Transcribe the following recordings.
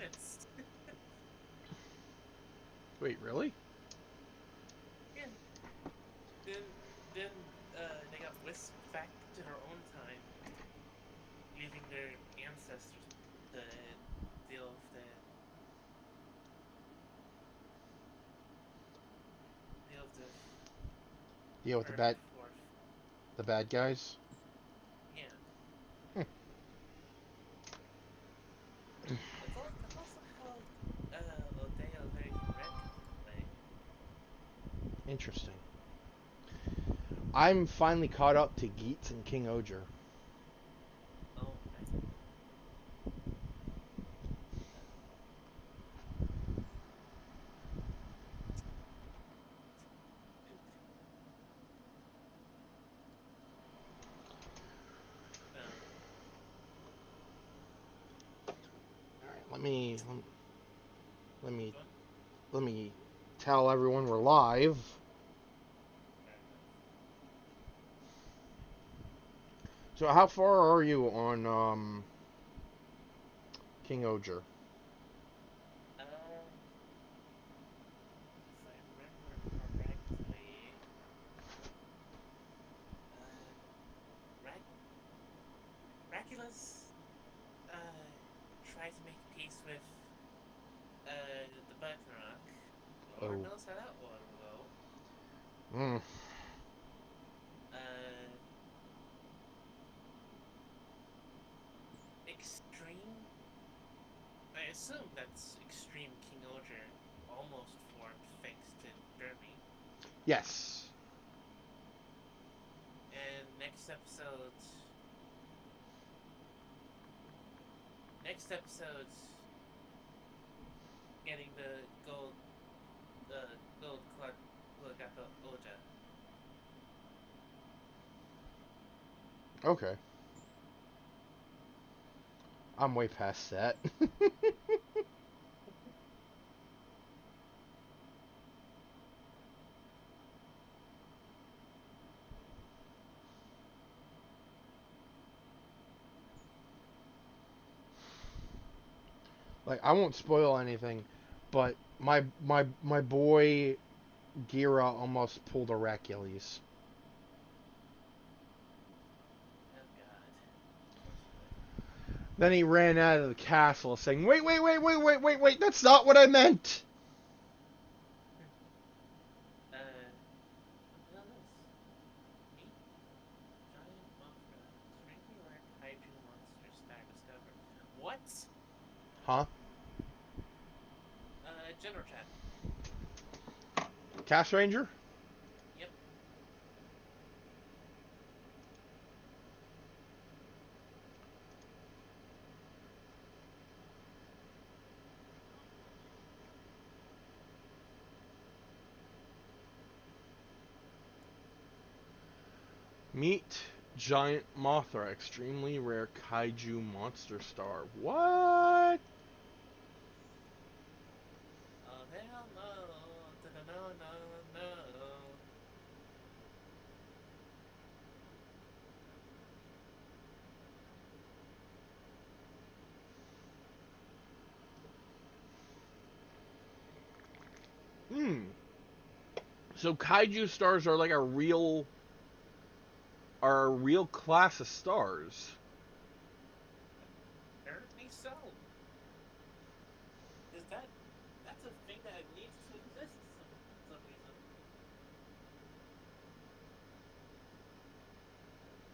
minutes. Wait, really? Yeah. Then then they got whisked back to their own time, leaving their ancestors to deal with the deal with the Deal with further forth. the bad guys. Yeah. Hmm. That's also how Odeo Version Red comes into play. Interesting. I'm finally caught up to Geats and King Oger. Oh, right. Uh, Duke. Um, All right, let me Go on. let me tell everyone we're live. Fair enough. So how far are you on King Oger? Um, if I remember correctly, uh, Rac Racula's tried to make peace with the Ragnarok. Lord Oh. knows how that one will go. Mm. Uh, Extreme. I assume that's Extreme King Oger almost formed thanks to Jeremy. Yes. And next episode, getting the gold Klagato Oja. Okay. I'm way past that. Like I won't spoil anything, but my boy Gira almost pulled a Hercules. Oh God, of course he would. Then he ran out of the castle saying, "Wait, wait, wait, wait, wait, wait, wait! That's not what I meant." What the hell is this? Meet giant Mothra, extremely rare kaiju monster star discovered. What? Huh? General chat. Cast Ranger? Yep. Meet giant Mothra, extremely rare kaiju monster star. What? Oh hell no! No no no! Hmm. So kaiju stars are a real class of stars. Apparently so. Is that's a thing that needs to exist some reason.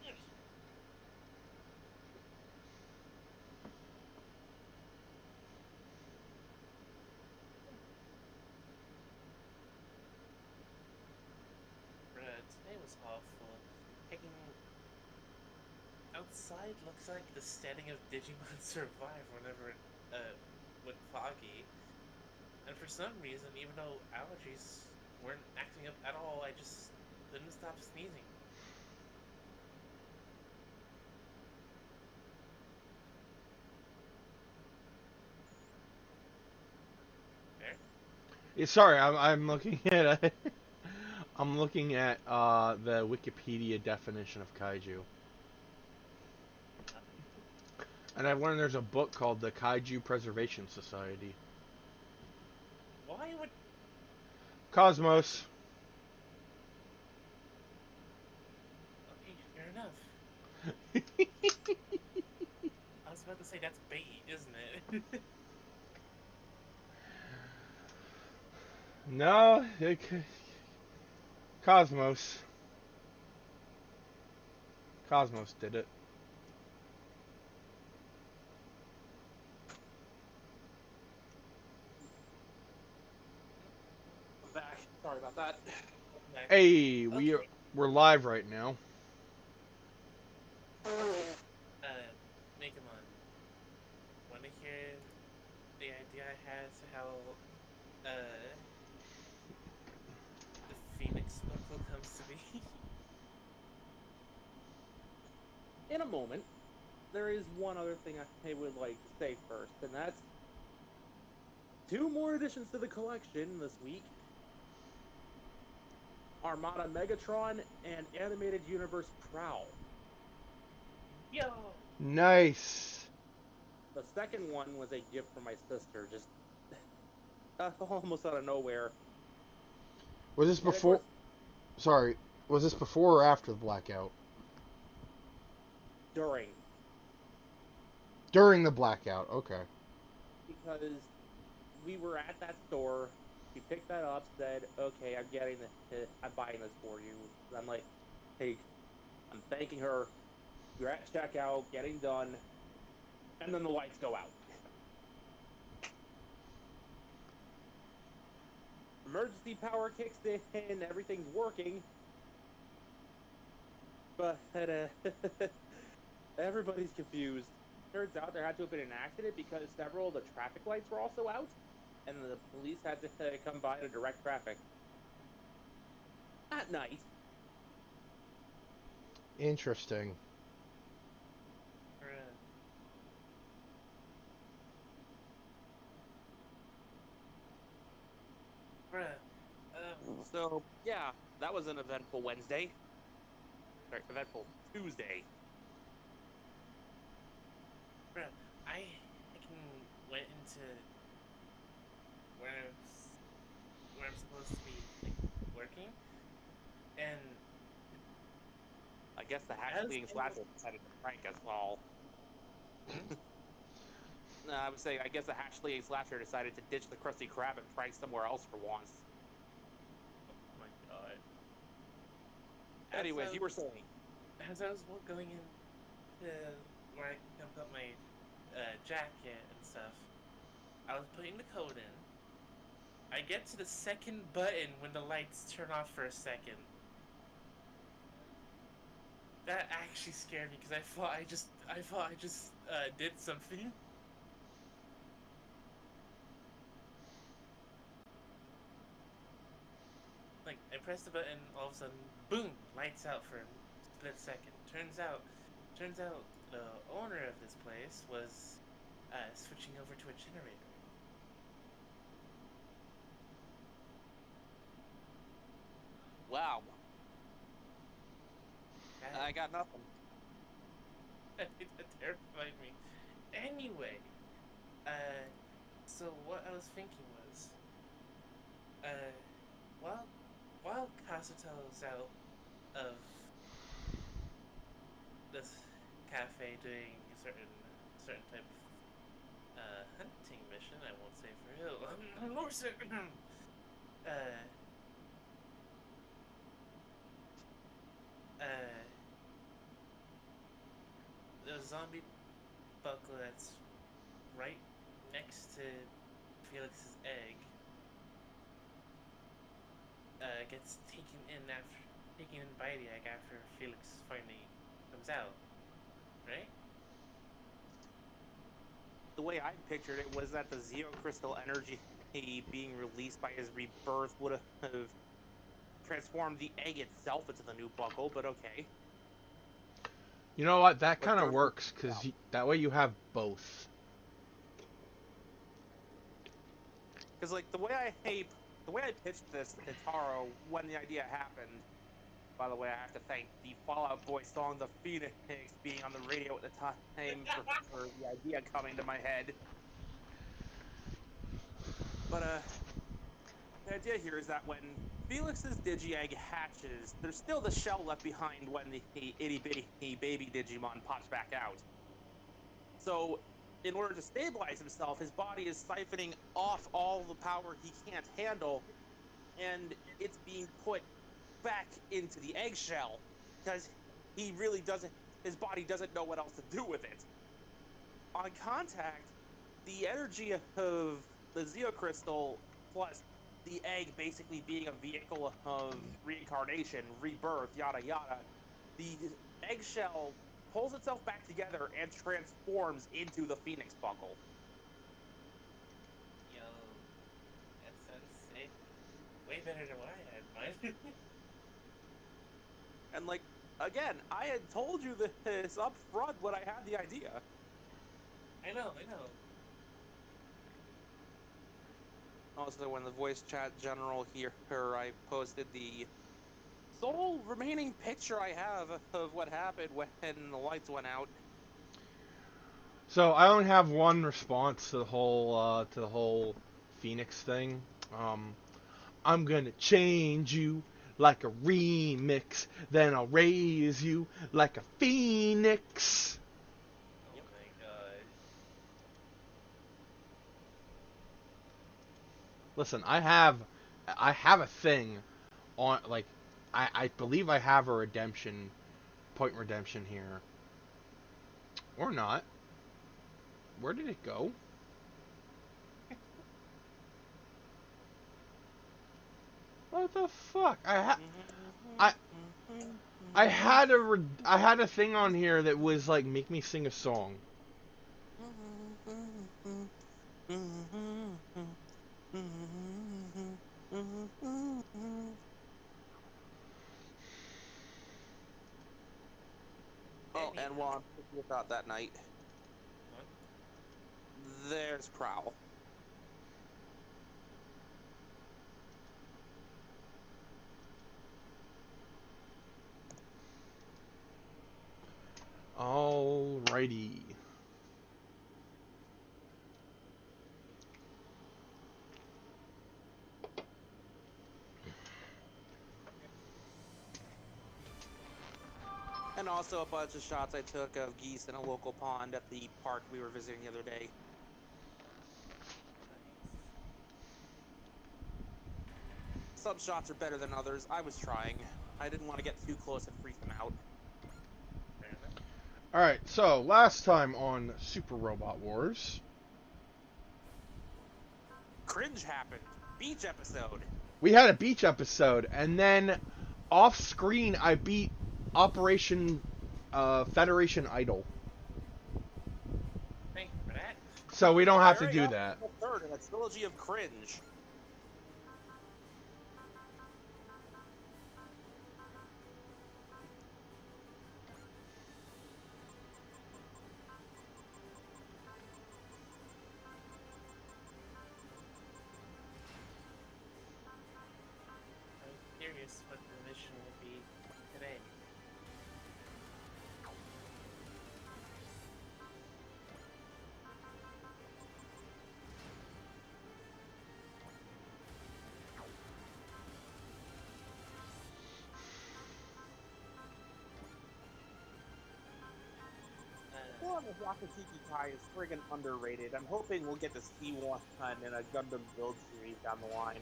Yes. Bruh, today was awful. Taking outside looks like the setting of Digimon Survive whenever it went foggy. And for some reason, even though allergies weren't acting up at all, I just couldn't stop sneezing. There? Sorry, I'm looking at I'm looking at the Wikipedia definition of kaiju. Uh, And I've learned there's a book called the Kaiju Preservation Society. Why would... Cosmos. Okay, fair enough. I was about to say that's bait, isn't it? No, Cosmos. Cosmos did it. I'm back. Sorry about that. Like, Hey, okay, we're live right now. Megamon, want to hear the idea I had to how, the Phoenix buckle comes to be? In a moment, there is one other thing I would like to say first, and that's 2 more additions to the collection this week. Armada Megatron and Animated Universe Prowl. Yo! Nice. The second one was a gift from my sister, just almost out of nowhere. Was this And of before? course, Sorry, was this before or after the blackout? during, During the blackout. Okay. because we were at that store, we picked that up, said, okay, I'm buying this for you. And I'm like, hey, I'm thanking her. We're at checkout, getting done, and then the lights go out. Emergency power kicks in, everything's working, but everybody's confused. Turns out there had to have been an accident because several of the traffic lights were also out, and the police had to come by to direct traffic. At night. Interesting. Bruh. Bruh. So, yeah, that was an eventful Wednesday. Sorry, eventful Tuesday. Bruh, I can went into where I'm supposed to be like working, and I guess the as hatchling slasher decided to prank us all. hmm? I would say, I guess the hatchling slasher decided to ditch the Krusty Krab and prank somewhere else for once. Oh my god. Anyways, you were saying. As I was going in to where I can put my jacket and stuff, I was putting the code in. I get to the second button when the lights turn off for a second. That actually scared me because I thought I just did something. Like I pressed the button, all of a sudden, boom, lights out for a split second. Turns out the owner of this place was switching over to a generator. Wow, That, I got nothing. that terrified me. Anyway, uh, so what I was thinking was, uh, while while Casatel's out of this cafe doing a certain type of hunting mission, I won't say for who. uh, uh, the zombie buckle that's right next to Felix's egg gets taken in by the egg after Felix finally comes out, right? The way I pictured it was that the Zeo Crystal energy being released by his rebirth would have transformed the egg itself into the new buckle, but okay. You know what? That But kind of there, works because that way you have both. because like the way I pitched this to Taro when the idea happened By the way, I have to thank the Fallout Boy song, The Phoenix, being on the radio at the time for the idea coming to my head. But, the idea here is that when Felix's Digi-Egg hatches, there's still the shell left behind when the itty-bitty baby Digimon pops back out. So, in order to stabilize himself, his body is siphoning off all the power he can't handle, and it's being put back into the eggshell, because he really doesn't, his body doesn't know what else to do with it. On contact, the energy of the Zeo Crystal plus the egg basically being a vehicle of reincarnation, rebirth, yada yada, the eggshell pulls itself back together and transforms into the Phoenix Buckle. Yo, that sounds sick. Way better than what I had in mind. And like, again, I had told you this up front when I had the idea. I know. Also, when the voice chat general here, I posted the sole remaining picture I have of what happened when the lights went out. So I only have one response to the whole Phoenix thing. I'm gonna change you like a remix, then I'll raise you like a phoenix. Oh my god. Listen, I have a thing on, like, I believe I have a point redemption here. Or not. Where did it go? What the fuck? I had a thing on here that was like, make me sing a song. Oh, and while I'm thinking about that night, What? there's Prowl. Alrighty. And also a bunch of shots I took of geese in a local pond at the park we were visiting the other day. Some shots are better than others. I was trying. I didn't want to get too close and freak them out. Fair enough. Alright, so last time on Super Robot Wars, Cringe happened. Beach episode. we had a beach episode, and then off screen I beat Operation Federation Idol. Thank you for that. So we don't have to There we do go. that. The third in a trilogy of cringe. I'm curious what the mission will be today. Well, the Wakatiki Kai is friggin' underrated. I'm hoping we'll get to see one in a Gundam Build series down the line.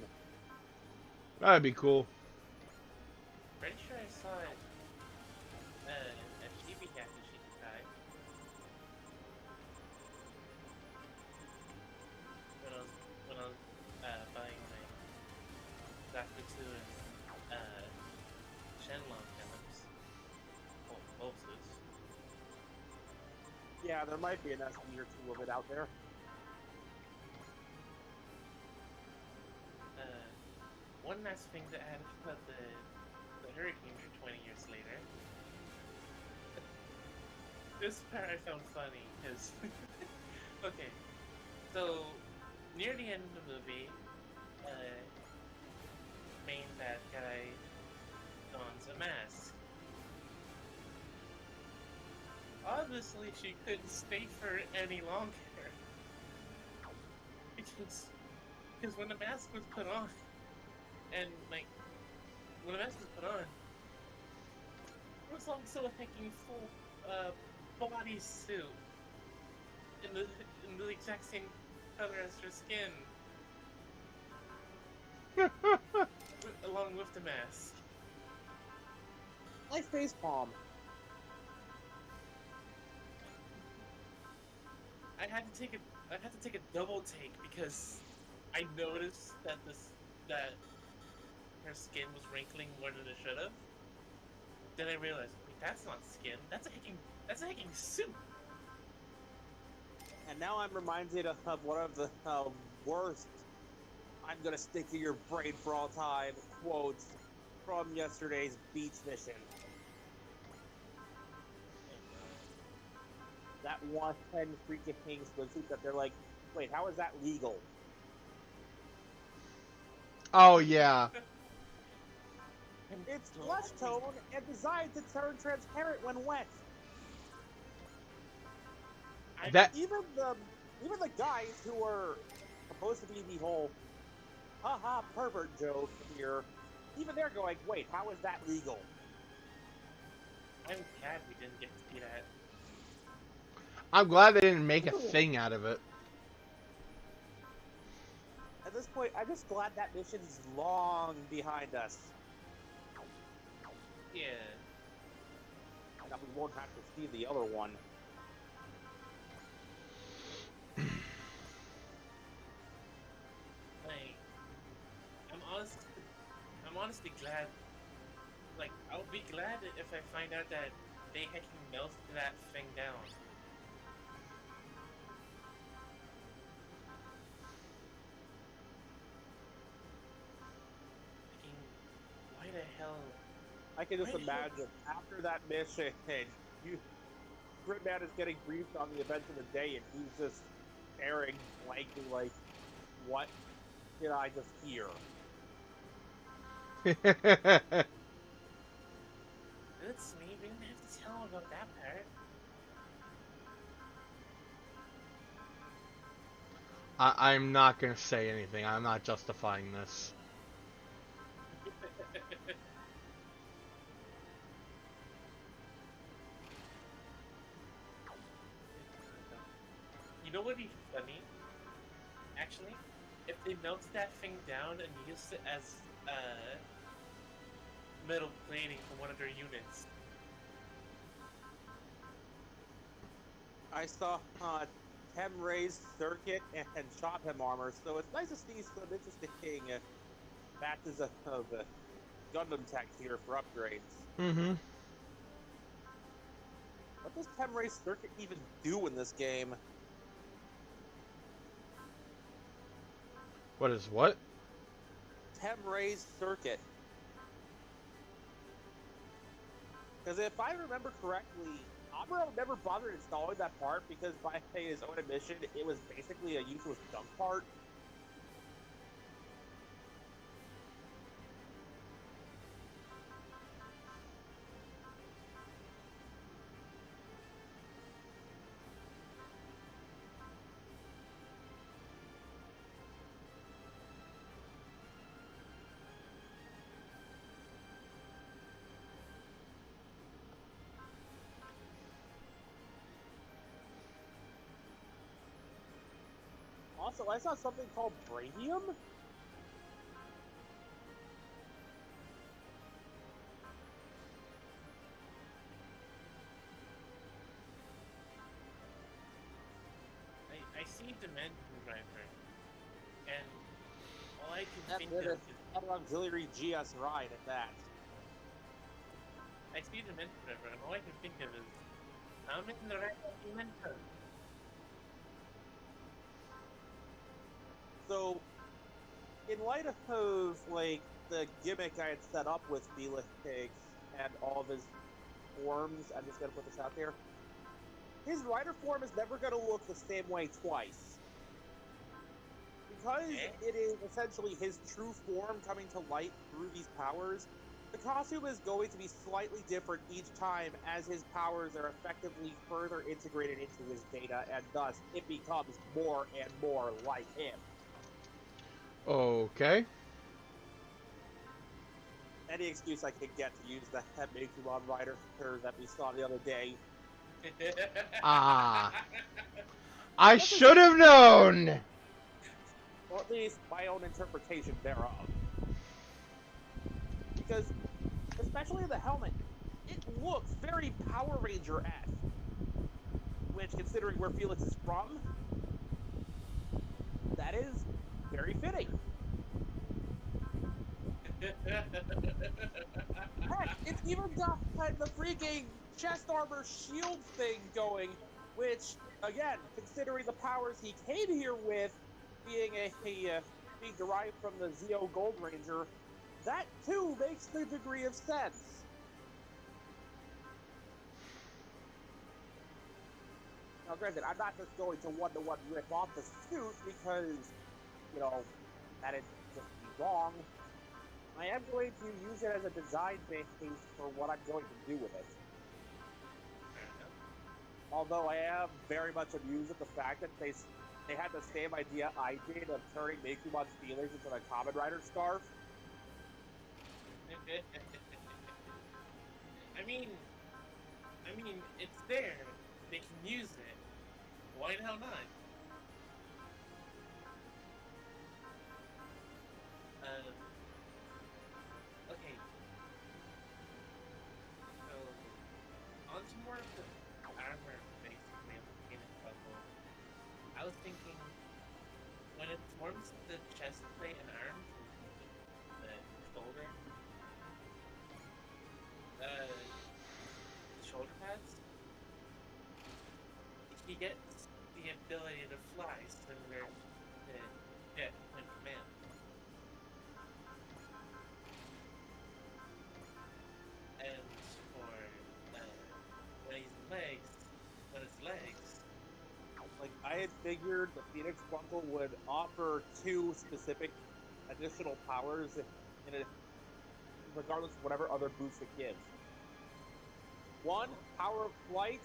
That'd be cool. Pretty sure I saw it at Chibi Shikikai. When I was buying my Zakutsu and Shenlong Gundams. Well, Bolsus. Yeah, there might be an SD or two of it out there. One nice thing to add about the Hurricanes are 20 years later. This part I found funny, because... okay, so, near the end of the movie, main bad guy, dons a mask. Obviously, she couldn't stay for any longer. Because when the mask was put on, and like, when the mask was put on, it was also a fucking full body suit in the exact same color as her skin, along with the mask. Nice face palm. I had to take a double take because I noticed that her skin was wrinkling more than it should have. Then I realized, wait, that's not skin. That's a hacking suit. And now I'm reminded of one of the worst "I'm gonna stick in your brain for all time" quotes from yesterday's beach mission. That one freaking swimsuit that they're like, wait, how is that legal? Oh yeah. It's flesh tone and designed to turn transparent when wet. That Even the guys who are supposed to be the whole haha pervert joke here, even they're going, wait, how is that legal? I'm glad we didn't get to see that. I'm glad they didn't make a thing out of it. At this point, I'm just glad that mission's long behind us. Yeah. That we won't have to see the other one. Like, I'm honestly glad. Like, I'll be glad if I find out that they hacking melted that thing down. Why the hell? I can just imagine after that mission, Gridman is getting briefed on the events of the day, and he's just staring blankly, like, "What did I just hear?" It's me. We didn't have to tell him about that part. I'm not gonna say anything. I'm not justifying this. You know what would be funny? Actually, if they melted that thing down and used it as metal plating for one of their units. I saw Temray's circuit and Shotham armor, so it's nice to see some interesting batches of Gundam tech here for upgrades. Mm-hmm. What does Temray's circuit even do in this game? What is what? Temray's circuit. Because if I remember correctly, Amuro never bothered installing that part because by his own admission, it was basically a useless junk part. Also, I saw something called Bravium. I see Dimension Driver, and all I can think That's of is an auxiliary GS ride at that. I see Dimension Driver, and all I can think of is I'm in the right dimension. So, in light of like the gimmick I had set up with Felix and all of his forms, I'm just gonna put this out there. His rider form is never gonna look the same way twice. Because it is essentially his true form coming to light through these powers, The costume is going to be slightly different each time as his powers are effectively further integrated into his data, and thus it becomes more and more like him. Okay. Any excuse I can get to use the Hepmeikumon Rider that we saw the other day. Ah. I should have known! Or at least my own interpretation thereof. Because, especially the helmet, it looks very Power Ranger-esque. Which, considering where Felix is from, that is very fitting. Heck, it's even got the freaking chest armor shield thing going, which, again, considering the powers he came here with, being being derived from the Zeo Gold Ranger, that too makes the degree of sense. Now, granted, I'm not just going to one-to-one rip off the suit because, you know, that'd just be wrong. I am going to use it as a design base for what I'm going to do with it. Although I am very much amused at the fact that they had the same idea I did of turning Meicumon's feelings into a Kamen Rider scarf. I mean, it's there. They can use it. Why the hell not? Okay. So, onto more of the armor, basically, in a couple. I was thinking, when it forms the chest plate and arms, the shoulder, shoulder pads, he gets the ability to fly similar to Jet when command. And for when his legs, Like, I had figured the Phoenix Buckle would offer two specific additional powers regardless of whatever other boost it gives. One, power of flight.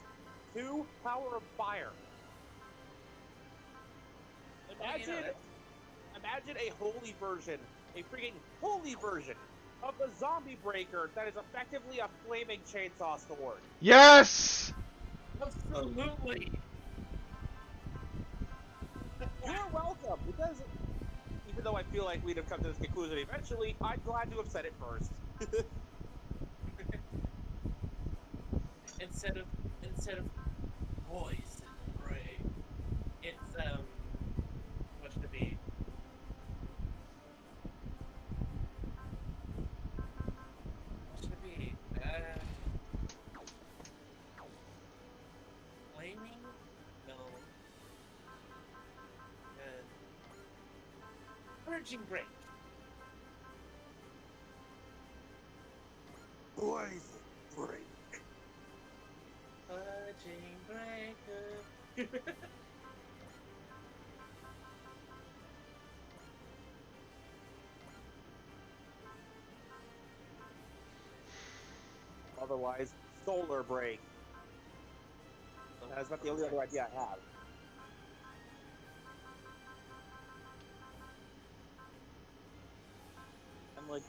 Two, power of fire. Imagine a holy version, a freaking holy version of the zombie breaker that is effectively a flaming chainsaw sword. Yes! absolutely. You're welcome, because even though I feel like we'd have come to this conclusion eventually, I'm glad to have said it first. Instead of poison prey, it's what should it be? What should it be? Flaming? No. Purging break. Poison break. Purging breaker. Otherwise, solar break. That's not the only other idea I have. I'm like,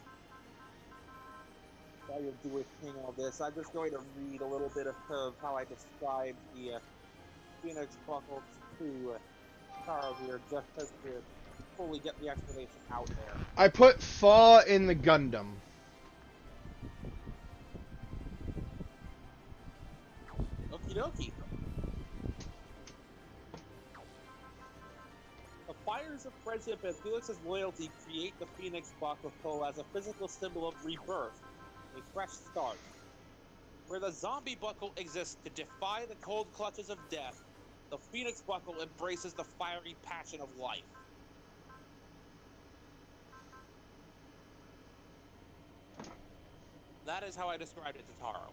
while you're doing all this, I'm just going to read a little bit of how I described the Phoenix Buckle to Charles here, just to fully get the explanation out there. I put Thaw in the Gundam. Okie dokie. The fires of friendship and Felix's loyalty create the Phoenix Buckle as a physical symbol of rebirth, a fresh start. Where the zombie buckle exists to defy the cold clutches of death, the Phoenix Buckle embraces the fiery passion of life. That is how I described it to Taro.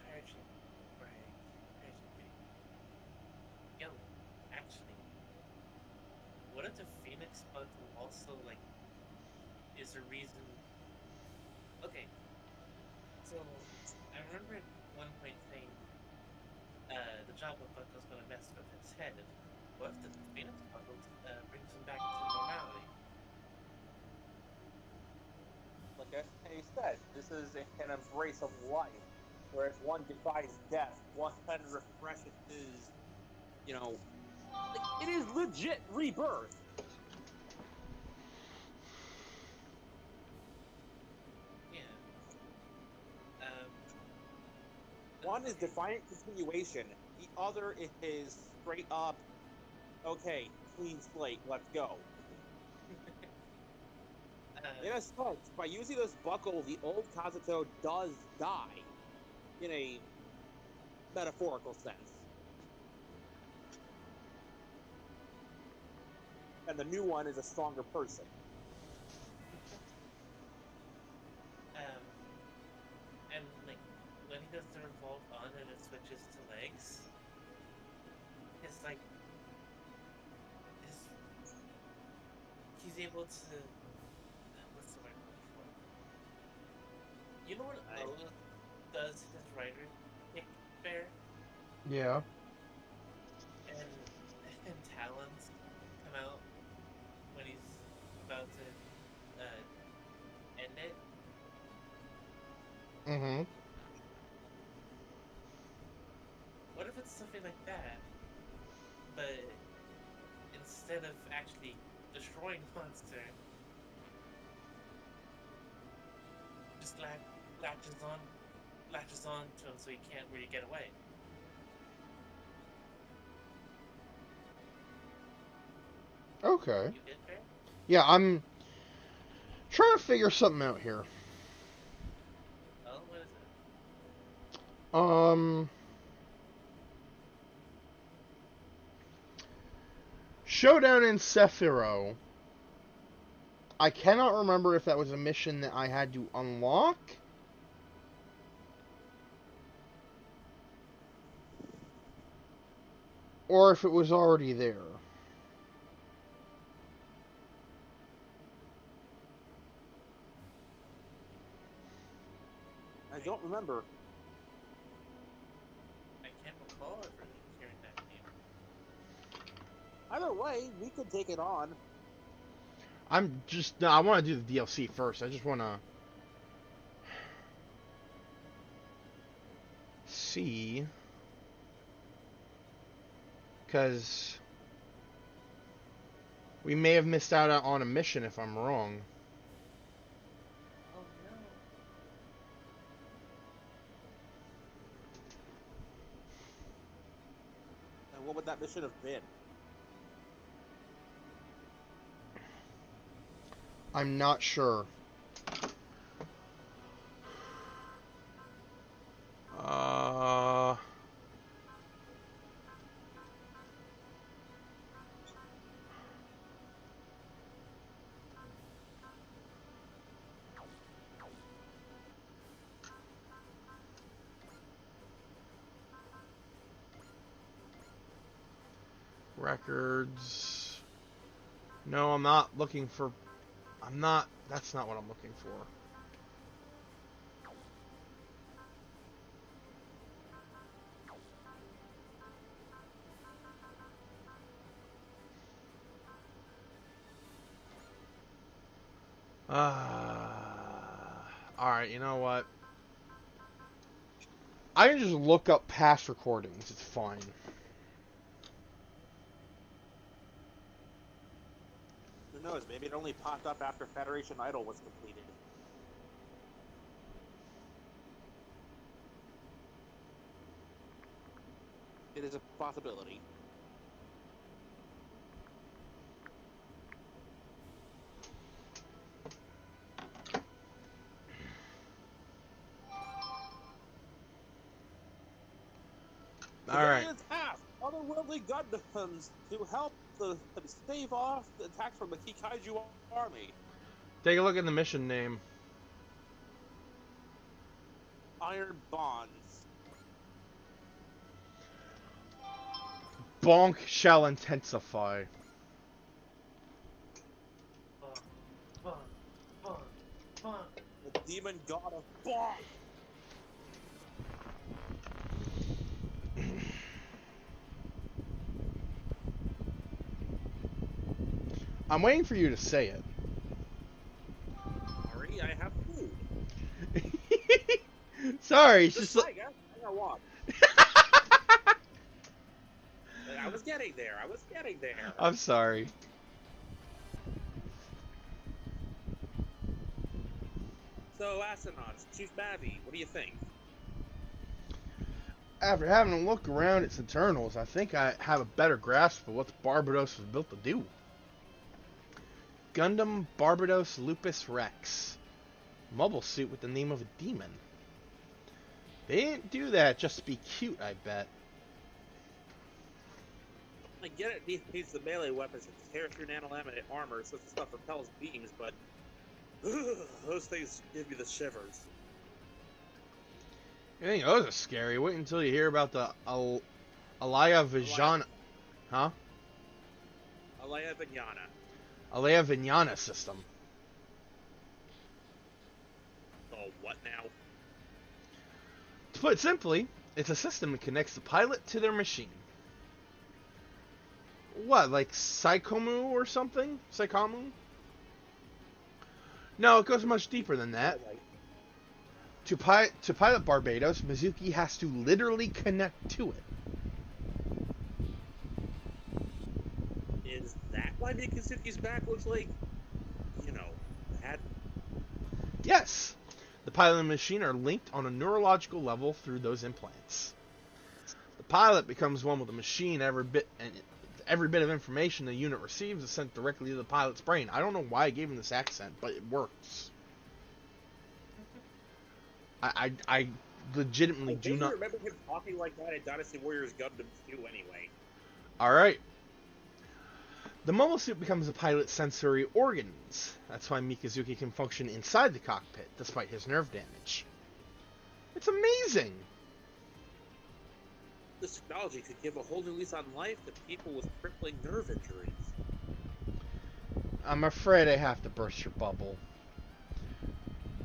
Purging break. Purging break. Yo, actually, but also like is a reason. Okay, so I remember at one point saying the Jabba Buckle's gonna mess with his head. What if the Phoenix Buckle brings him back to normality? Like I said, this is an embrace of life, whereas one defies death, one refreshes his, you know, like, it is legit rebirth. Yeah. Um, One is defiant continuation. The other is straight up, okay, clean slate, let's go. In a sense, by using this buckle, the old Kazuto does die, in a metaphorical sense. And the new one is a stronger person. and like when he does the revolve on and it switches to legs, it's like he's able to what's the word I'm looking for? You know what Ola does his rider kick bear Yeah. and talons come out when he's about to end it. Mm-hmm. What if it's something like that, but instead of actually destroying monster, just latches on to him so he can't really get away. Okay. You get there? Yeah, I'm trying to figure something out here. Oh, what is it? Showdown in Sephiroth. I cannot remember if that was a mission that I had to unlock. Or if it was already there. I don't remember. I can't recall ever hearing that name. Either way, we could take it on. No, I want to do the DLC first. I just want to see. Because we may have missed out on a mission if I'm wrong. Oh no. And what would that mission have been? I'm not sure. Uh... Records. No, I'm not looking for... That's not what I'm looking for. Alright, you know what? I can just look up past recordings. It's fine. Who knows? Maybe it only popped up after Federation Idol was completed. It is a possibility. Alright. Task! Otherworldly Gundams to help stave off the attacks from the Kikaiju army. Take a look at the mission name. Iron Bonds. Bonk shall intensify. God of fuck! I'm waiting for you to say it. Sorry, I have food. Sorry, it's Just just. like, I gotta walk. I was getting there. I'm sorry. So, astronauts, Chief Babby, what do you think? After having a look around its internals, I think I have a better grasp of what Barbados was built to do. Gundam Barbados Lupus Rex. Mobile suit with the name of a demon. They didn't do that just to be cute, I bet. I get it, it needs the melee weapons that tear through nano-laminate armor so the stuff repels beams, but those things give you the shivers. You think those are scary? Wait until you hear about the Alaya Vijana. Huh? Alaya Vignana. Alaya Vignana system. Oh, what now? To put it simply, it's a system that connects the pilot to their machine. What, like Psychomu or something? Psychomu? No, it goes much deeper than that. To pilot Barbados, Mizuki has to literally connect to it. Is that why Mikazuki's back looks like, you know, that? Yes. The pilot and machine are linked on a neurological level through those implants. The pilot becomes one with the machine. Every bit of information the unit receives is sent directly to the pilot's brain. I don't know why I gave him this accent, but it works. I legitimately do not remember him talking like that in Dynasty Warriors Gundam 2 anyway. Alright. The mobile suit becomes the pilot's sensory organs. That's why Mikazuki can function inside the cockpit, despite his nerve damage. It's amazing! This technology could give a whole new lease on life to people with crippling nerve injuries. I'm afraid I have to burst your bubble.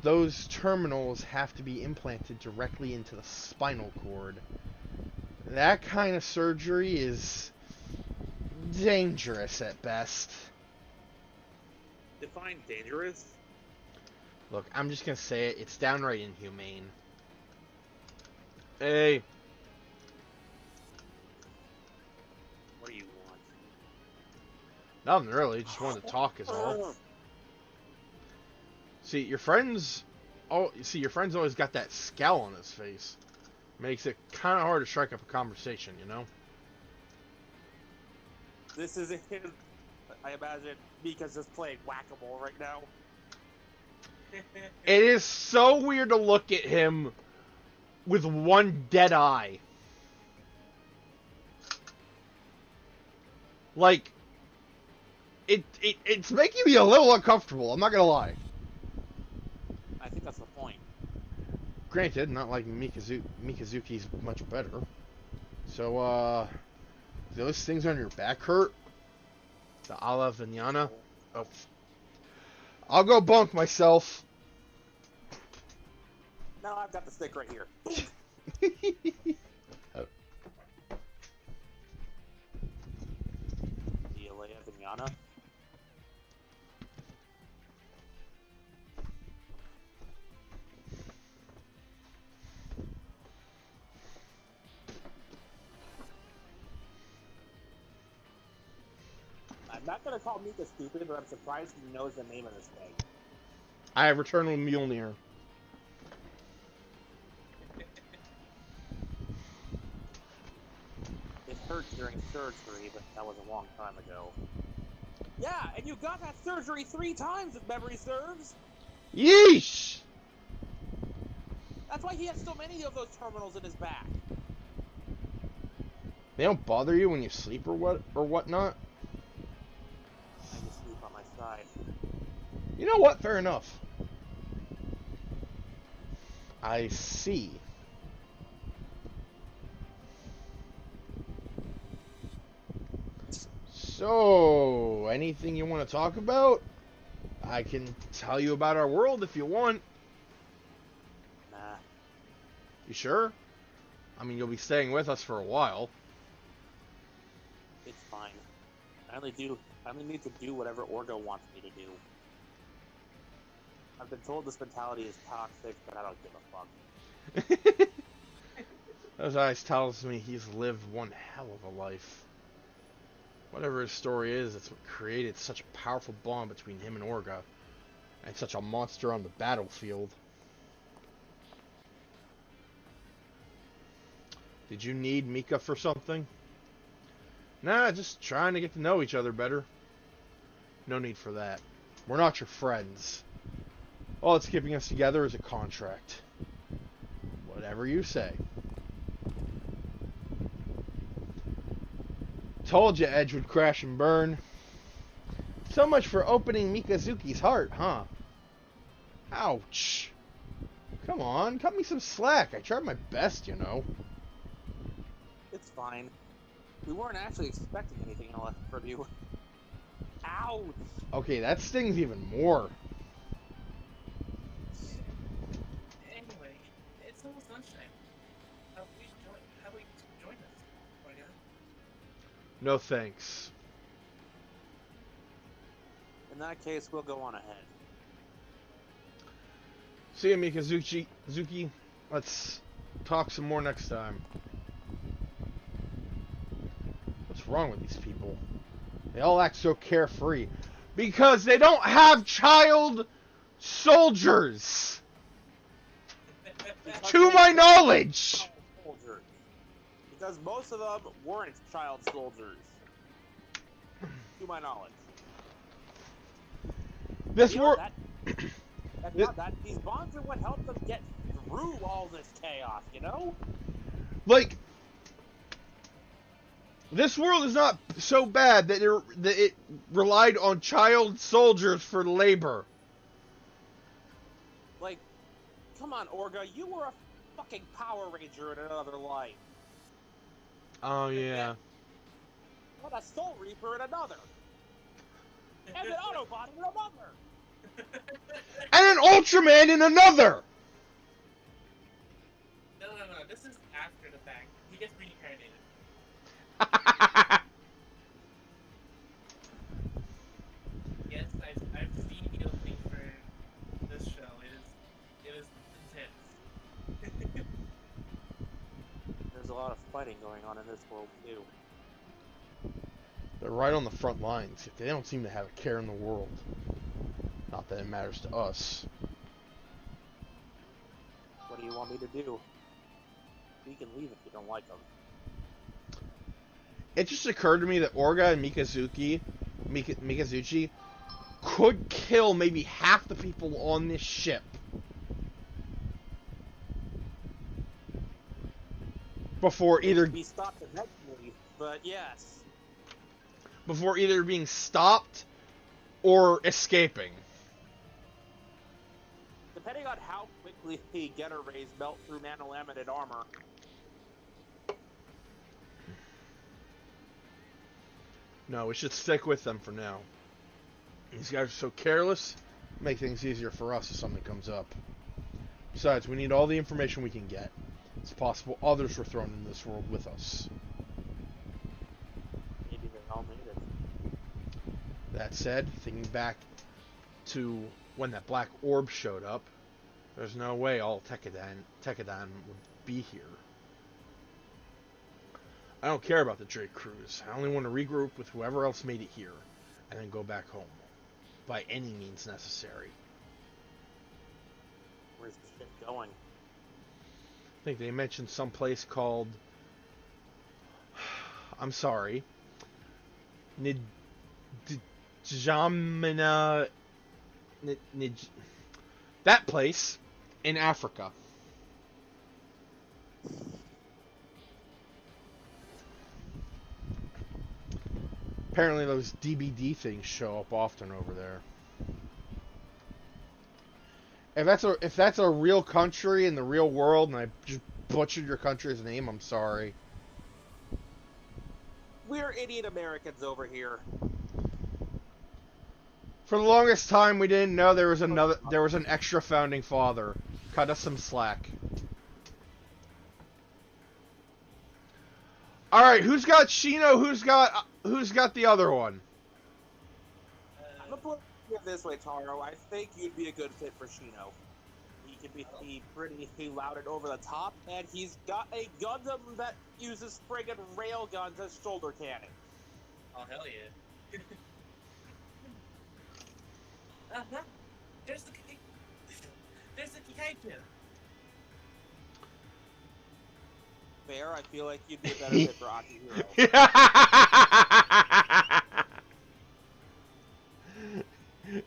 Those terminals have to be implanted directly into the spinal cord. That kind of surgery is dangerous at best. Define dangerous? Look, I'm just gonna say it. It's downright inhumane. Hey. What do you want? Nothing really. Just wanted to talk is all. See, your friend's always got that scowl on his face. Makes it kind of hard to strike up a conversation, you know? This is him. I imagine Mika's just playing whack-a-mole right now. It is so weird to look at him with one dead eye. Like, it's making me a little uncomfortable, I'm not gonna lie. I think that's the point. Granted, not like Mikazuki's much better. So, those things on your back hurt? The Ala Vignana? Oh. I'll go bunk myself. Now I've got the stick right here. Oh. The Alaya Vignana. I'm not gonna call Mika stupid, but I'm surprised he knows the name of this thing. I have returned with Mjolnir. It hurt during surgery, but that was a long time ago. Yeah, and you got that surgery 3 times, if memory serves! Yeesh! That's why he has so many of those terminals in his back. They don't bother you when you sleep or whatnot? I just sleep on my side. You know what? Fair enough. I see. So, anything you want to talk about? I can tell you about our world if you want. You sure? I mean, you'll be staying with us for a while. It's fine. I only need to do whatever Orgo wants me to do. I've been told this mentality is toxic, but I don't give a fuck. Those eyes tells me he's lived one hell of a life. Whatever his story is, it's what created such a powerful bond between him and Orga, and such a monster on the battlefield. Did you need Mika for something? Nah, just trying to get to know each other better. No need for that. We're not your friends. All that's keeping us together is a contract. Whatever you say. Told you Edge would crash and burn. So much for opening Mikazuki's heart, huh? Ouch. Come on, cut me some slack. I tried my best, you know. It's fine. We weren't actually expecting anything else from you. Ouch! Okay, that stings even more. Anyway, it's almost lunchtime. Have we joined us? Oh my god. No thanks. In that case, we'll go on ahead. See you, Mikazuki. Zuki. Let's talk some more next time. What's wrong with these people? They all act so carefree. Because they don't have child soldiers! To my knowledge! Soldiers. Because most of them weren't child soldiers. To my knowledge. This You know, world... these bonds are what helped them get through all this chaos, you know? Like... This world is not so bad that it relied on child soldiers for labor. Like, come on, Orga, you were a fucking Power Ranger in another life. Oh, yeah. What a Soul Reaper in another. And an Autobot in another. And an Ultraman in another! No. This is after the fact. He gets reincarnated. Yes, I've seen the opening for this show. It is intense. There's a lot of fighting going on in this world, too. They're right on the front lines. They don't seem to have a care in the world. Not that it matters to us. What do you want me to do? We can leave if you don't like them. It just occurred to me that Orga and Mikazuchi could kill maybe half the people on this ship. Before either Be stopped eventually, but yes. before either being stopped or escaping. Depending on how quickly the Getter Rays melt through nanolaminated armor. No, we should stick with them for now. These guys are so careless, make things easier for us if something comes up. Besides, we need all the information we can get. It's possible others were thrown into this world with us. Maybe they all need it. That said, thinking back to when that black orb showed up, there's no way all Tekkadan would be here. I don't care about the Drake cruise. I only want to regroup with whoever else made it here, and then go back home. By any means necessary. Where's the ship going? I think they mentioned some place called... I'm sorry. N'Djamena... That place in Africa. Apparently those DBD things show up often over there. If that's a real country in the real world and I just butchered your country's name, I'm sorry. We're idiot Americans over here. For the longest time we didn't know there was an extra founding father. Cut us some slack. All right, who's got Shino? Who's got the other one? I'm gonna put it this way, Taro. I think you'd be a good fit for Shino. He can be pretty loud and over the top, and he's got a Gundam that uses friggin' rail guns as shoulder cannon. Oh, hell yeah. Uh-huh. There's the Kikaiju. Fair, I feel like you'd be a better fit for Akihiro.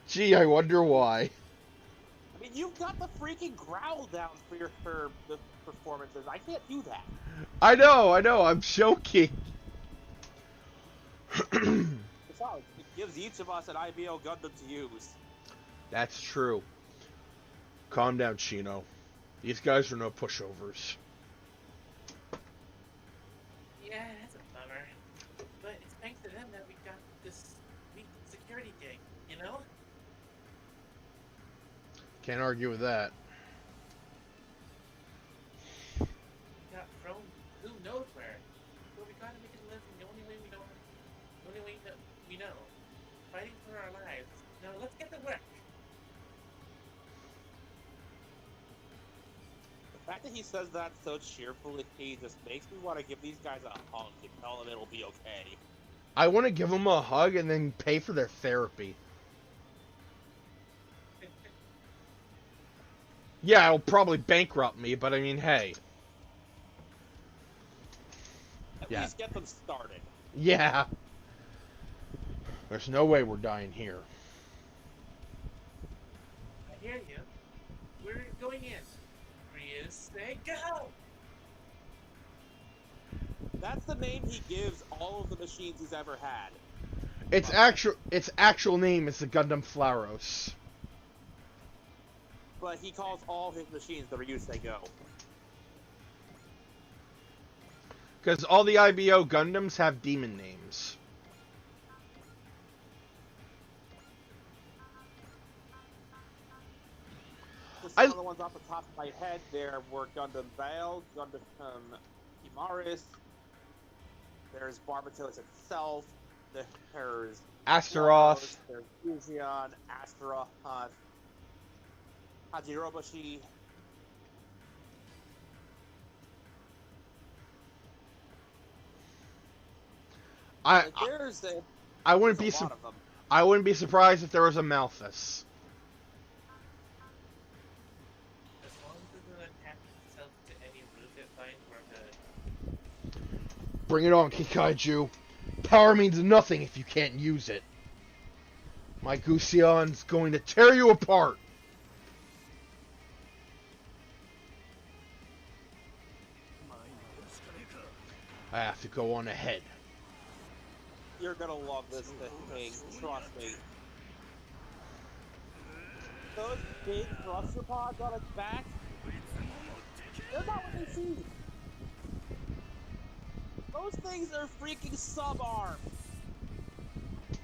Gee, I wonder why. I mean, you've got the freaking growl down for the performances. I can't do that. I know, I'm joking. Besides, it gives each of us an IBO Gundam to use. That's true. Calm down, Shino. These guys are no pushovers. Yeah, that's a bummer. But it's thanks to them that we got this sweet security gig, you know? Can't argue with that. We got thrown who knows where. But we gotta make a living the only way we know. Fighting for our lives. Now let's get to work. The fact that he says that so cheerfully just makes me want to give these guys a hug and tell them it'll be okay. I want to give them a hug and then pay for their therapy. Yeah, it'll probably bankrupt me, but I mean, hey. At Yeah. least get them started. Yeah. There's no way we're dying here. I hear you. We're going in. Say go! That's the name he gives all of the machines he's ever had. Its actual name is the Gundam Flauros. But he calls all his machines the Ryusei Go. Because all the IBO Gundams have demon names. Some of the ones off the top of my head there were Gundam Vale, Gundam Imaris, there's Barbatos itself, there's Astaroth. there's Fusion, Astaroth, Hajirobashi. I wouldn't be I wouldn't be surprised if there was a Malthus. Bring it on, Kikaiju. Power means nothing if you can't use it. My Gusion's going to tear you apart. I have to go on ahead. You're gonna love this thing, trust me. Those big thruster pods on its back, they're not what they seem. Those things are freaking sub-arms.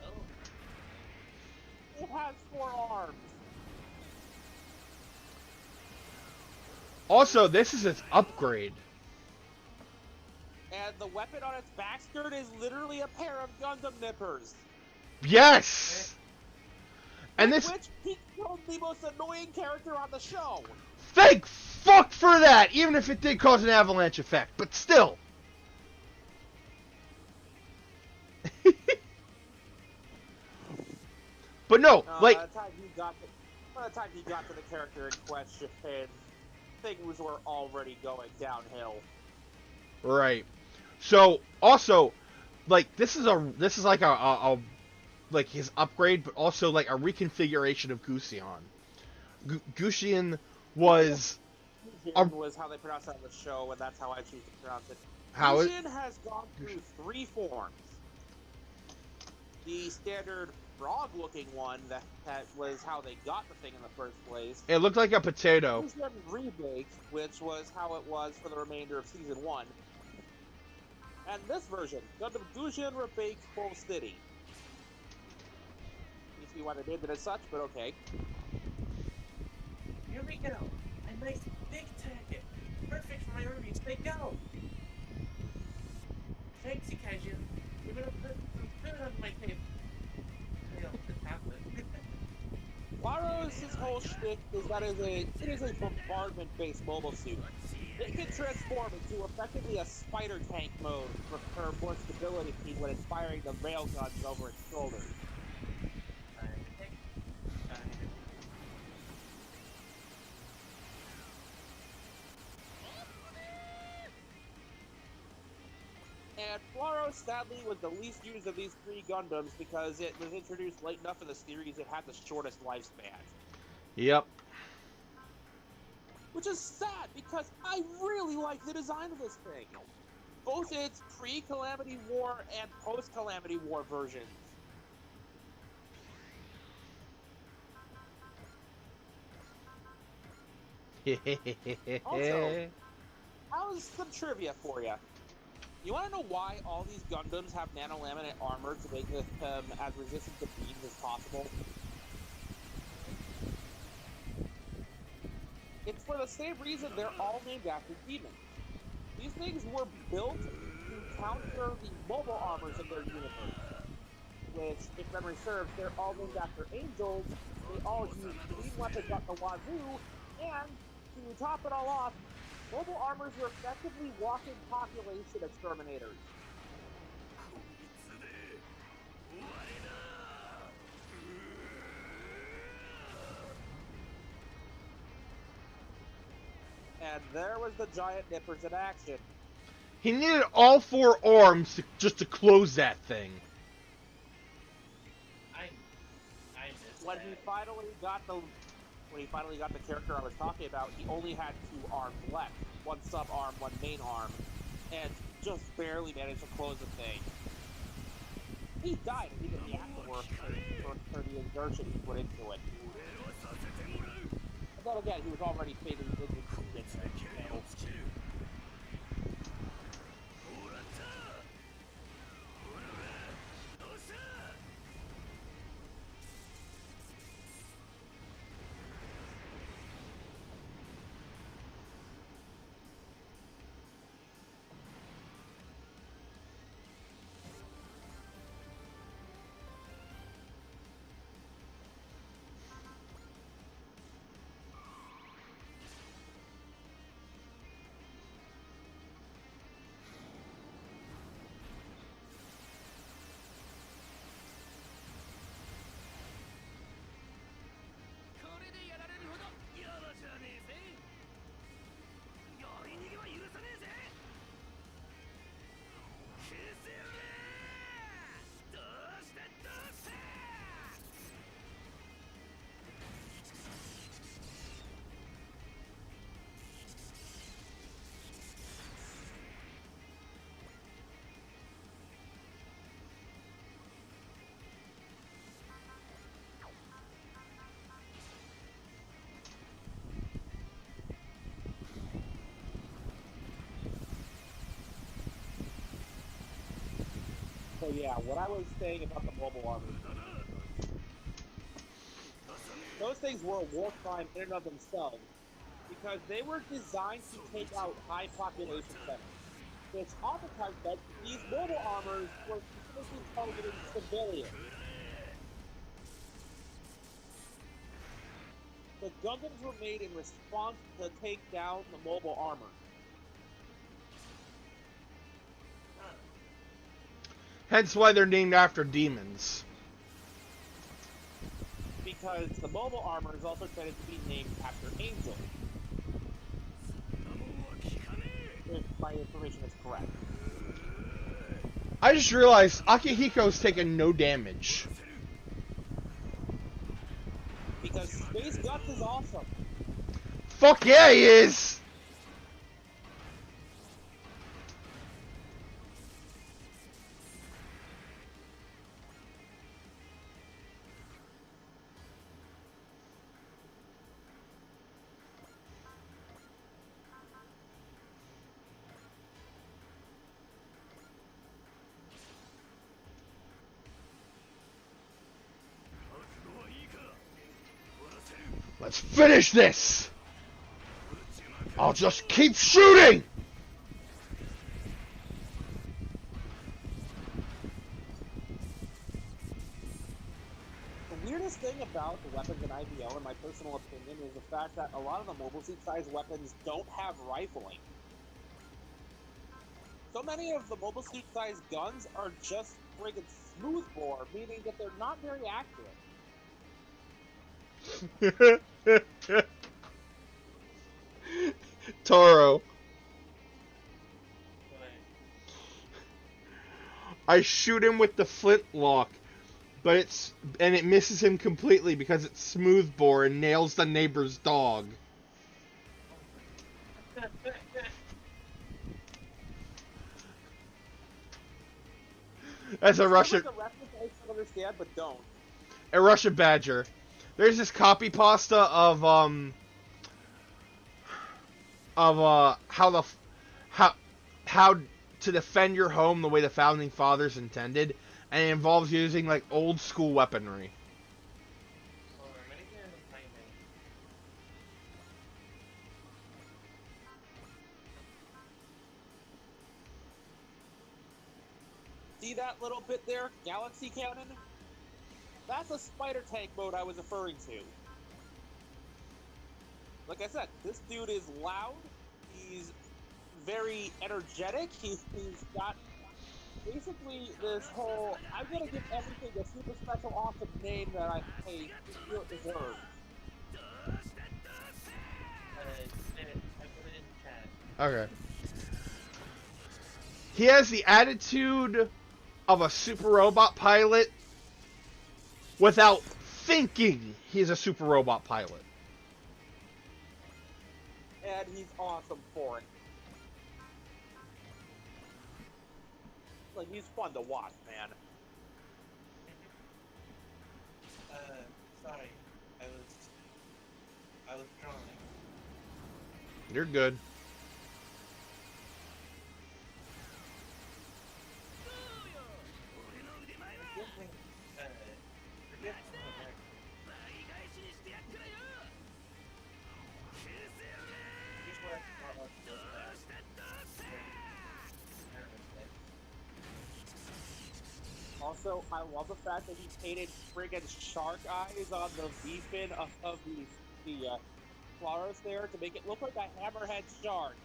Oh. It has 4 arms. Also, this is its upgrade. And the weapon on its back skirt is literally a pair of Gundam nippers. Yes! And this... Which he killed the most annoying character on the show. Thank fuck for that! Even if it did cause an avalanche effect, but still. But no, like... By the time he got to the character in question, things were already going downhill. Right. So, also, like, this is like a like his upgrade, but also like a reconfiguration of Gusion. Gusion was... was how they pronounce that in the show, and that's how I choose to pronounce it. Gusion has gone through 3 forms. The standard frog-looking one that was how they got the thing in the first place. It looked like a potato. Gusion Remake, which was how it was for the remainder of Season 1. And this version, Gundam Gusion Rebake Full City. You see why they named it as such, but okay. Here we go. A nice big target. Perfect for my armies. They go. See, Kaiju, you're gonna put some food on my table. You know, it's happening. Laros' whole shtick is that it is a bombardment-based mobile suit. It can transform into effectively a spider tank mode for more stability when it's firing the railguns over its shoulders. And Flaros, sadly, was the least used of these three Gundams because it was introduced late enough in the series it had the shortest lifespan. Yep. Which is sad, because I really like the design of this thing. Both its pre-Calamity War and post-Calamity War versions. Also, how's some trivia for you? You want to know why all these Gundams have nanolaminate armor to make them as resistant to beams as possible? It's for the same reason they're all named after demons. These things were built to counter the mobile armors of their universe, which, if memory serves, they're all named after angels. They all use green weapons at the wazoo, and to top it all off, mobile armors were effectively walking population exterminators. And there was the giant nippers in action. He needed all four arms just to close that thing. I missed When that. he finally got the character I was talking about, he only had two arms left. One sub-arm, one main arm. And just barely managed to close the thing. He died immediately afterwards for the exertion he put into it. But then again, he was already fatally injured. So yeah, what I was saying about the mobile armors, those things were a war crime in and of themselves, because they were designed to take out high population centers, which oftentimes meant these mobile armors were specifically targeting civilians. The Gundams were made in response to take down the mobile armor. Hence why they're named after demons. Because the mobile armor is also tended to be named after angels. If my information is correct. I just realized Akihiko's taken no damage. Because Space Guts is awesome. Fuck yeah, he is! Let's finish this! I'll just keep shooting! weirdest thing about the weapons in IVO, in my personal opinion, is the fact that a lot of the mobile suit size weapons don't have rifling. So many of the mobile suit size guns are just friggin' smoothbore, meaning that they're not very accurate. Toro. But I shoot him with the flintlock, but it misses him completely because it's smoothbore and nails the neighbor's dog. That's a Russian. Like a reference I should understand, but don't. A Russian badger. There's this copy pasta of how to defend your home the way the founding fathers intended, and it involves using like old school weaponry. See that little bit there? Galaxy Cannon? That's a spider tank mode I was referring to. Like I said, this dude is loud, he's very energetic, he's got basically this whole, I'm gonna give everything a super special awesome name that I feel it deserves. Okay. He has the attitude of a super robot pilot without thinking he's a super robot pilot. And he's awesome for it. Like, he's fun to watch, man. Sorry. I was drawing. You're good. Also, I love the fact that he painted friggin' shark eyes on the V-fin of the flowers there to make it look like a hammerhead shark.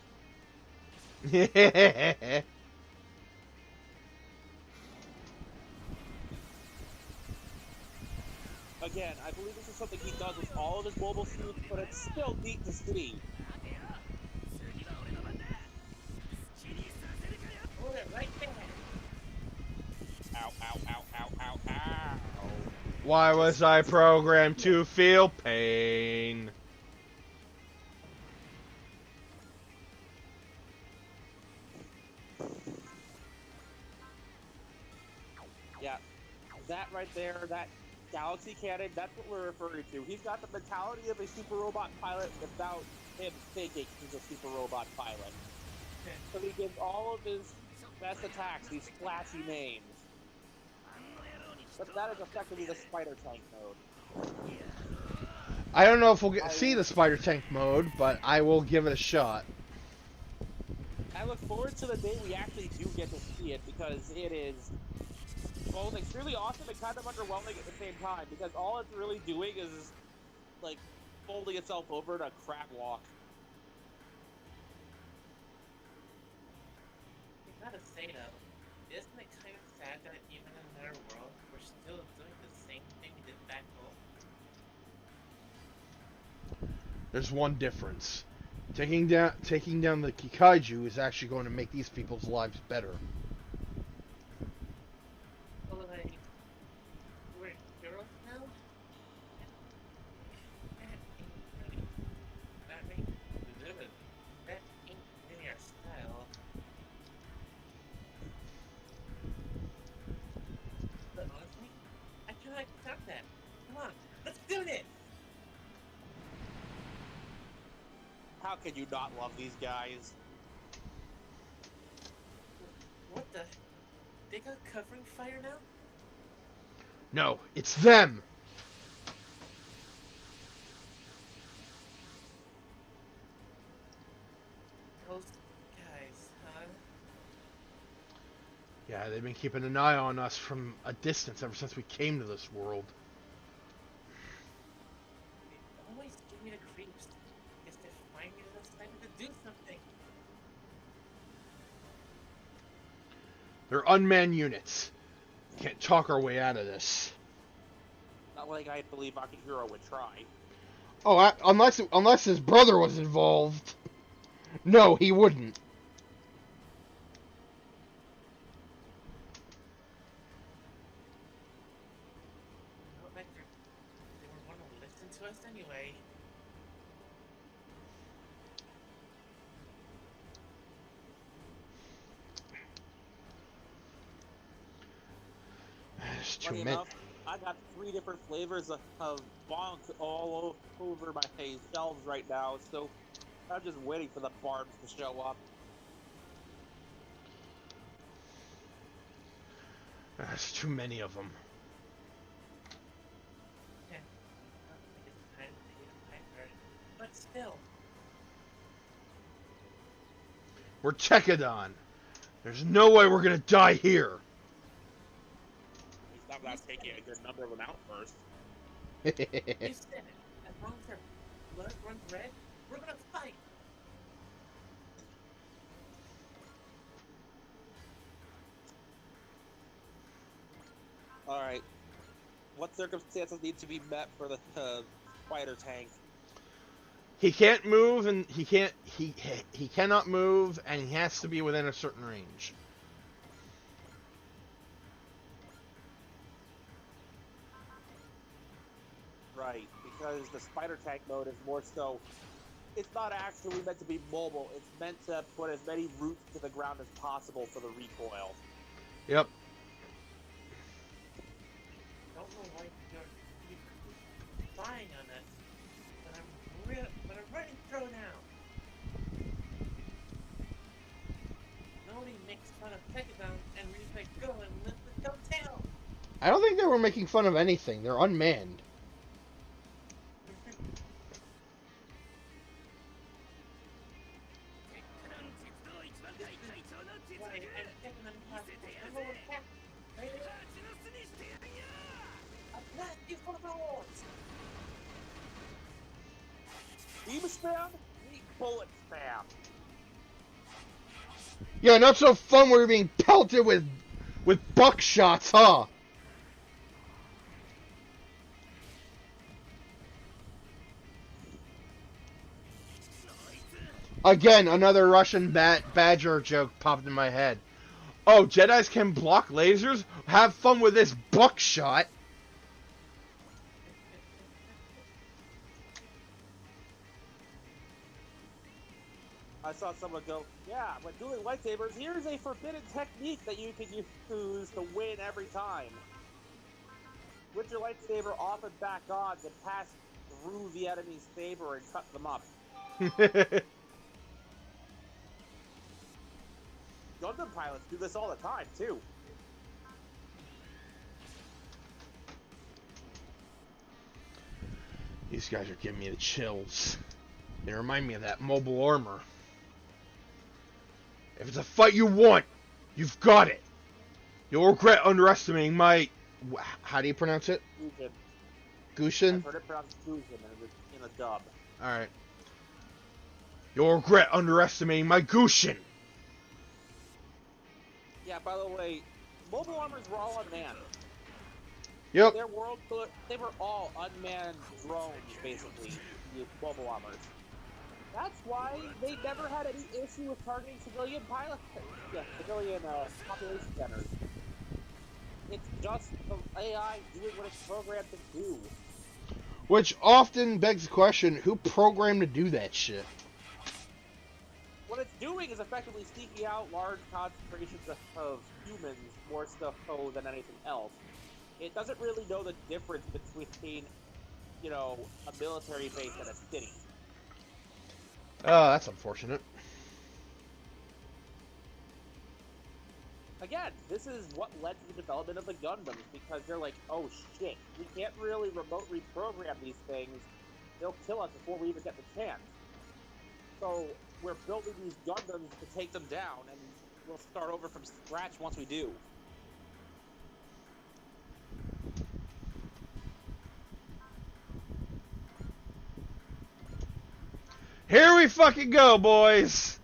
Again, I believe this is something he does with all of his mobile suits, but it's still neat to see. Ow, ow, ow, ow, ow, ow. Why was I programmed to feel pain? Yeah, that right there, that Galaxy Cannon, that's what we're referring to. He's got the mentality of a super robot pilot without him thinking he's a super robot pilot. So he gives all of his best attacks these flashy names. But that is effectively the spider tank mode. I don't know if we'll see the spider tank mode, but I will give it a shot. I look forward to the day we actually do get to see it, because it is both extremely awesome and kind of underwhelming at the same time, because all it's really doing is, like, folding itself over in a crab walk. I gotta say though, isn't it kind of sad that even in their world, we're still doing the same thing we did back home? There's one difference. Taking down the Kikaiju is actually going to make these people's lives better. Well, like, we're heroes now? That ain't good. That ain't really our style. But honestly, I kinda accept that. Come on, let's do this! How can you not love these guys? What the? They got covering fire now? No, it's them! Those guys, huh? Yeah, they've been keeping an eye on us from a distance ever since we came to this world. They're unmanned units. Can't talk our way out of this. Not like I believe Akihiro would try. Oh, unless his brother was involved. No, he wouldn't. Not like they were want to listen to us anyway. It's too Funny many. enough, I got 3 different flavors of bonk all over my shelves right now, so I'm just waiting for the barbs to show up. There's too many of them. Yeah. I don't think it's time to pay a piper, but still. We're Tekadon. There's no way we're gonna die here. He's not without taking a good number of them out first. You said it. As long as their blood runs red, we're gonna fight. Alright. What circumstances need to be met for the spider tank? He can't move, and he cannot move, and he has to be within a certain range. Right, because the spider tank mode is more so. It's not actually meant to be mobile. It's meant to put as many roots to the ground as possible for the recoil. Yep. I don't know why you're spying on us, but I'm running through now. Nobody makes fun of Tekadon and Ryukai go and live with no tail. I don't think they were making fun of anything. They're unmanned. Beam spam? Need bullet spam. Yeah, not so fun where you're being pelted with buckshots, huh? Again, another Russian badger joke popped in my head. Oh, Jedis can block lasers? Have fun with this buckshot. I saw someone go, yeah, when dueling lightsabers, here's a forbidden technique that you can use to win every time. Switch your lightsaber off and back on, then pass through the enemy's saber and cut them up. Gundam pilots do this all the time, too. These guys are giving me the chills. They remind me of that mobile armor. If it's a fight you want, you've got it. You'll regret underestimating my... How do you pronounce it? Gushin. Gushin? I've heard it pronounced Gushin in a dub. Alright. You'll regret underestimating my Gushin. Yeah, by the way, mobile armors were all unmanned. Yep. Their world, they were all unmanned drones, basically, the mobile armors. That's why they never had any issue with targeting civilian civilian population centers. It's just the AI doing what it's programmed to do. Which often begs the question, who programmed to do that shit? What it's doing is effectively seeking out large concentrations of humans more so than anything else. It doesn't really know the difference between, you know, a military base and a city. Oh, that's unfortunate. Again, this is what led to the development of the Gundams, because they're like, oh shit, we can't really remote reprogram these things. They'll kill us before we even get the chance. So we're building these Gundams to take them down, and we'll start over from scratch once we do. Here we fucking go, boys!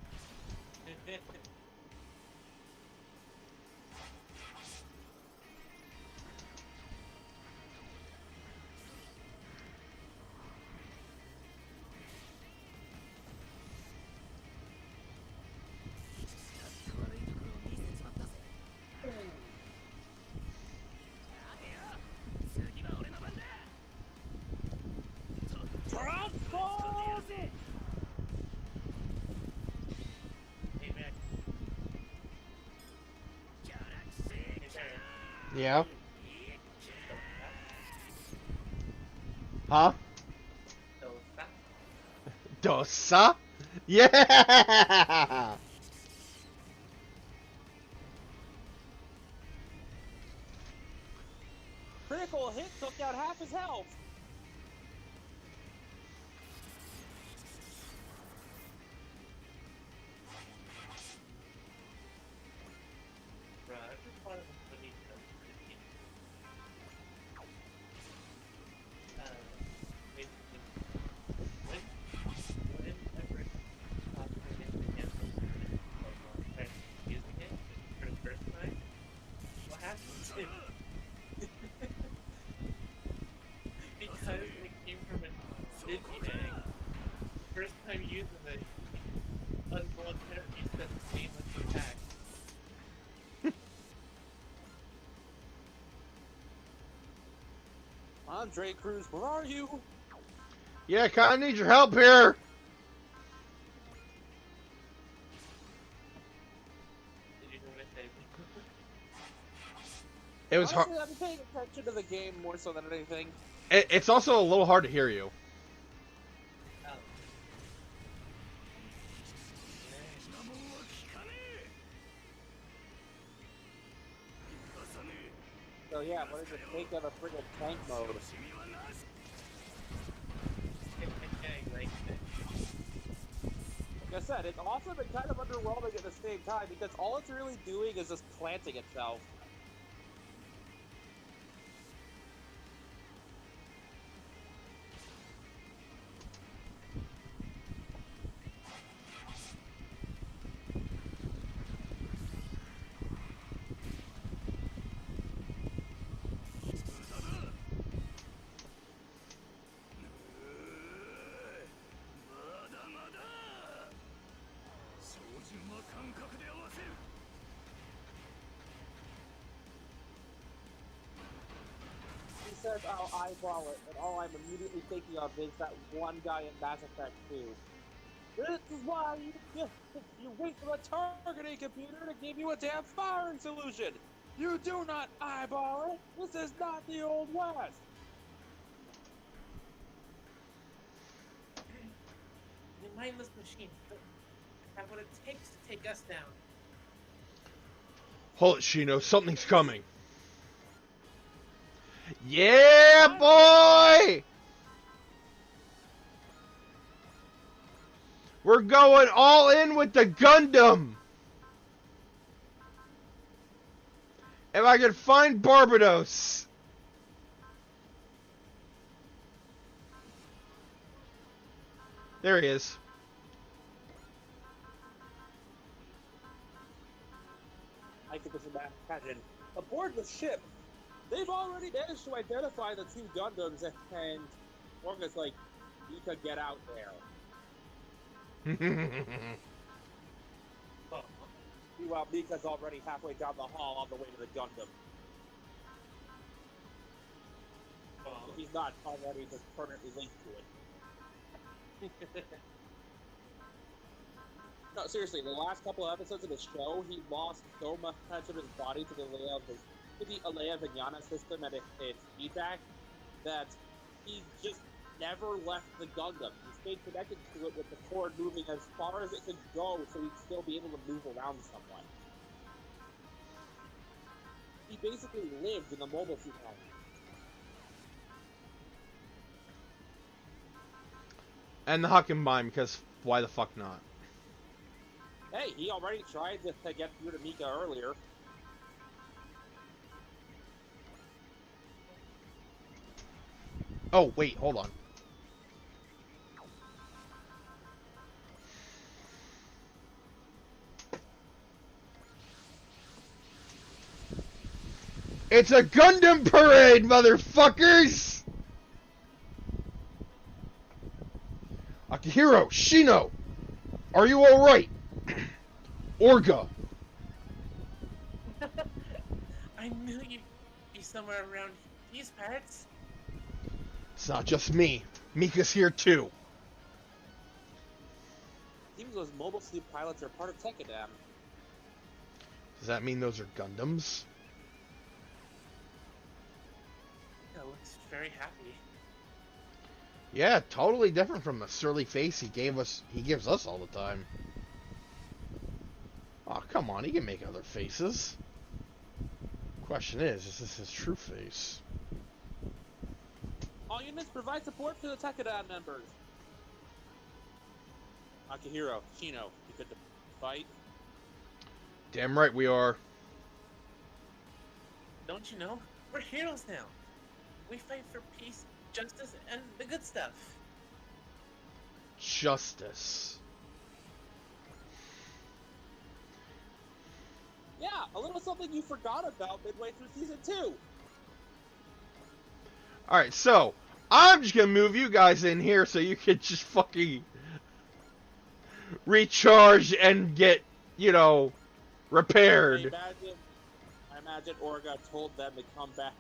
Yeah? Dosa. Huh? Dosa. Dosa? Yeah! Critical hit took out half his health. Bruh, I just wanted to need to pretty maybe whenever possible again of using it for the first time, what happens if because it came from a Digiegg, first time using it, involuntarily set the name of the attack. Andre Cruz, where are you? Yeah, kinda need your help here! Did you notice anything? It was hard. Honestly, I've been paying attention to the game more so than anything. It's also a little hard to hear you. Oh. So yeah, what does it take of a friggin' tank mode? Like Like I said, it's awesome and kind of underwhelming at the same time because all it's really doing is just planting itself. He says I'll eyeball it, and all I'm immediately thinking of is that one guy in Mass Effect 2. This is why you wait for a targeting computer to give you a damn firing solution! You do not eyeball it! This is not the Old West! the mindless machine have what it takes to take us down. Hold it, Shino. Something's coming. Yeah, boy! We're going all in with the Gundam! If I can find Barbados! There he is. I can just imagine. Aboard the ship, they've already managed to identify the two Gundams, and Orga's like, you could get out there. Oh, Meanwhile, Mika's already halfway down the hall on the way to the Gundam. oh. If he's not already just permanently linked to it. No, seriously, the last couple of episodes of the show, he lost so much of his body to the Alea Vijnana system and its feedback that he just never left the Gundam. He stayed connected to it with the cord moving as far as it could go so he'd still be able to move around somewhat. He basically lived in the mobile suit helmet. And the Huckenbeam, because why the fuck not? Hey, he already tried to get through to Mika earlier. Oh, wait, hold on. It's a Gundam parade, motherfuckers! Akihiro, Shino, are you alright? Orga. I knew you'd be somewhere around these parts. It's not just me. Mika's here too. Seems those mobile suit pilots are part of Tekadam. Does that mean those are Gundams? Mika looks very happy. Yeah, totally different from the surly face he gives us all the time. Oh, come on, he can make other faces. Question is this his true face? All units provide support to the Tekkadan members. Akihiro, Shino, you could fight. Damn right we are. Don't you know? We're heroes now. We fight for peace, justice, and the good stuff. Justice. Yeah, a little something you forgot about midway through season 2. Alright, so, I'm just gonna move you guys in here so you can just fucking recharge and get, you know, repaired. I imagine Orga told them to come back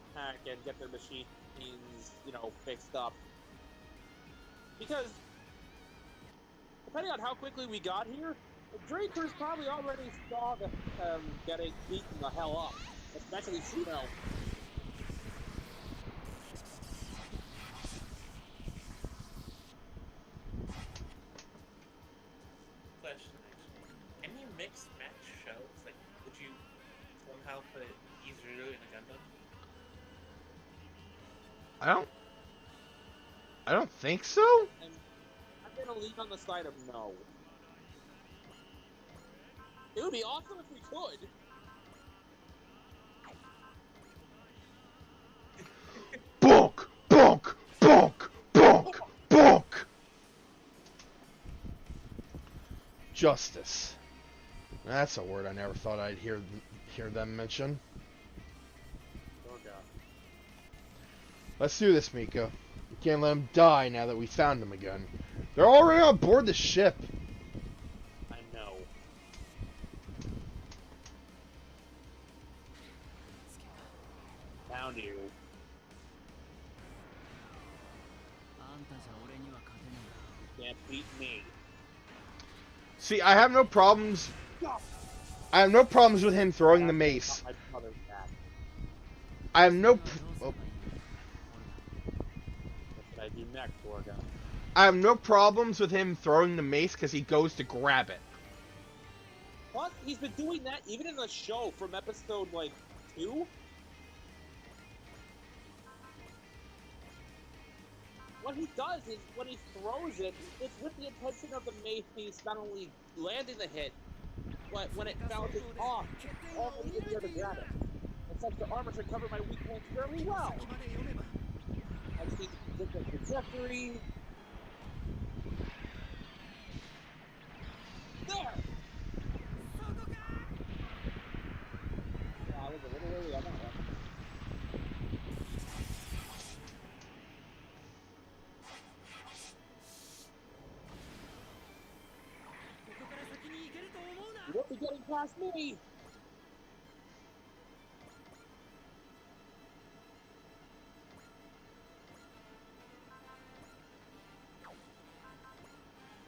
and get their machines, you know, fixed up. Because, depending on how quickly we got here, the Drinkers probably already saw them getting beaten the hell up. Especially Shino. Question, actually. Any mixed match shows, like, would you somehow put Izuru in a Gundam? I don't think so? And I'm gonna lean on the side of no. It would be awesome if we could. Bonk! Bonk! Bonk! Bonk! Bonk! Justice. That's a word I never thought I'd hear them mention. Oh god. Let's do this, Mika. We can't let him die now that we found him again. They're already on board the ship. I know. Found you. Can't beat me. See, I have no problems. I have no problems with him throwing the mace. My mother's back. I have no. What should I do next, Orga? I have no problems with him throwing the mace because he goes to grab it. Plus, he's been doing that even in the show from episode, like, 2? What he does is, when he throws it, it's with the intention of the mace not only landing the hit, but when it bounces off, already in there to grab it. And such the armor should cover my weak points fairly well. I just need to predict the trajectory. There! Yeah, I was a little early on that one. You won't be getting past me!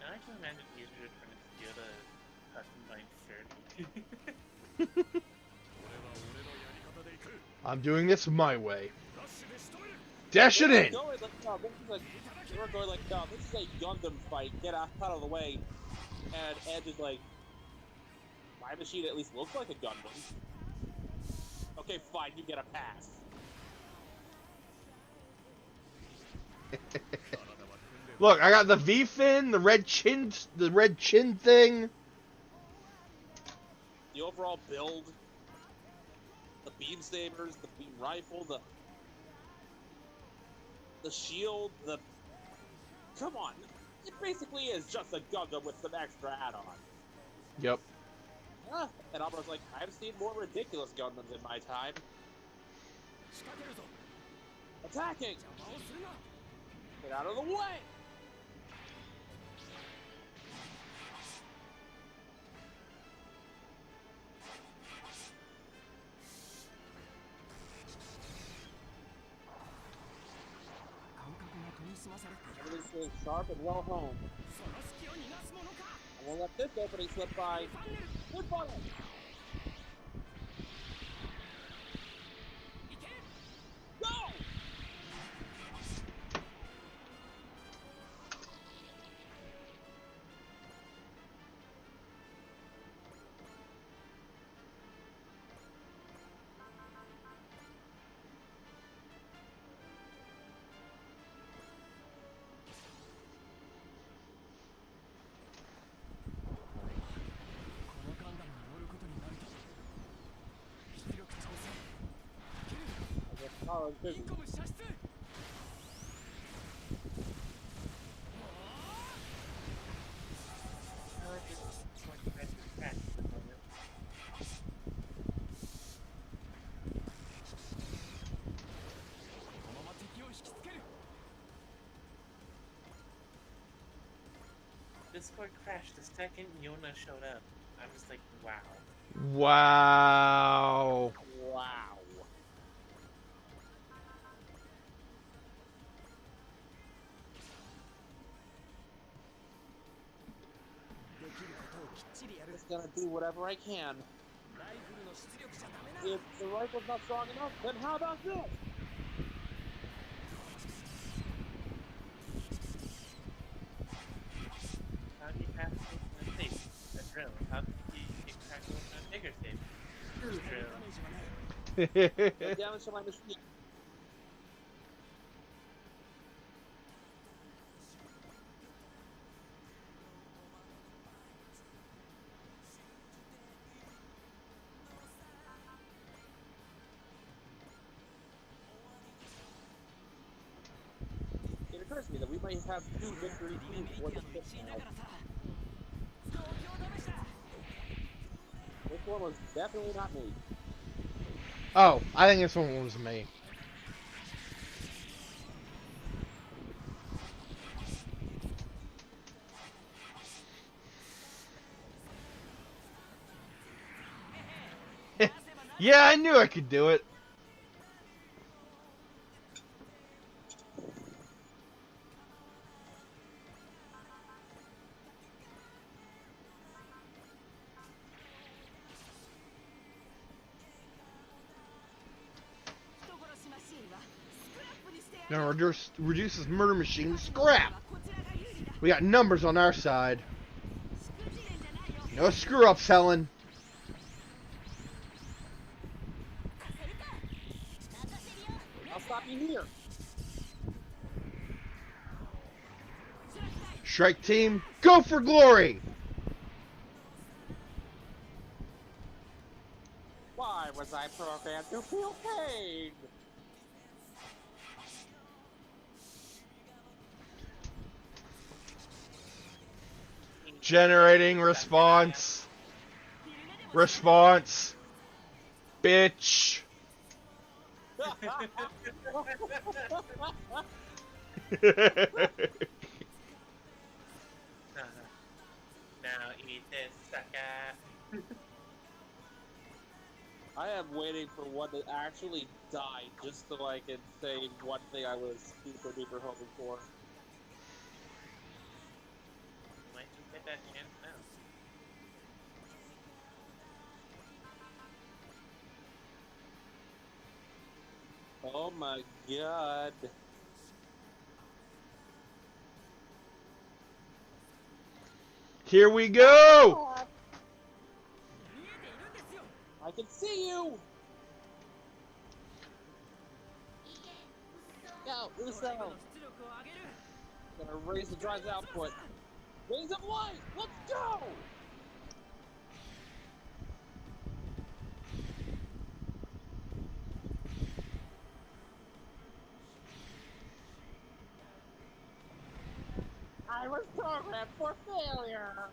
I can imagine Izuru trying to steal the custom-made shirt. I'm doing this my way. Dash it in! We're going like, no, this is a Gundam fight. Get out of the way. And Edge is like, my machine at least looks like a Gundam. Okay, fine, you get a pass. Look, I got the V-fin, the red chin thing. The overall build, the beam sabers, the beam rifle, the shield, come on, it basically is just a Gundam with some extra add-on. Yep. And Albert's like, I've seen more ridiculous Gundams in my time. Attacking! Get out of the way! Everything's feeling sharp and well honed. I won't let this opening slip by. Good button! Go! going. 'Cause I like this one crash at the moment. Discord crashed the second Yona showed up. I'm just like, wow. Wow. wow. Just gonna do whatever I can. If the rifle's not strong enough, then how about this? How do you pass open a safe? A drill. How do you get cracked open a bigger safe? Drill. No damage to my machine. It occurs to me that we might have 2 victory teams for the fifth now. This one was definitely not me. Oh, I think this one was me. Yeah, I knew I could do it. Now reduces murder machine to scrap. We got numbers on our side. No screw ups, Helen. I'll stop you here. Strike team, go for glory! Why was I programmed to feel pain? Generating response. Response. Bitch. Now eat this, sucker. I am waiting for one to actually die just so I can say one thing I was super duper hoping for. Might just get that chance now. Oh my god. Here we go! I can see you! Go, Uso! Gonna raise the drive's output. Raise of light! Let's go! I was programmed for failure!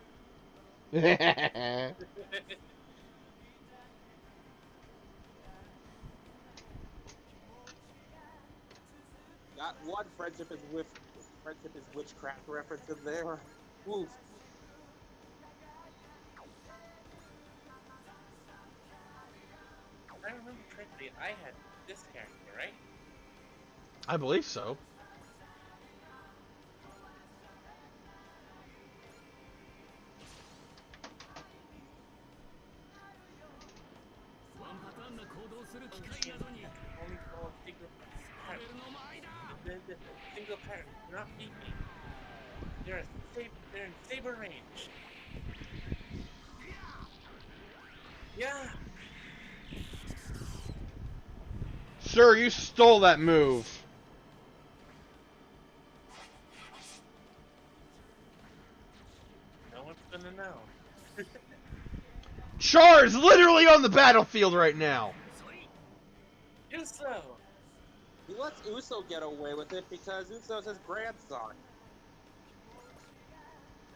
Got one friendship is witchcraft reference in there. Oof. If I remember correctly, I had this character, right? I believe so. Only follow single pattern. The single pattern not beat me. They're in saber range. Yeah. Sir, you stole that move. No one's gonna know. Char is literally on the battlefield right now. Do so. He lets Uso get away with it because Uso's his grandson.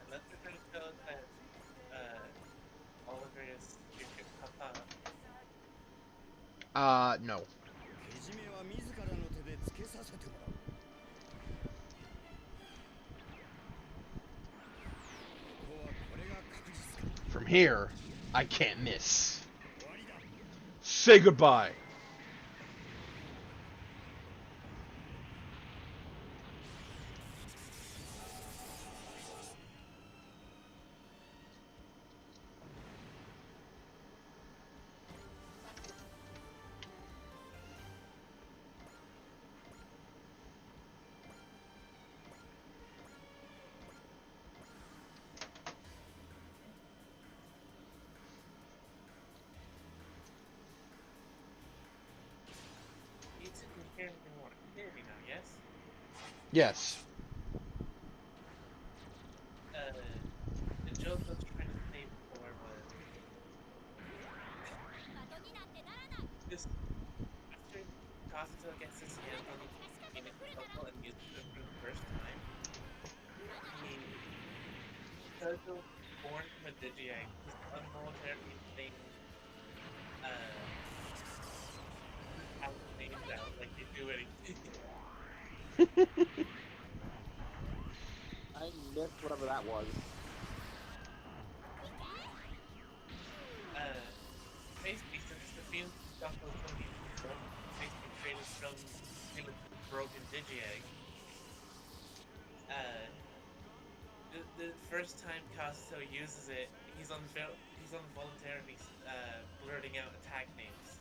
And that's the kind of show that Oliver is your papa. No. けじめは自らの手でつけさせてもらう。ここはこれが確実か。 From here, I can't miss. 終わりだ。 Say goodbye. You can hear me more clearly now, yes? Yes. The joke I was trying to say before was this after Kazuto gets his hands on Phoenix Puzzle and uses it for the first time, because he was born from a Digi-Egg, his involuntarily thing out names out like they do anything. I missed whatever that was. Basically, since the Phoenix Puzzle is basically created from Phoenix's broken Digi-Egg, the first time Kazuto uses it, he's involuntarily blurting out attack names.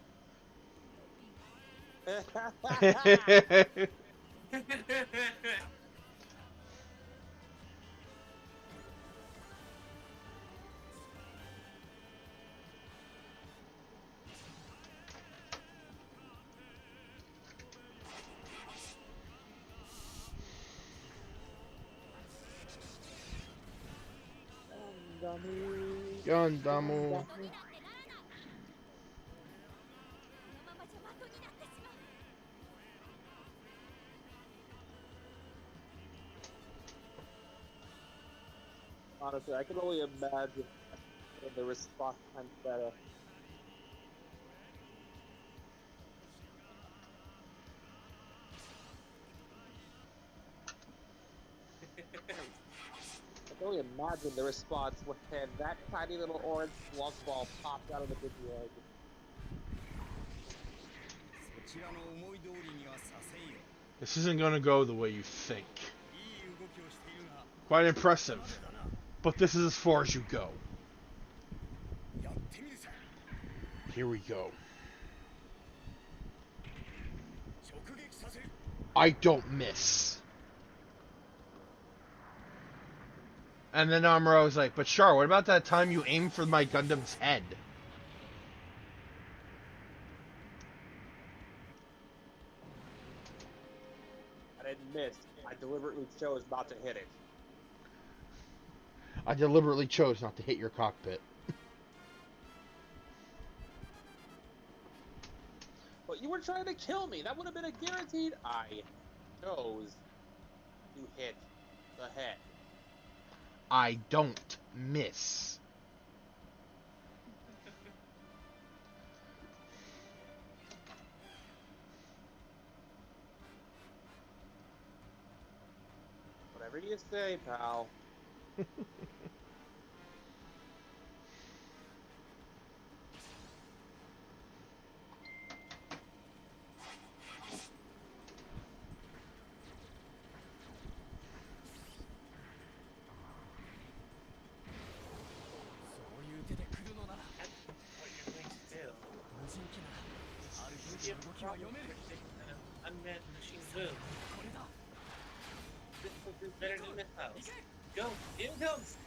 Gundam. Honestly, I can only imagine the response time better. I can only imagine the response when that tiny little orange slug ball popped out of the Digi-Egg. そちらの思い通りにはさせんよ。 This isn't gonna go the way you think. いい動きをしているが、 Quite impressive. まだだな。 But this is as far as you go. やってみるさ。 Here we go. 直撃させる。 I don't miss. And then Amuro was like, but Char, what about that time you aimed for my Gundam's head? I didn't miss. I deliberately chose not to hit it. I deliberately chose not to hit your cockpit. But you were trying to kill me. That would have been a guaranteed. I chose to hit the head. I don't miss. Whatever you say, pal. What you're going to do? 無人機なら、ある You 兵器 have の動 a きは problem 読める。 predicting an unmanned machine will. これだ。 This is better than missiles. Go! In it comes!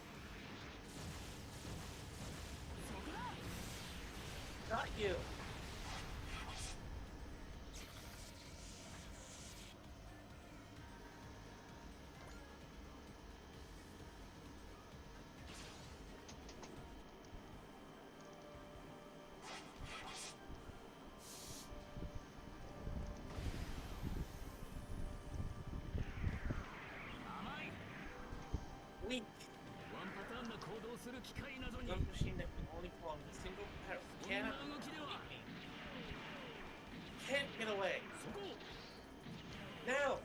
Not you! Gun machine that can only follow a single pattern cannot can't get away. Now!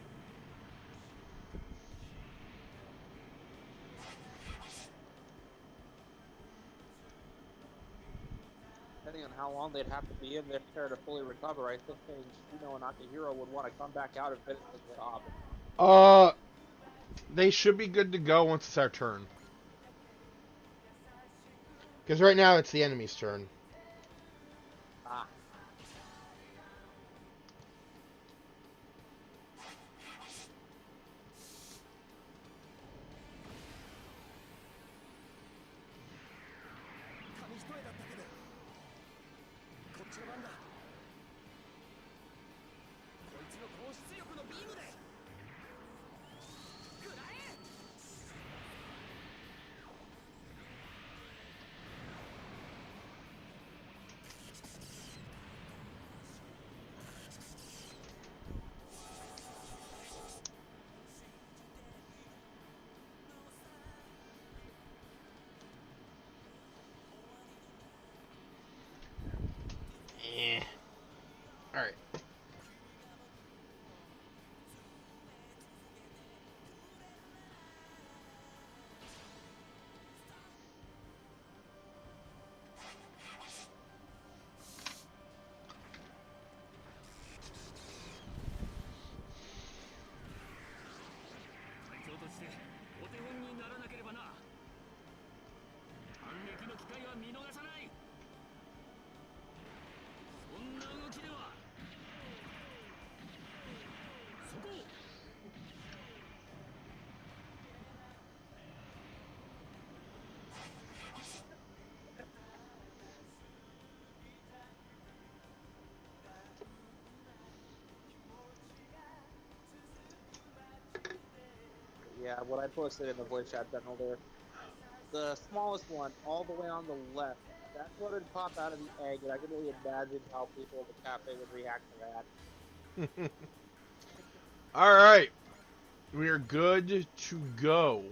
Depending on how long they'd have to be in there to fully recover, I think Shino and Akihiro would want to come back out and finish the job. They should be good to go once it's our turn. Because right now it's the enemy's turn. Ah. Alright. Yeah, what I posted in the voice chat channel there. The smallest one, all the way on the left, that's what would pop out of the egg, and I can only imagine how people at the cafe would react to that. Alright. We are good to go.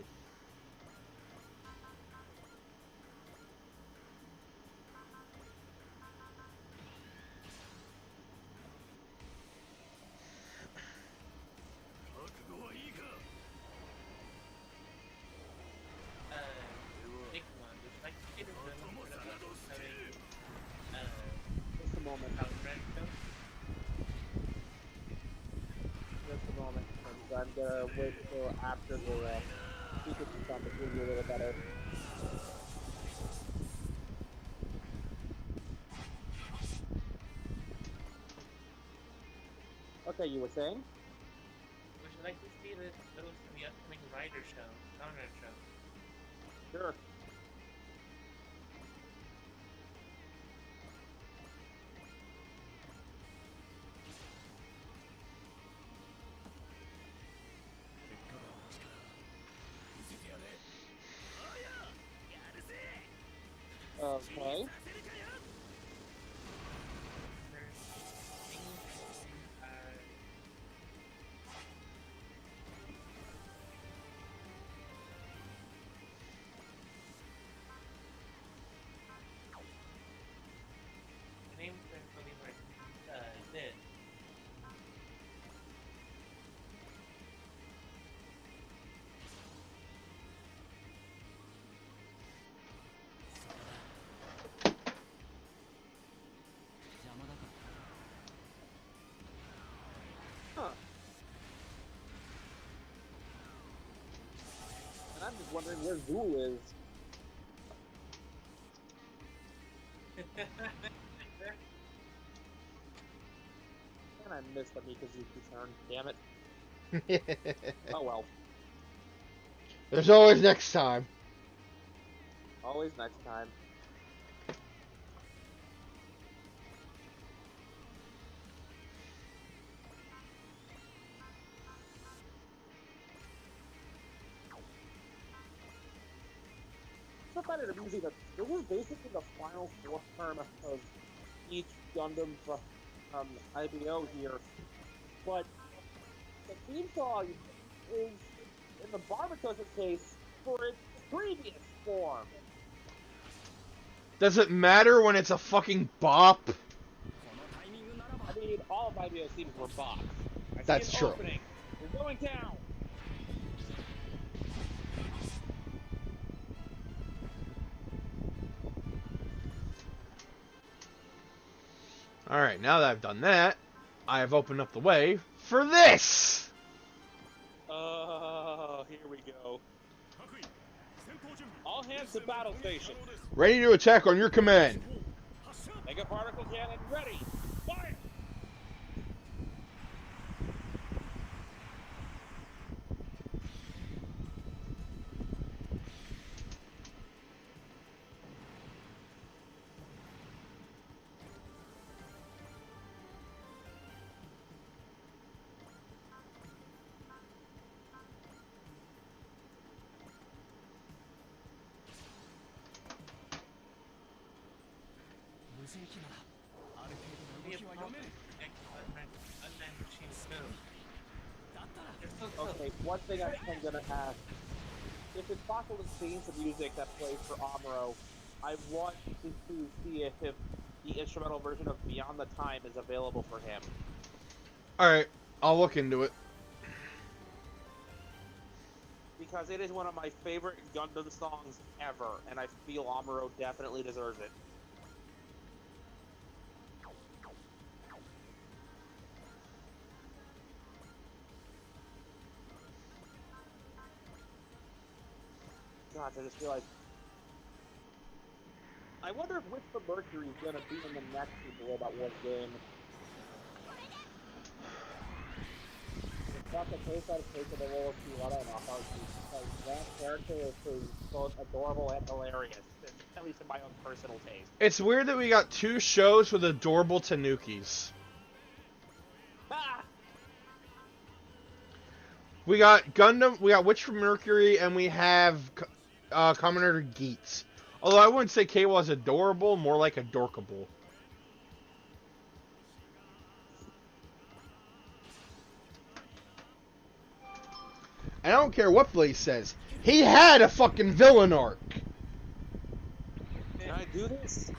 Just a moment. Just a moment. I'm gonna wait until after the Pikachu stuff to give you a little better. Okay, you were saying? Would you like to see those from the upcoming Rider show, Conrad show? Sure. Okay. Name for the did. Huh. And I'm just wondering where Zool is. And I missed the Mikazuki turn. Damn it. Oh well. There's always next time. Always next time. So I find it amusing that this is basically the final fourth term of each Gundam from IBO here, but the theme song is, in the Barbacosa case, for its previous form. Does it matter when it's a fucking bop? このタイミングならば I mean, all of my video seems were bots. I see That's an true. opening. We're going down. Alright, now that I've done that, I have opened up the way for this! Oh, here we go. 各位戦闘準備 All hands to battle station. 可能です Ready to attack on your command. 発射 Mega particle cannon ready. Fire. Be a problem. Unmanned machine smooth. They're so close. Okay, one thing I'm gonna ask. If it's possible to change the music that plays for Amuro, I want to see if the instrumental version of Beyond the Time is available for him. Alright, I'll look into it. Because it is one of my favorite Gundam songs ever, and I feel Amuro definitely deserves it. God, I just realized. I wonder if Whisper Mercury is gonna be in the next Super Robot Wars game. It's not the case that it's taken the role of Kiwara and Akashi, because that character is both adorable and hilarious, at least in my own personal taste. It's weird that we got two shows with adorable Tanukis. Ah! We got Gundam, we got Witch from Mercury, and we have Commander Geets. Although I wouldn't say K was adorable, more like adorkable. I don't care what Blaze says. He had a fucking villain arc. Can I do this?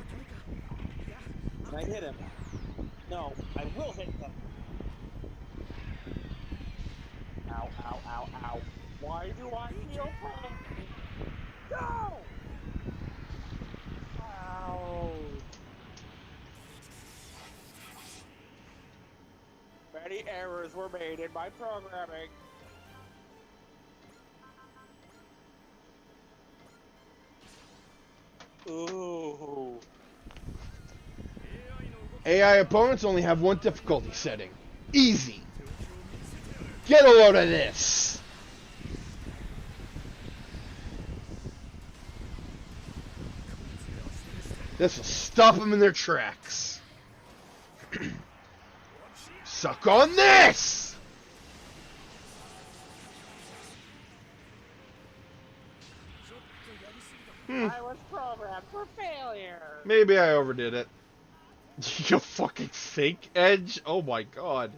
Can I hit him? No, I will hit him. Ow, ow, ow, ow. Why do I feel pain? No! Ow. Many errors were made in my programming. Ooh. AI opponents only have one difficulty setting. Easy. Get a load of this. This will stop them in their tracks. Suck on this! I was programmed for failure. Maybe I overdid it. You fucking fake Edge? Oh my god.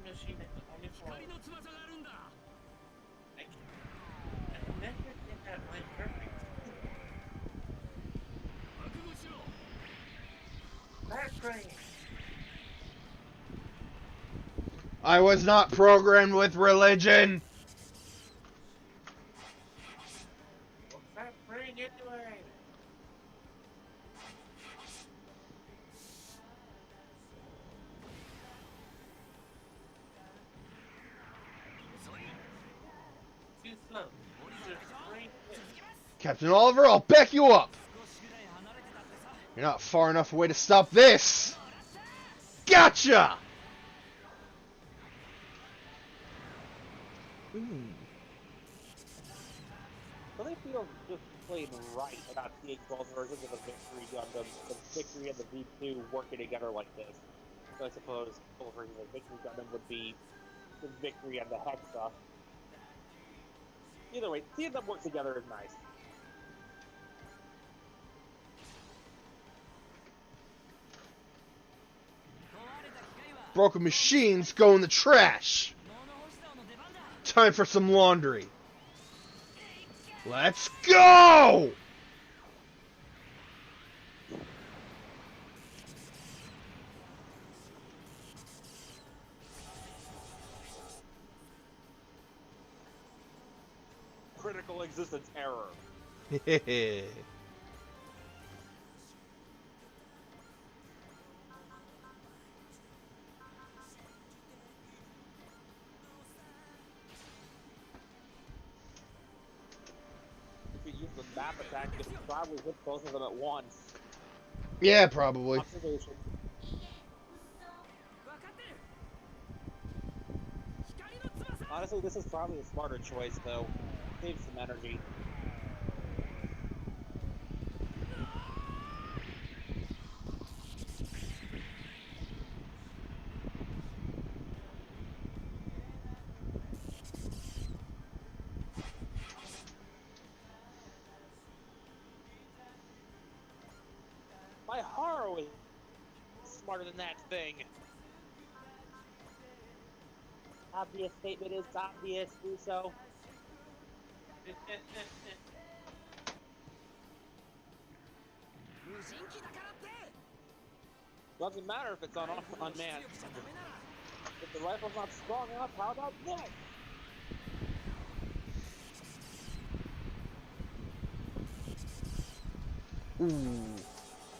Machine is only for. I never did that line perfect. Backbrain! I was not programmed with religion. What's that brain anyway? Too slow. Just brain hit. Captain Oliver, I'll back you up. You're not far enough away to stop this. Gotcha! Something feels just plain right about seeing both versions of the Victory Gundam, the Victory and the V2 working together like this. So I suppose over the Victory Gundam would be the Victory and the Hexa. Either way, seeing them work together is nice. Broken machines go in the trash. Time for some laundry. Let's go! Critical existence error. Hehehe. If you use the map attack, you can probably hit both of them at once. Yeah, probably. Observation. Honestly, this is probably a smarter choice, though. Saves some energy. My Haru is smarter than that thing. Obvious statement is obvious, Uso. Doesn't matter if it's unmanned. If the rifle's not strong enough, how about this? Ooh.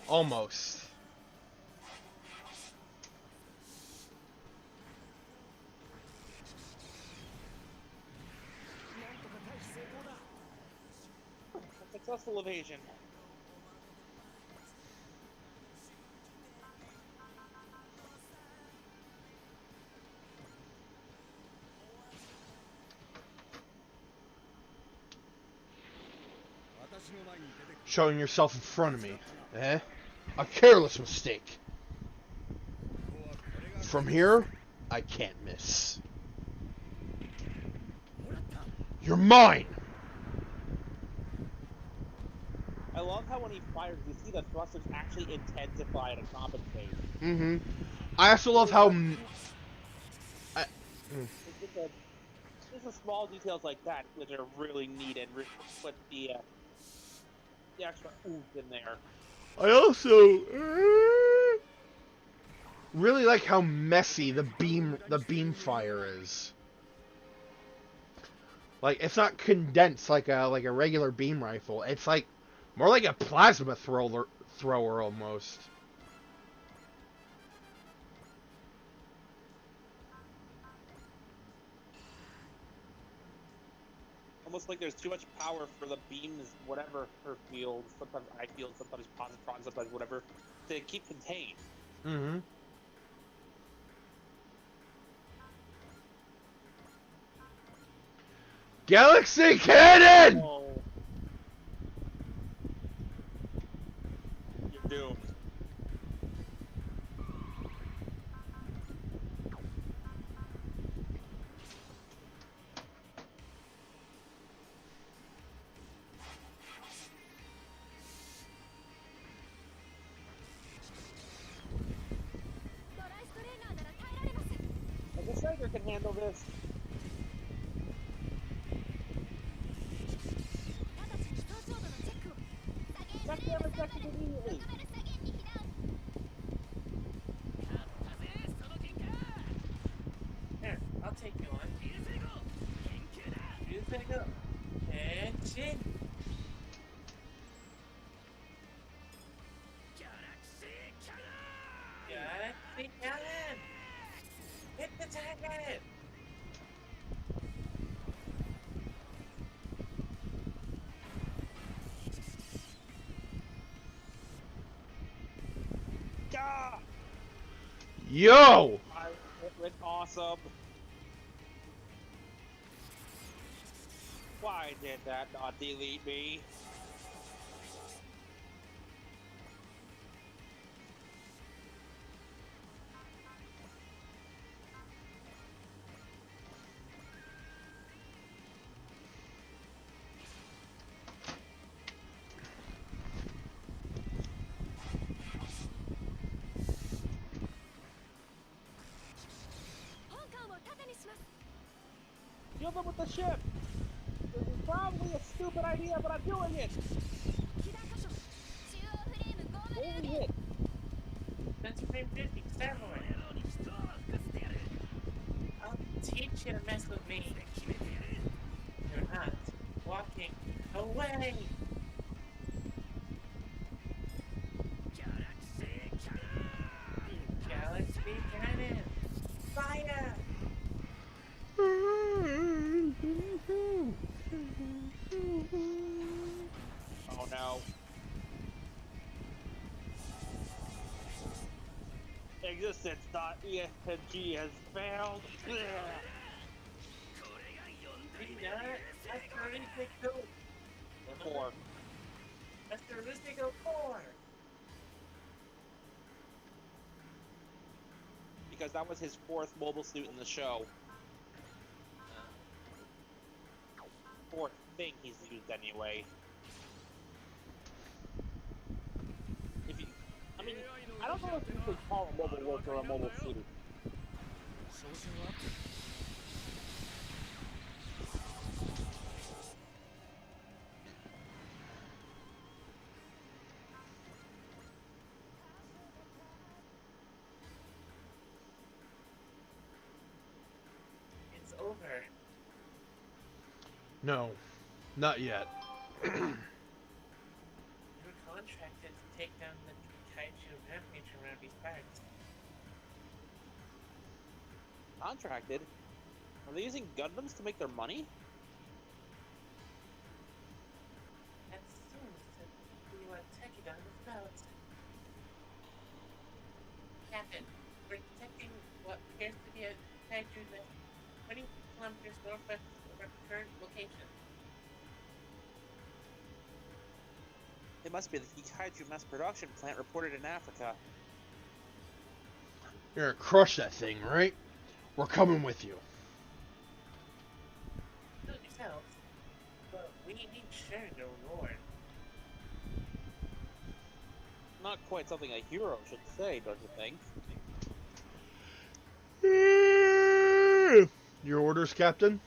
Almost. Successful evasion. Showing yourself in front of me. Eh? A careless mistake. From here, I can't miss. You're mine! I love how when he fires, you see the thrusters actually intensify to compensate. Mm-hmm. I also love how... It's the small details like that which are really needed. Put the extra oomph in there. I also really like how messy the beam fire is. Like, it's not condensed like a regular beam rifle. It's like more like a plasma thrower almost. Almost like there's too much power for the beams, whatever her field. Sometimes I field, sometimes positron, sometimes whatever, to keep contained. Mm-hmm. Galaxy Cannon! Oh. You're doomed. The Striker can handle this. Check damage checked immediately. Here, I'll take you on. You take up. And chin. Galaxy Cannon! Hit the target! Gah! Yo! It went awesome. Why did that not delete me? Deal them with the ship! This is probably a stupid idea, but I'm doing it! Holy hit! That's frame 50, steroid. I'll teach you to mess with me. You're not walking away. Galaxy cannon. Fire! Oh no. Existence.exe has failed. You got it? That's the Rustico. 4. That's the Rustico 4. Because that was his 4th mobile suit in the show. 4th thing he's used anyway. If you, I mean, I don't know if you could call a mobile worker a mobile suit. It's over. No, not yet. You were contracted to take down the kaiju rampage around these parts. Contracted? Are they using Gundams to make their money? That seems to be what Tekidon is about. Captain, we're detecting what appears to be a kaiju nest 20 kilometers northwest of our current location. It must be the Kaiju mass production plant reported in Africa. You're gonna crush that thing, right? We're coming with you. Do it yourselves, but we need sharing the reward. Not quite something a hero should say, don't you think? Your orders, Captain?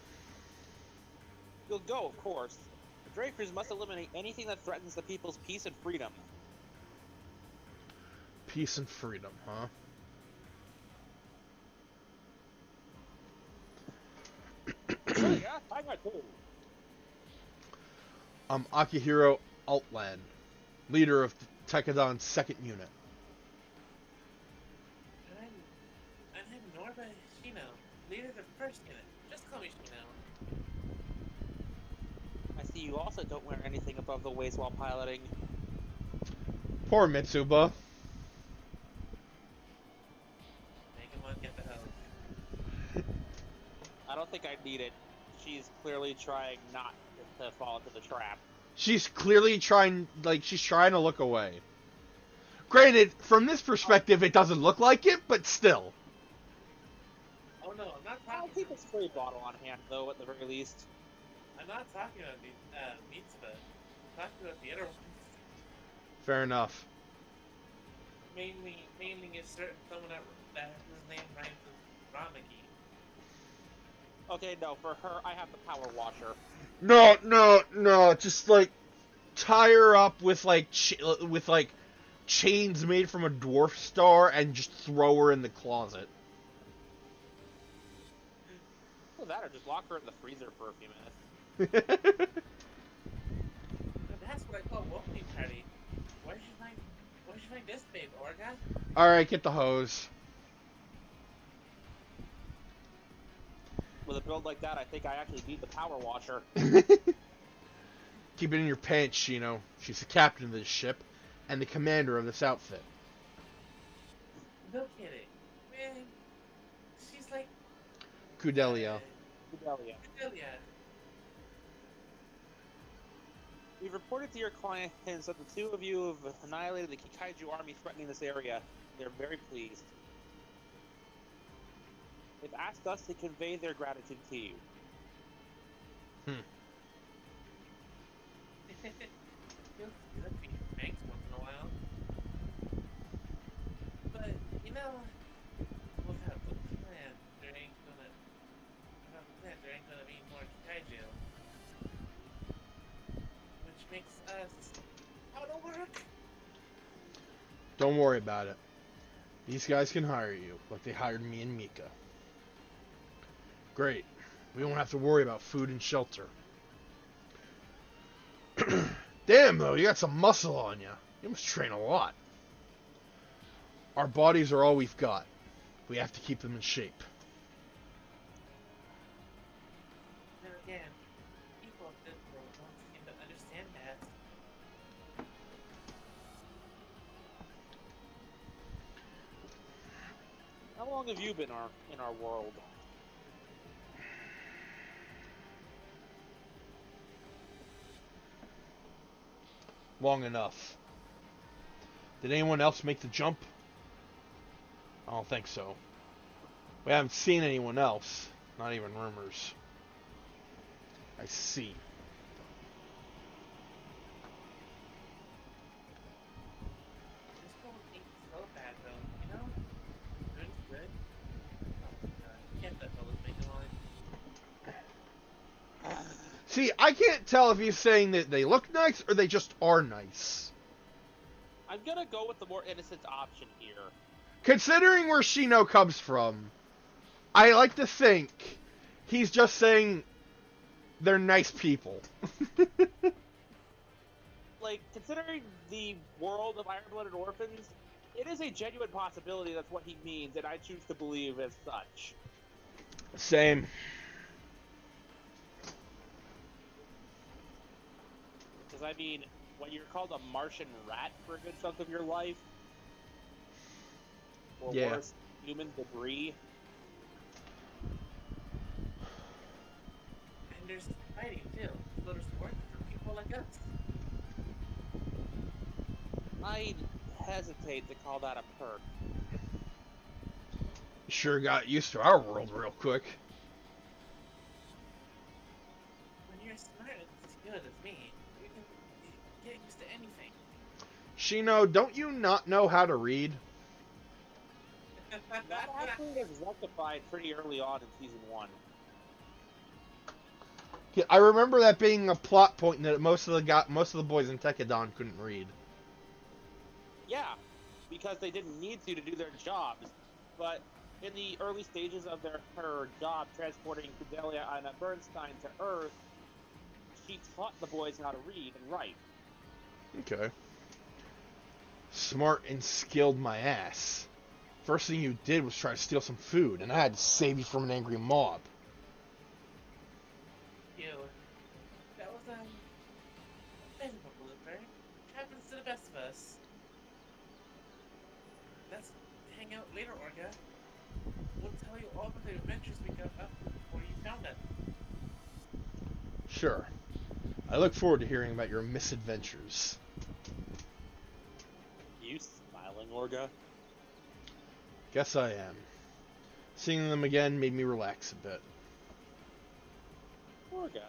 You'll go, of course. The Dreyfers must eliminate anything that threatens the people's peace and freedom. Peace and freedom, huh? Yeah, I got two. I'm Akihiro Altland, leader of Tekidon's 2nd unit. I'm Norba Shino, leader of the 1st unit. Just call me Shino. I see you also don't wear anything above the waist while piloting. Poor Mitsuba. Make him want to get the hell. I don't think I need it. She's clearly trying not to fall into the trap. She's clearly trying, she's trying to look away. Granted, from this perspective, it doesn't look like it, but still. Oh no, I'm not I'll talking. keep a spray bottle on hand, though, at the very least. I'm not talking about the Mitsuba. I'm talking about the other ones. Fair enough. Mainly is certain someone that whose name rhymes with Ramaki. Okay, no, for her, I have the power washer. No. Just, tie her up with, chains made from a dwarf star and just throw her in the closet. Well, that or just lock her in the freezer for a few minutes. Now that's what I call Wolfie Party. Where'd you find this babe, Orga? Alright, get the hose. With a build like that, I think I actually need the power washer. Keep it in your pants, Shino. She's the captain of this ship, and the commander of this outfit. No kidding. Man, she's like... Kudelia. Fidelia. Cordelia. We've reported to your clients that the two of you have annihilated the Kaiju army threatening this area. They're very pleased. They've asked us to convey their gratitude to you. Feels good being thanks once in a while. But, without the plan, there ain't gonna be no makes us how to work. Don't worry about it. These guys can hire you, like they hired me and Mika. Great. We won't have to worry about food and shelter. Damn, though, you got some muscle on you. You must train a lot. Our bodies are all we've got. We have to keep them in shape. Then again, people of this world don't seem to understand that. How long have you been in our world? Long enough. Did anyone else make the jump? I don't think so. We haven't seen anyone else. Not even rumors. I see. This whole thing's so bad, though. You know, good is good. Oh my god, can't that fellas make a line? See, I can't tell if he's saying that they look nice or they just are nice. I'm gonna go with the more innocent option here. Considering where Shino comes from, I like to think he's just saying they're nice people. Like, considering the world of Iron-Blooded Orphans, it is a genuine possibility that's what he means, and I choose to believe as such. Same. Because, I mean, when you're called a Martian rat for a good chunk of your life, or Yeah. worse, human debris, And there's fighting too. So there's work for people like us. I'd hesitate to call that a perk. Sure got used to our world real quick. When you're smart as good as me, you can get used to anything. Shino, don't you not know how to read? That actually was rectified pretty early on in Season 1. Yeah, I remember that being a plot point that most of the boys in Tekadon couldn't read. Yeah, because they didn't need to do their jobs. But in the early stages of her job transporting Fidelia and Bernstein to Earth, she taught the boys how to read and write. Okay. Smart and skilled my ass. First thing you did was try to steal some food, and I had to save you from an angry mob. You. That was miserable blooper. Happens to the best of us. Let's hang out later, Orga. We'll tell you all about the adventures we got up to before you found us. Sure. I look forward to hearing about your misadventures. You smiling, Orga? Guess I am. Seeing them again made me relax a bit. Orga.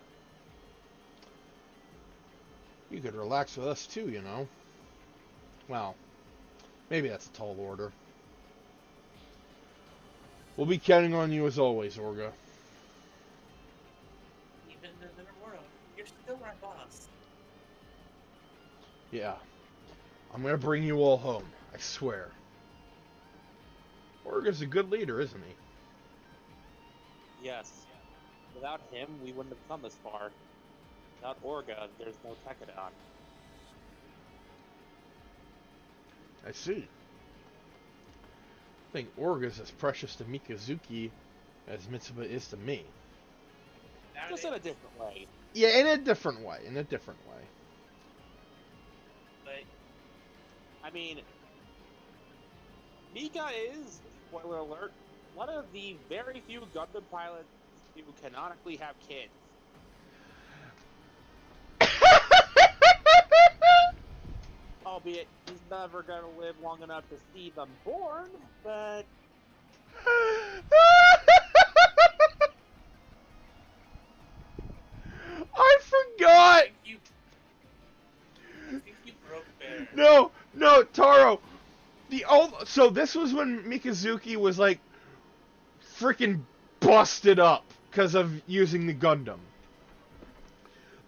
You could relax with us too, you know. Well, maybe that's a tall order. We'll be counting on you as always, Orga. Even in the world, you're still our boss. Yeah. I'm gonna bring you all home, I swear. Orga's a good leader, isn't he? Yes. Without him, we wouldn't have come this far. Without Orga, there's no Tekadon. I see. I think Orga's as precious to Mikazuki as Mitsuba is to me. Just in a different way. Yeah, in a different way. In a different way. But I mean, Mika is, spoiler alert, one of the very few Gundam pilots who canonically have kids. Albeit, he's never gonna live long enough to see them born, but... I forgot! I think you broke Bear. No, Taro. So this was when Mikazuki was like freaking busted up because of using the Gundam.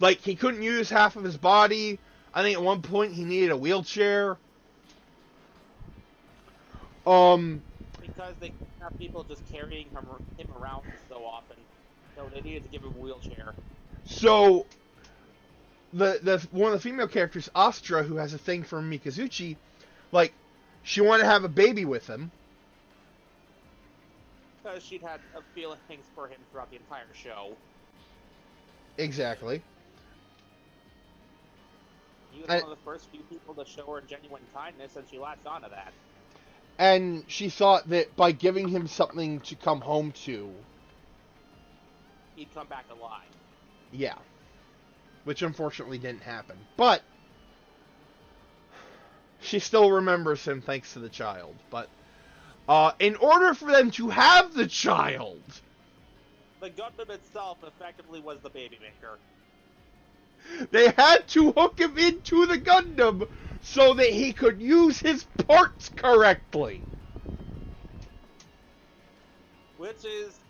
Like, he couldn't use half of his body. I think at one point he needed a wheelchair. Because they have people just carrying him around so often. So they needed to give him a wheelchair. So, the one of the female characters, Astra, who has a thing for Mikazuchi, like, she wanted to have a baby with him. Because she'd had feelings for him throughout the entire show. Exactly. He was one of the first few people to show her genuine kindness, and she latched onto that. And she thought that by giving him something to come home to, he'd come back alive. yeah. Which unfortunately didn't happen. But she still remembers him thanks to the child. But in order for them to have the child, The Gundam itself effectively was the baby maker. they had to hook him into the Gundam so that he could use his parts correctly. Which is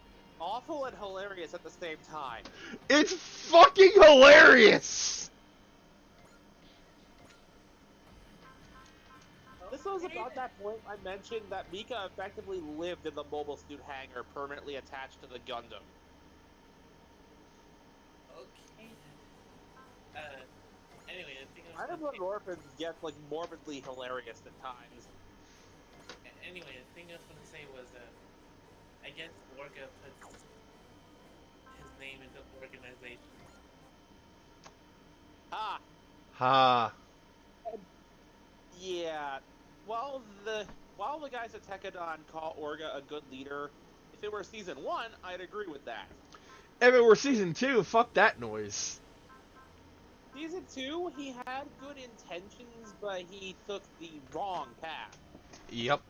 awful and hilarious at the same time. It's fucking hilarious! This was about that point I mentioned that Mika effectively lived in the mobile suit hangar permanently attached to the Gundam. Okay. Anyway, I think Iron Blooded Orphans gets like morbidly hilarious at times. Anyway, the thing I was gonna say was I guess Orga put his name into the organization. Ah, Ha. yeah. While the guys at Tekadon call Orga a good leader, if it were season 1, I'd agree with that. If it were season 2, fuck that noise. Season 2, he had good intentions, but he took the wrong path. Yep.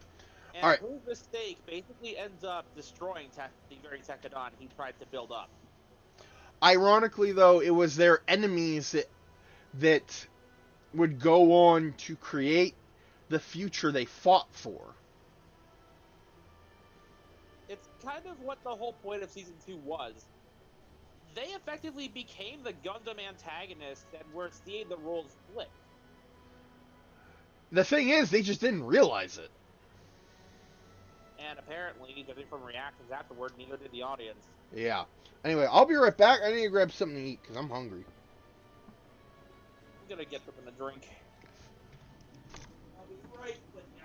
And Alright. his mistake basically ends up destroying the very Tekadon he tried to build up. Ironically, though, it was their enemies that would go on to create the future they fought for. It's kind of what the whole point of Season 2 was. They effectively became the Gundam antagonists and were seeing the roles flip. The thing is, they just didn't realize it. And apparently, judging from reactions afterward, neither did the audience. Yeah. Anyway, I'll be right back. I need to grab something to eat because I'm hungry. I'm gonna get them a drink. I'll be right with you.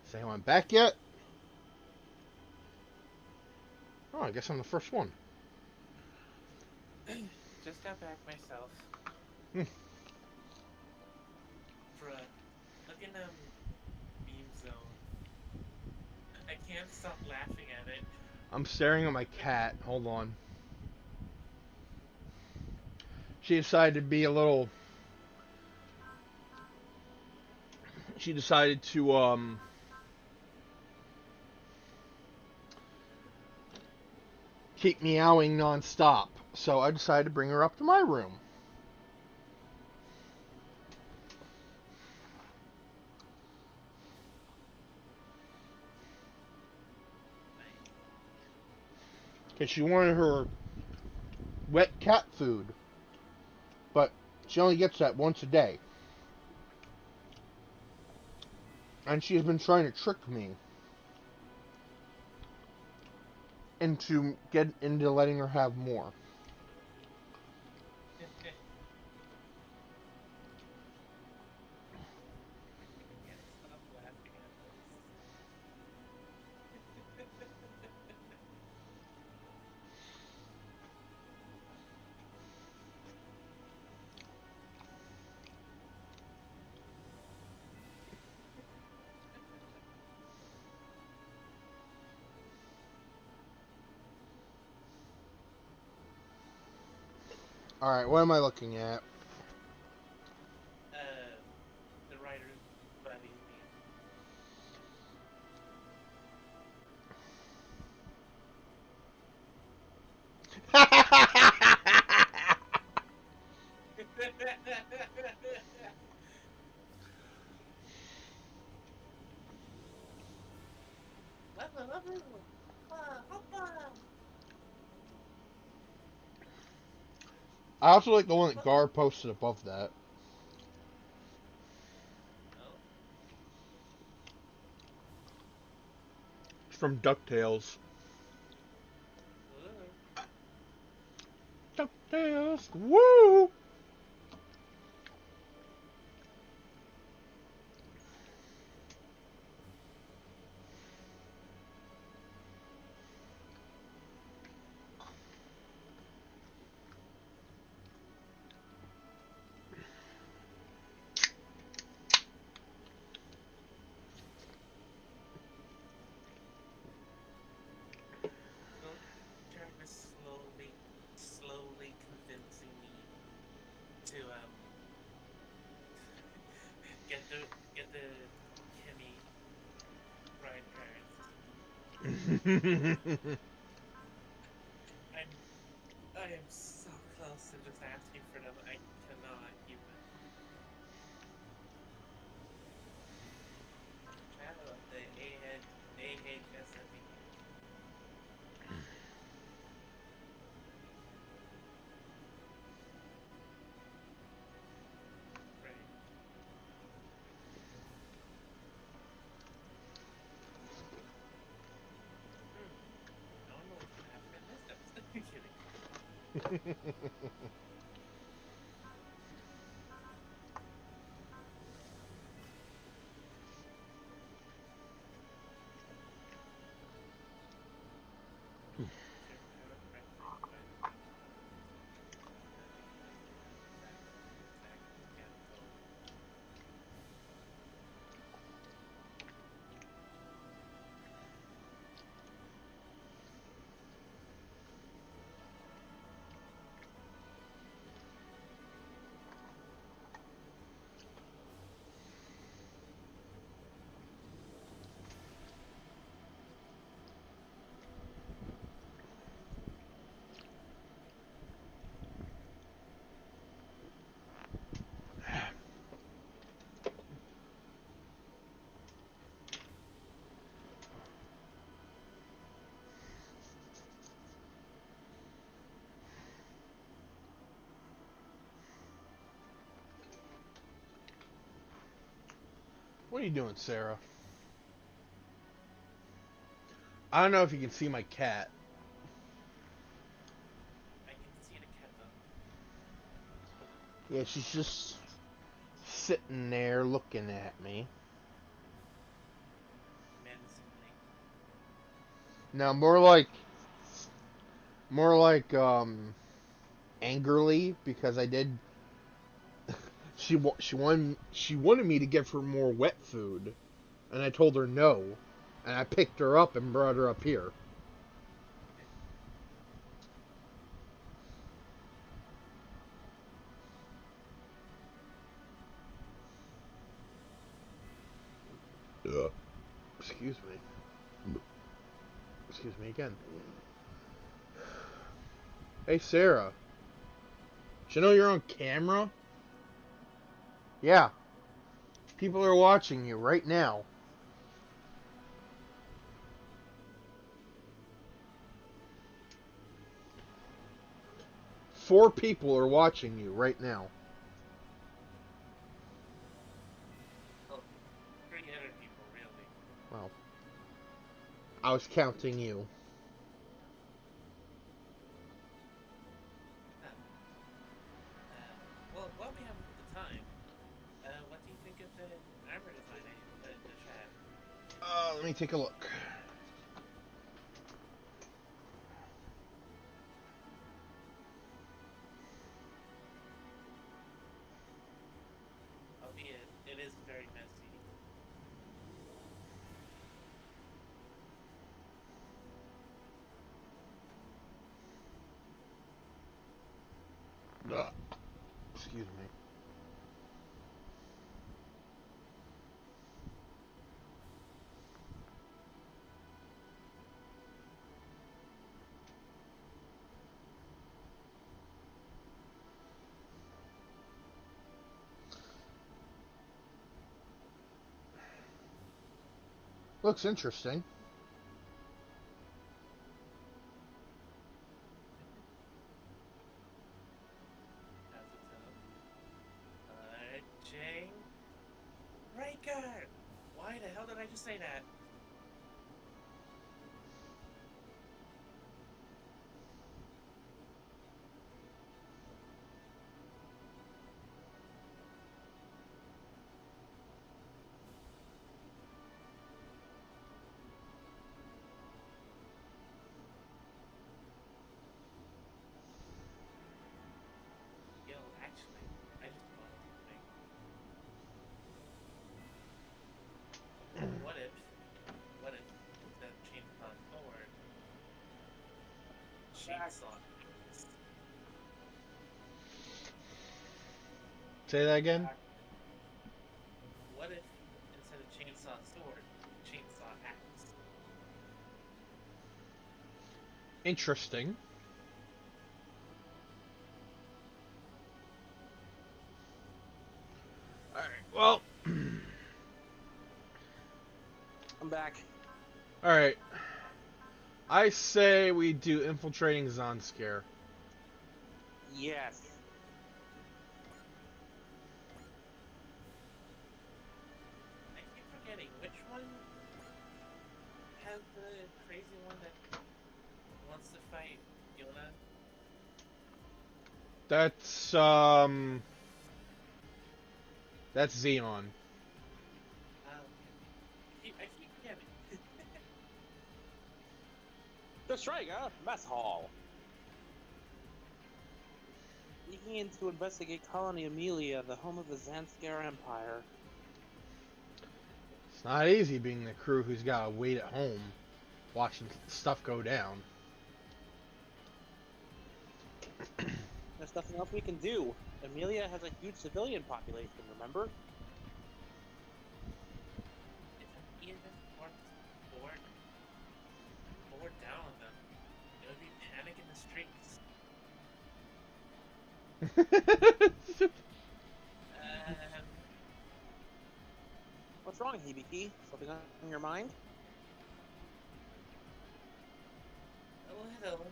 Is anyone back yet? Oh, I guess I'm the first one. Just got back myself. Hmm. Bruh, look in Meme Zone. I can't stop laughing at it. I'm staring at my cat. Hold on. She decided to be a little. She decided to keep meowing nonstop. So I decided to bring her up to my room. Because she wanted her wet cat food. But she only gets that once a day. And she has been trying to trick me into letting her have more. I can't stop laughing at this. All right, what am I looking at? The writer's buddy's name. Level, level. Hoppa. I also like the one that Gar posted above that. Oh. It's from DuckTales. Ooh. DuckTales, woo! Well, Jarvis slowly convincing me to get the Kimmy bride parents. I'm I am so close to just asking for them. I cannot even. Shout out the AHSME. Right. I don't know what's gonna happen in this episode. I'm kidding. What are you doing, Sarah? I don't know if you can see my cat. I can see the cat though. Yeah, she's just sitting there looking at me. Menacingly. Now, more like, angrily, because I did. She wanted me to give her more wet food, and I told her no, and I picked her up and brought her up here. Excuse me. Excuse me again. Hey, Sarah. Did you know you're on camera? Yeah. People are watching you right now. Four people are watching you right now. Oh, 300 people, really. Well, I was counting you. Well, while we have the time, what do you think of the armor design the chat? Let me take a look. Albeit, it is very messy. Excuse me. Looks interesting. Jane? Raker! Why the hell did I just say that? Yo, actually, I just thought of something. What if instead of chainsaw sword, chainsaw axe? Say that again? What if instead of chainsaw sword, chainsaw axe? Interesting. Alright, well. I'm back. Alright. I say we do infiltrating Zanskar. Yes. I keep forgetting which one has the crazy one that wants to fight Yona. That's Xeon. I keep forgetting. The Striker Mess Hall. Sneaking in to investigate Colony Amelia, the home of the Zanskar Empire. It's not easy being the crew who's got to wait at home, watching stuff go down. There's nothing else we can do. Amelia has a huge civilian population, remember? If an even bore down on them, there would be panic in the streets. What's wrong, Hibiki? Something on your mind? A little.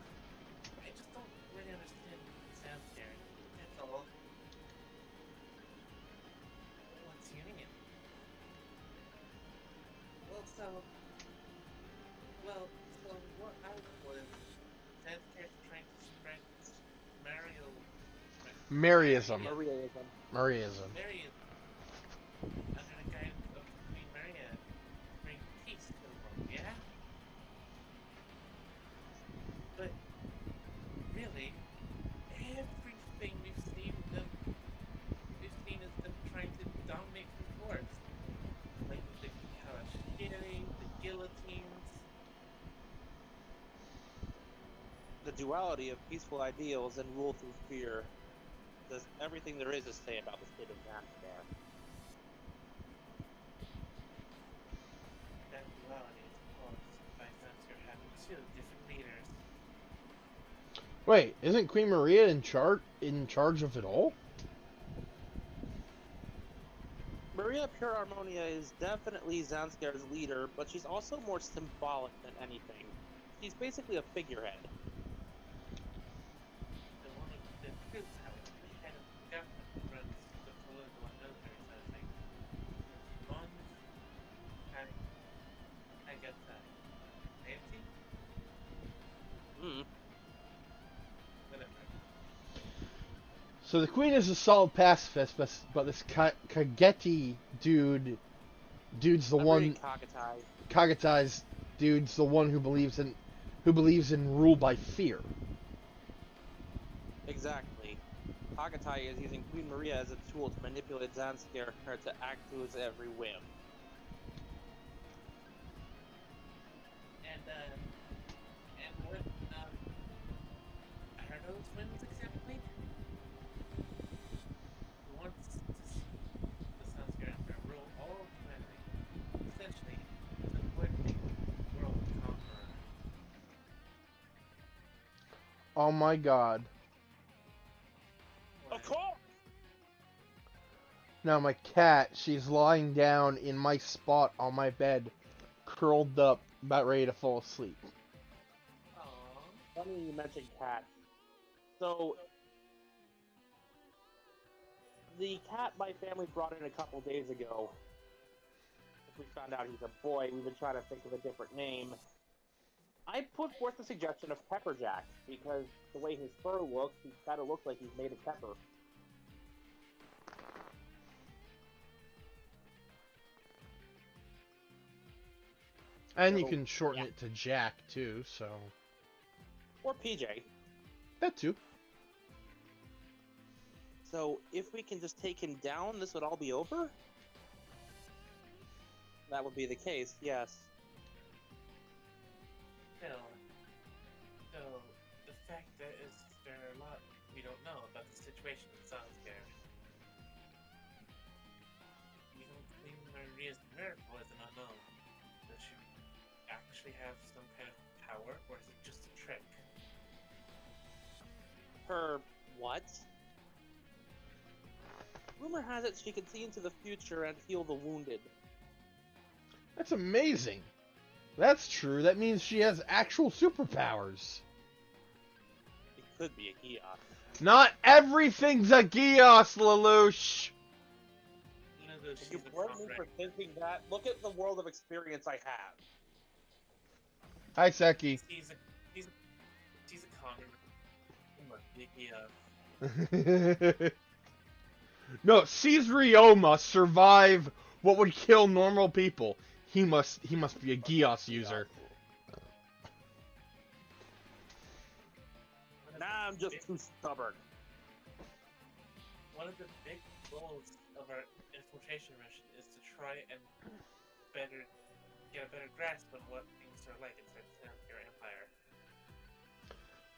I just don't really understand Zanskar. That's all. What's union? Well, so what I was Zanskar trying to spread Maryism. Mariaism. Maryism. Marian under the guidance of Queen Maria to bring peace to the world, yeah? But really, everything we've seen is them trying to dominate the force. Like the Kalashiri, the guillotines. The duality of peaceful ideals and rule through fear. There's everything there is to say about the state of Zanskar. That duality is caused by Zanskar having two different leaders. Wait, isn't Queen Maria in charge of it all? Maria Pure Harmonia is definitely Zanskar's leader, but she's also more symbolic than anything. She's basically a figurehead. The one of the troops having the head of the government who runs the political and military side of things. One, I get that. Nancy? Hmm. Whatever. So the Queen is a solid pacifist, but this Kageti dude's the one. Kagatai. Kagatai's dude's the one who believes in rule by fear. Exactly. Kagatai is using Queen Maria as a tool to manipulate Zanskar to act to his every whim. And what, are those whims exactly? Oh my god. Of course! Now my cat, she's lying down in my spot on my bed, curled up, about ready to fall asleep. Aww. Funny you mentioned cats. So, the cat my family brought in a couple days ago, we found out he's a boy, we've been trying to think of a different name. I put forth the suggestion of Pepperjack, because the way his fur looks, he kind of looks like he's made of pepper. And you can shorten it to Jack, too, so... Or PJ. That too. So, if we can just take him down, this would all be over? That would be the case, yes. So, the fact that there are a lot we don't know about the situation in Soundscare. You know, Queen Maria's miracle is an unknown. Does she actually have some kind of power, or is it just a trick? Her what? Rumor has it she can see into the future and heal the wounded. That's amazing. That's true. That means she has actual superpowers. It could be a Geass. Not everything's a Geass, Lelouch! You know, though, If she's you a blame me for comrade. thinking that, look at the world of experience I have. Hi, Seki. She's a comrade. Yeah. No, Caesar Ryoma survive what would kill normal people. He must be a Geass user. Nah, I'm just too stubborn. One of the big goals of our infiltration mission is to try and get a better grasp on what things are like inside the Soundscare Empire.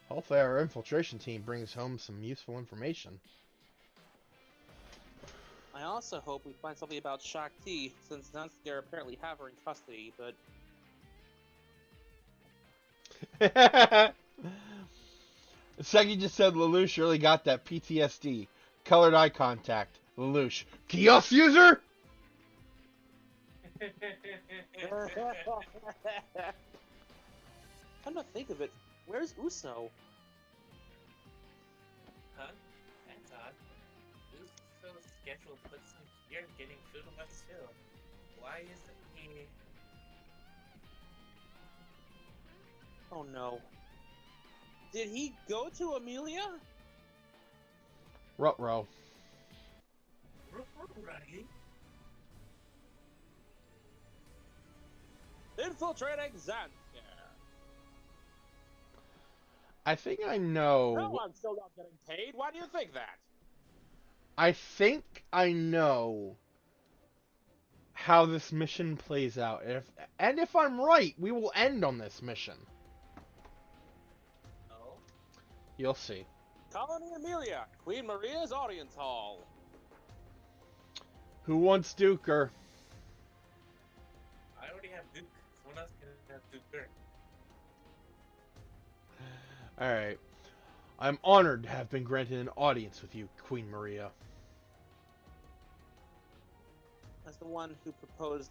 Hopefully our infiltration team brings home some useful information. I also hope we find something about Shakti, since Zanscare apparently have her in custody, but Seki just said Lelouch really got that PTSD. Colored eye contact. Lelouch. Geass user? come to think of it, where's Uso? Huh? That's odd. Uso's schedule puts him here getting food on us too. Why isn't he... Oh no. Did he go to Amelia? Ruh-roh. Right? Infiltrating Zanscare. I think I know. No, I'm still not getting paid. Why do you think that? I think I know how this mission plays out. If I'm right, we will end on this mission. Oh? You'll see. Colony Amelia, Queen Maria's audience hall. Who wants Duker? I already have Duke. Someone else can have Duke. Alright. I'm honored to have been granted an audience with you, Queen Maria. As the one who proposed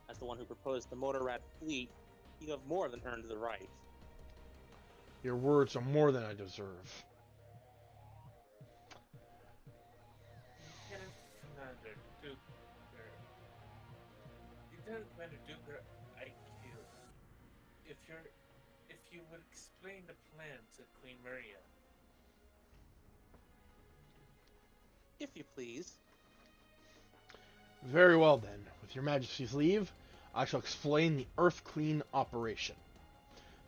as the one who proposed the Motorrad fleet, you have more than earned the right. Your words are more than I deserve. Lieutenant Commander Duker. Lieutenant Commander Duker, IQ. If you would explain the plan to Queen Maria. If you please. Very well then. With your Majesty's leave, I shall explain the Earth Clean operation.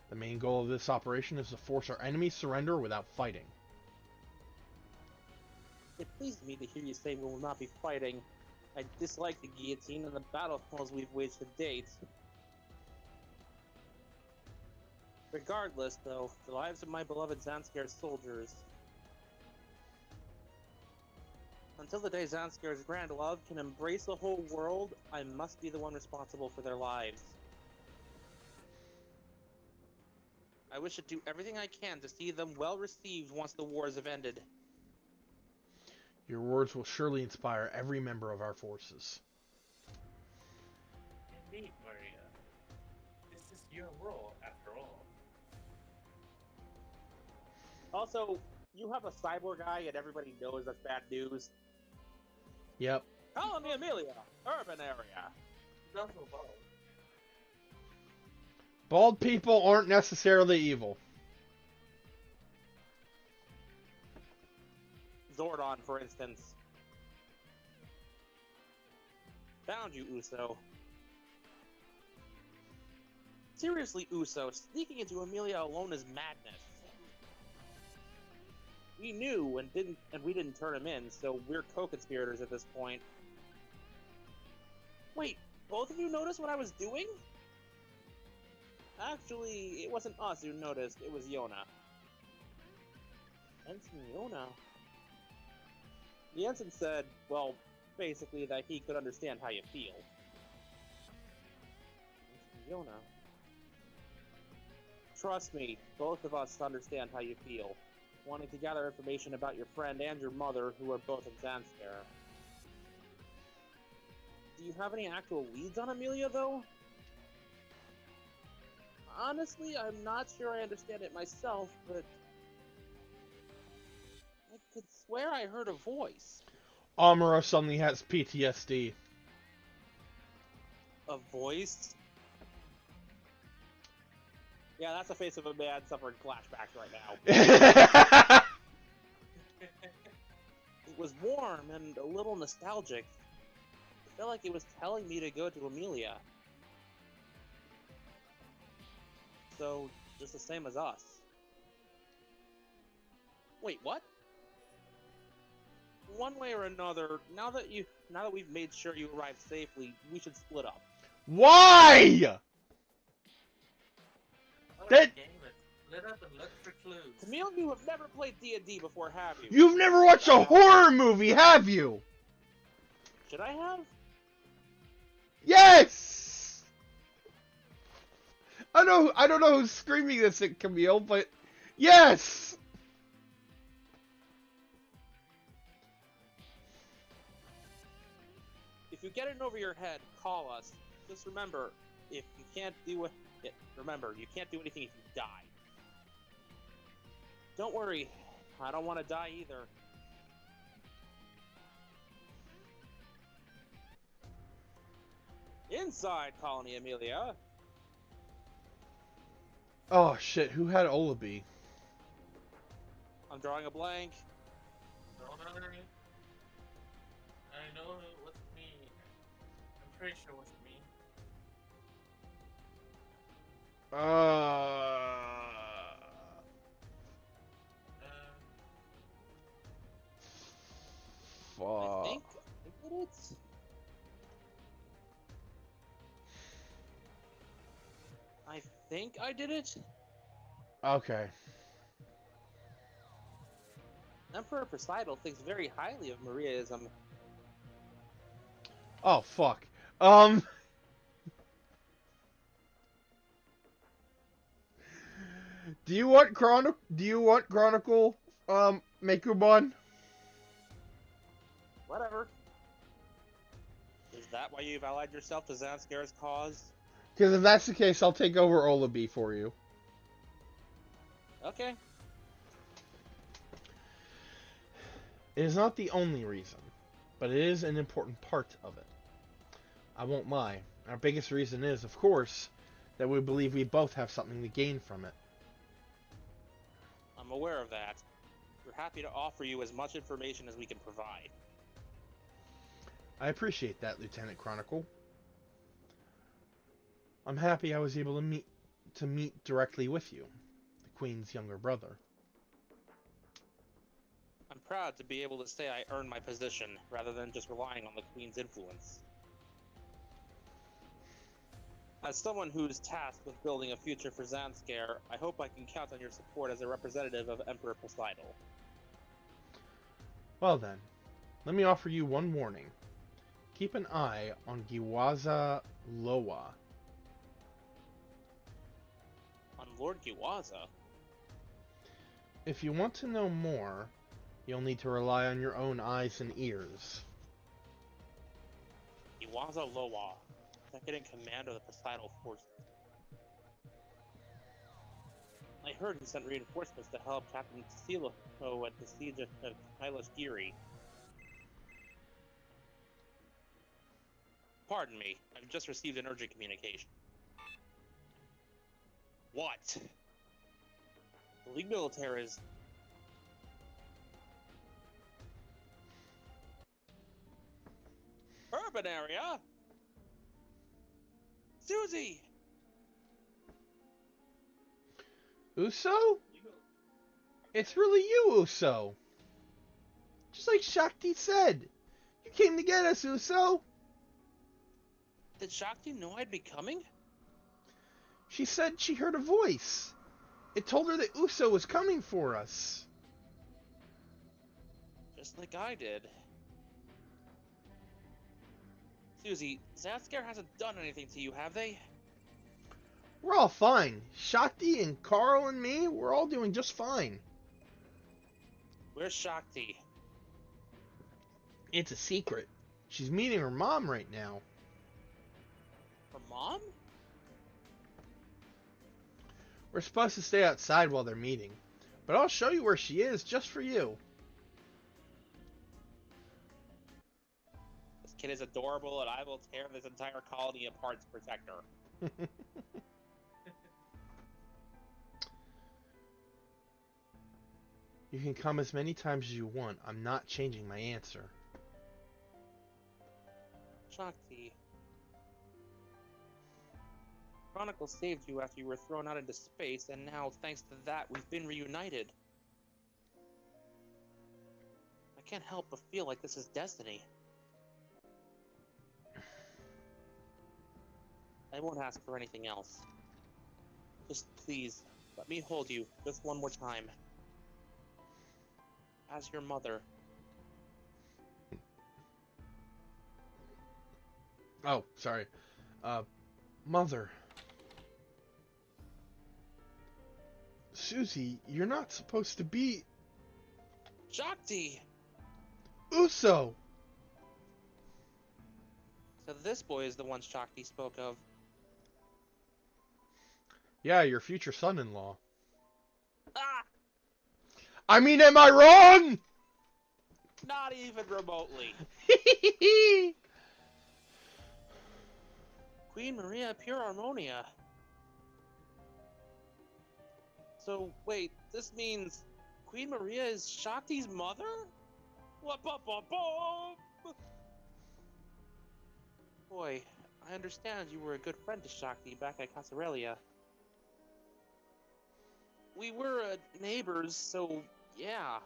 The main goal of this operation is to force our enemies surrender without fighting. It pleased me to hear you say we will not be fighting. I dislike the guillotine and the battlefields we've waged to date. Regardless, though, the lives of my beloved Zanscare soldiers. Until the day Zanscare's grand love can embrace the whole world, I must be the one responsible for their lives. I wish to do everything I can to see them well received once the wars have ended. Your words will surely inspire every member of our forces. Indeed, Maria. This is your role, after all. Also, you have a cyborg eye and everybody knows that's bad news. Yep. Colony Amelia, urban area. Not so bald. Bald people aren't necessarily evil. Zordon, for instance. Found you, Uso. Seriously, Uso, sneaking into Amelia alone is madness. We knew and we didn't turn him in, so we're co-conspirators at this point. Wait, both of you noticed what I was doing? Actually, it wasn't us who noticed, it was Yona. Ensign Yona? The ensign said, well, basically that he could understand how you feel. Ensign Yona. Trust me, both of us understand how you feel. Wanting to gather information about your friend and your mother, who are both in Zanskar. Do you have any actual leads on Amelia, though? Honestly, I'm not sure I understand it myself, but I could swear I heard a voice. Amuro suddenly has PTSD. A voice? Yeah, that's the face of a man suffering flashbacks right now. It was warm and a little nostalgic. It felt like it was telling me to go to Amelia. So, just the same as us. Wait, what? One way or another, now that we've made sure you arrived safely, we should split up. Why? That- Game it. Split up and look for clues. Camille, you have never played D&D before, have you? You've never watched a horror movie, have you? Should I have? Yes! I don't know who's screaming this at Camille, but yes! If you get it over your head, call us. Just remember, if you can't do it, remember, you can't do anything if you die. Don't worry, I don't want to die either. Inside Colony Amelia. Oh shit, who had Olabi? I'm drawing a blank. Don't worry. I know it was me. I'm pretty sure it was me. Fuck. I think I did it. I think I did it. Okay. Emperor Poseidon thinks very highly of Mariaism. Oh fuck. Do you want Chronicle Mekubon? Whatever. Is that why you've allied yourself to Zanskar's cause? Because if that's the case, I'll take over Olabi for you. Okay. It is not the only reason, but it is an important part of it. I won't lie. Our biggest reason is, of course, that we believe we both have something to gain from it. I'm aware of that. We're happy to offer you as much information as we can provide. I appreciate that, Lieutenant Chronicle. I'm happy I was able to meet directly with you, the Queen's younger brother. I'm proud to be able to say I earned my position, rather than just relying on the Queen's influence. As someone who's tasked with building a future for Zanskar, I hope I can count on your support as a representative of Emperor Poseidon. Well then, let me offer you one warning. Keep an eye on Giwaza Loa. On Lord Giwaza. If you want to know more, you'll need to rely on your own eyes and ears. Giwaza Loa, second in command of the Poseidon forces. I heard he sent reinforcements to help Captain Silo at the siege of Kailash Giri. Pardon me, I've just received an urgent communication. What? The League Militaire is... Urban area? Susie! Uso? It's really you, Uso. Just like Shakti said. You came to get us, Uso. Did Shakti know I'd be coming? She said she heard a voice. It told her that Uso was coming for us. Just like I did. Susie, Zatskar hasn't done anything to you, have they? We're all fine. Shakti and Carl and me, we're all doing just fine. Where's Shakti? It's a secret. She's meeting her mom right now. Her mom? We're supposed to stay outside while they're meeting. But I'll show you where she is just for you. This kid is adorable and I will tear this entire colony apart to protect her. You can come as many times as you want. I'm not changing my answer. Shakti. Chronicle saved you after you were thrown out into space, and now, thanks to that, we've been reunited. I can't help but feel like this is destiny. I won't ask for anything else. Just please, let me hold you just one more time. As your mother. Oh, sorry. Mother. Susie, you're not supposed to be... Shakti! Uso! So this boy is the one Shakti spoke of. Yeah, your future son-in-law. Ah! I mean, am I wrong? Not even remotely. Queen Maria Pure Harmonia. So, wait, this means Queen Maria is Shakti's mother? What, Boy, I understand you were a good friend to Shakti back at Casarelia. We were neighbors, so yeah.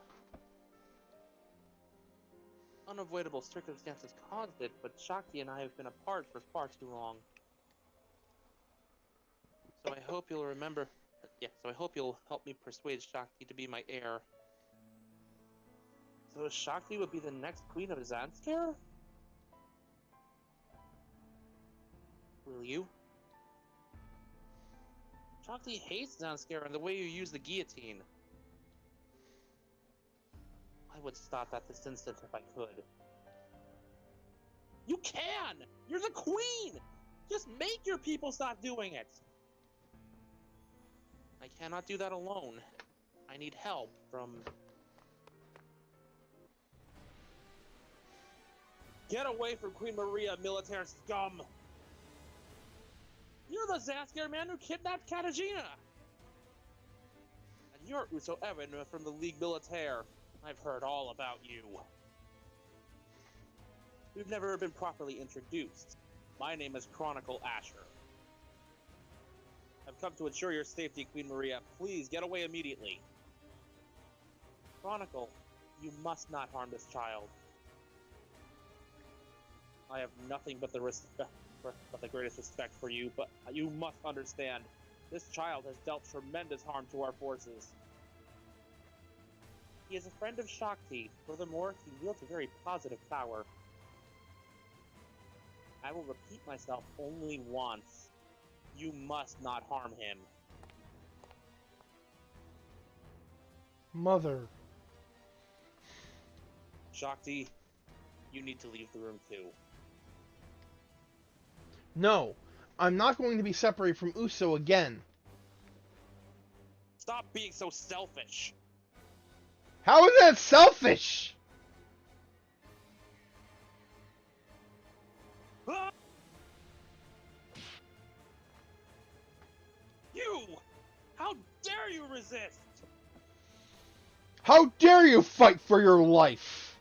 Unavoidable circumstances caused it, but Shakti and I have been apart for far too long. So I hope you'll remember... Yeah, so I hope you'll help me persuade Shakti to be my heir. So Shakti would be the next queen of Zanskar? Will you? Shakti hates Zanskar and the way you use the guillotine. I would stop at this instant if I could. You can! You're the queen! Just make your people stop doing it! I cannot do that alone. I need help from... Get away from Queen Maria, military scum! You're the Zanskar man who kidnapped Katarzyna! And you're Uso Evan from the League Militaire. I've heard all about you. We've never been properly introduced. My name is Chronicle Asher. I've come to ensure your safety, Queen Maria. Please, get away immediately. Chronicle, you must not harm this child. I have nothing but the greatest respect for you, but you must understand, this child has dealt tremendous harm to our forces. He is a friend of Shakti. Furthermore, he wields a very positive power. I will repeat myself only once. You must not harm him. Mother. Shakti, you need to leave the room too. No, I'm not going to be separated from Uso again. Stop being so selfish. How is that selfish? Ah! You! How dare you resist? How dare you fight for your life?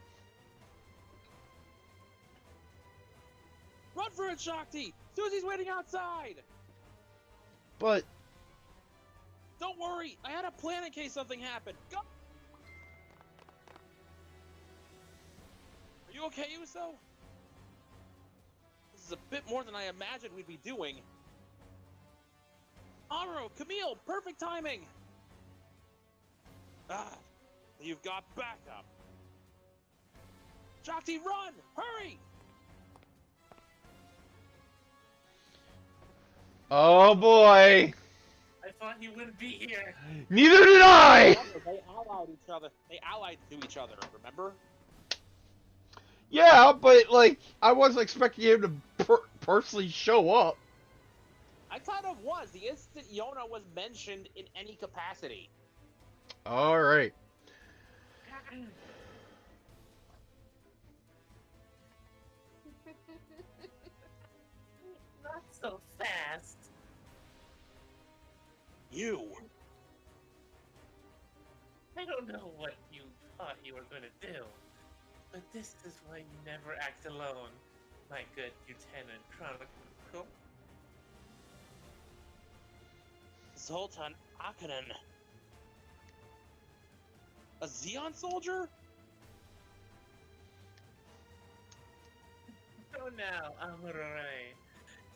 Run for it, Shakti! Susie's waiting outside! But Don't worry, I had a plan in case something happened. Go! Are you okay, Uso? This is a bit more than I imagined we'd be doing. Amuro, Camille, perfect timing! Ah, you've got backup. Shakti, run! Hurry! oh boy, I thought he wouldn't be here. neither did I. They allied each other. They allied to each other, remember? Yeah, but like I wasn't expecting him to personally show up. I kind of was, the instant Yona was mentioned in any capacity. All right. Not so fast. You! I don't know what you thought you were going to do, but this is why you never act alone, my good Lieutenant Chronicle. Zoltan Akanen. A Zeon soldier? So now, Amuro,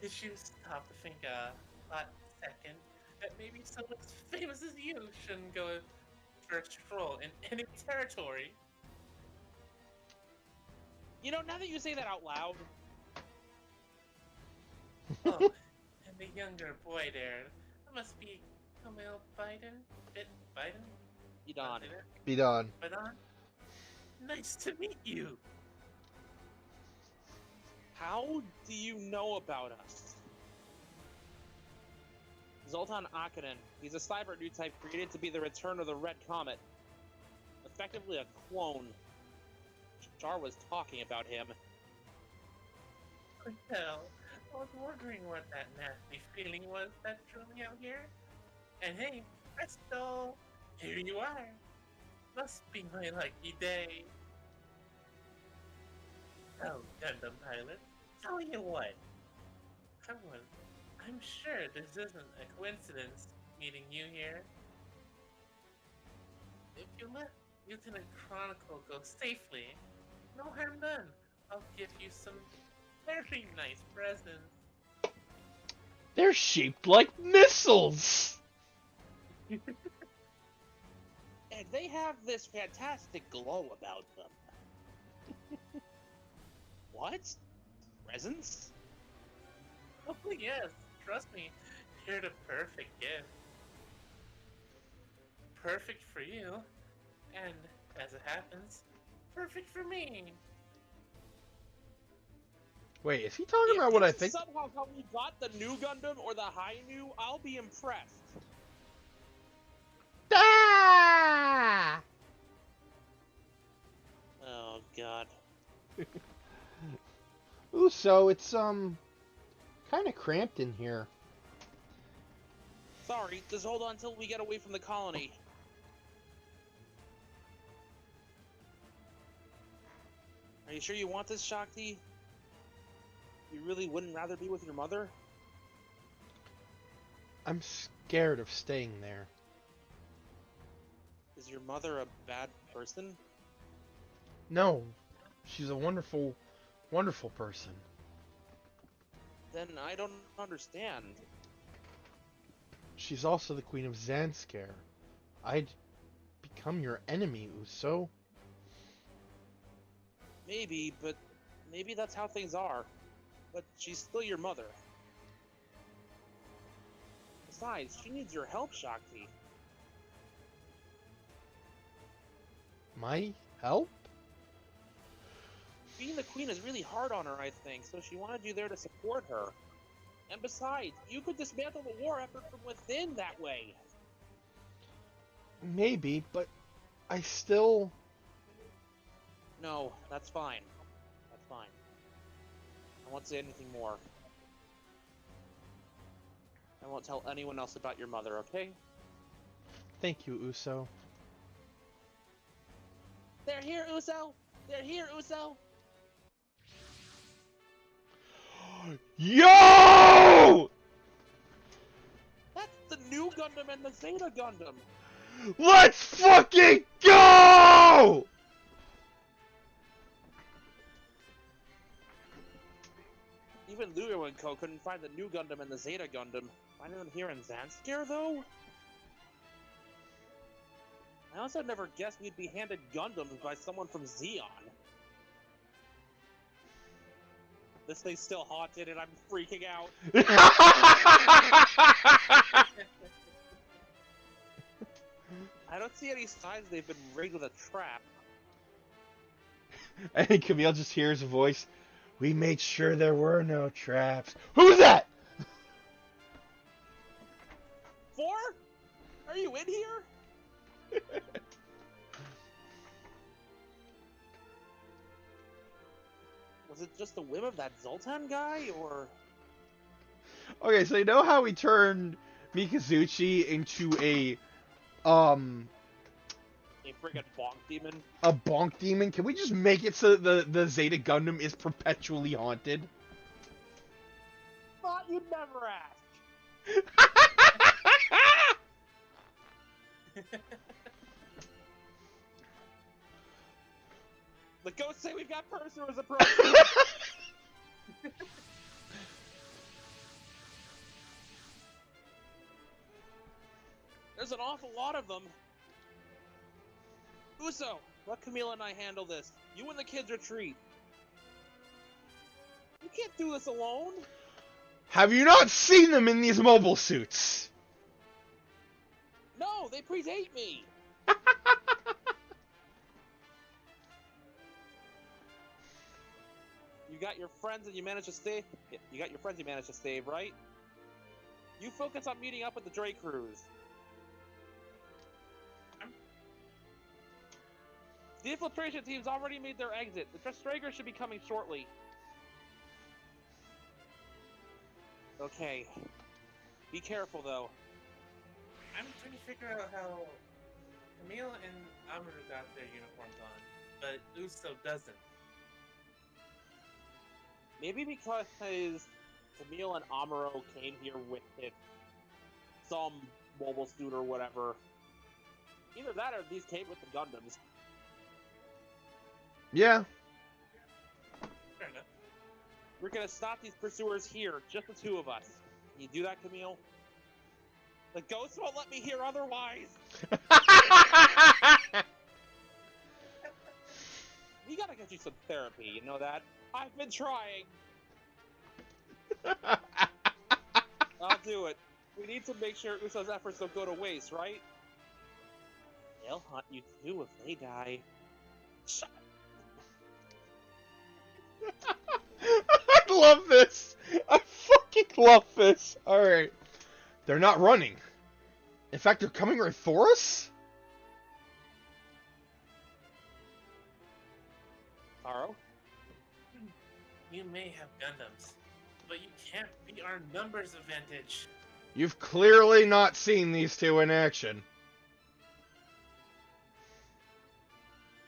did you stop to think a hot second that maybe someone as famous as you shouldn't go for a stroll in any territory? You know, now that you say that out loud, Oh, and the younger boy there, that must be Camille Biden? Biden? Idon. Be done. Biden? Nice to meet you! How do you know about us? Zoltan Akanen. He's a cyber new type created to be the return of the Red Comet. Effectively a clone. Char was talking about him. Well, I was wondering what that nasty feeling was that drew me out here. And hey, presto! Here you are! Must be my lucky day. Oh, Gundam pilot, tell you what. I'm sure this isn't a coincidence meeting you here. If you let Lieutenant Chronicle go safely, no harm done. I'll give you some very nice presents. They're shaped like missiles. And they have this fantastic glow about them. What? Presents? Oh yes, trust me, you're the perfect gift. Perfect for you, and as it happens, perfect for me. Wait, is he talking about what I think? Somehow how we got the new Gundam or the Hi-Nu, I'll be impressed. Ah! Oh god. Ooh, so it's kind of cramped in here. Sorry, just hold on until we get away from the colony. Are you sure you want this, Shakti? You really wouldn't rather be with your mother? I'm scared of staying there. Is your mother a bad person? No, she's a wonderful, wonderful person. Then I don't understand. She's also the queen of Zanskar. I'd become your enemy, Uso. Maybe, but maybe that's how things are. But she's still your mother. Besides, she needs your help, Shakti. My help? Being the queen is really hard on her, I think, so she wanted you there to support her. And besides, you could dismantle the war effort from within that way. Maybe, but I still... No, that's fine. That's fine. I won't say anything more. I won't tell anyone else about your mother, okay? Thank you, Uso. They're here, Uso! They're here, Uso! Yo! That's the new Gundam and the Zeta Gundam! Let's fucking go! Even Luo and Co. couldn't find the new Gundam and the Zeta Gundam. Finding them here in Zanskar, though? I also never guessed we'd be handed Gundams by someone from Zeon. This thing's still haunted and I'm freaking out. I don't see any signs they've been rigged with a trap. I think Camille just hears a voice. We made sure there were no traps. Who's that? 4? Are you in here? Was it just the whim of that Zoltan guy, or...? Okay, so you know how we turned Mikazuchi into a friggin' bonk demon? a bonk demon? Can we just make it so that the Zeta Gundam is perpetually haunted? Thought you'd never ask. The ghosts say we've got pursuers approaching. There's an awful lot of them. Uso, let Camila and I handle this. You and the kids retreat. You can't do this alone. Have you not seen them in these mobile suits? No, they predate me. You got your friends and you managed to stay. You got your friends you managed to save, right? You focus on meeting up with the Dre crews. The infiltration team's already made their exit. The Strager should be coming shortly. Okay. Be careful, though. I'm trying to figure out how Camille and Amuro got their uniforms on, but Uso doesn't. Maybe because Camille and Amuro came here with some mobile suit or whatever. Either that or these came with the Gundams. Yeah. Fair enough. We're gonna stop these pursuers here, just the two of us. Can you do that, Camille? The ghosts won't let me hear otherwise! We gotta get you some therapy, you know that? I've been trying! I'll do it. We need to make sure Uso's efforts don't go to waste, right? They'll hunt you too if they die. Shut I love this. I fucking love this. Alright. They're not running. In fact, they're coming right for us? Taro? You may have Gundams, but you can't beat our numbers advantage. You've clearly not seen these two in action.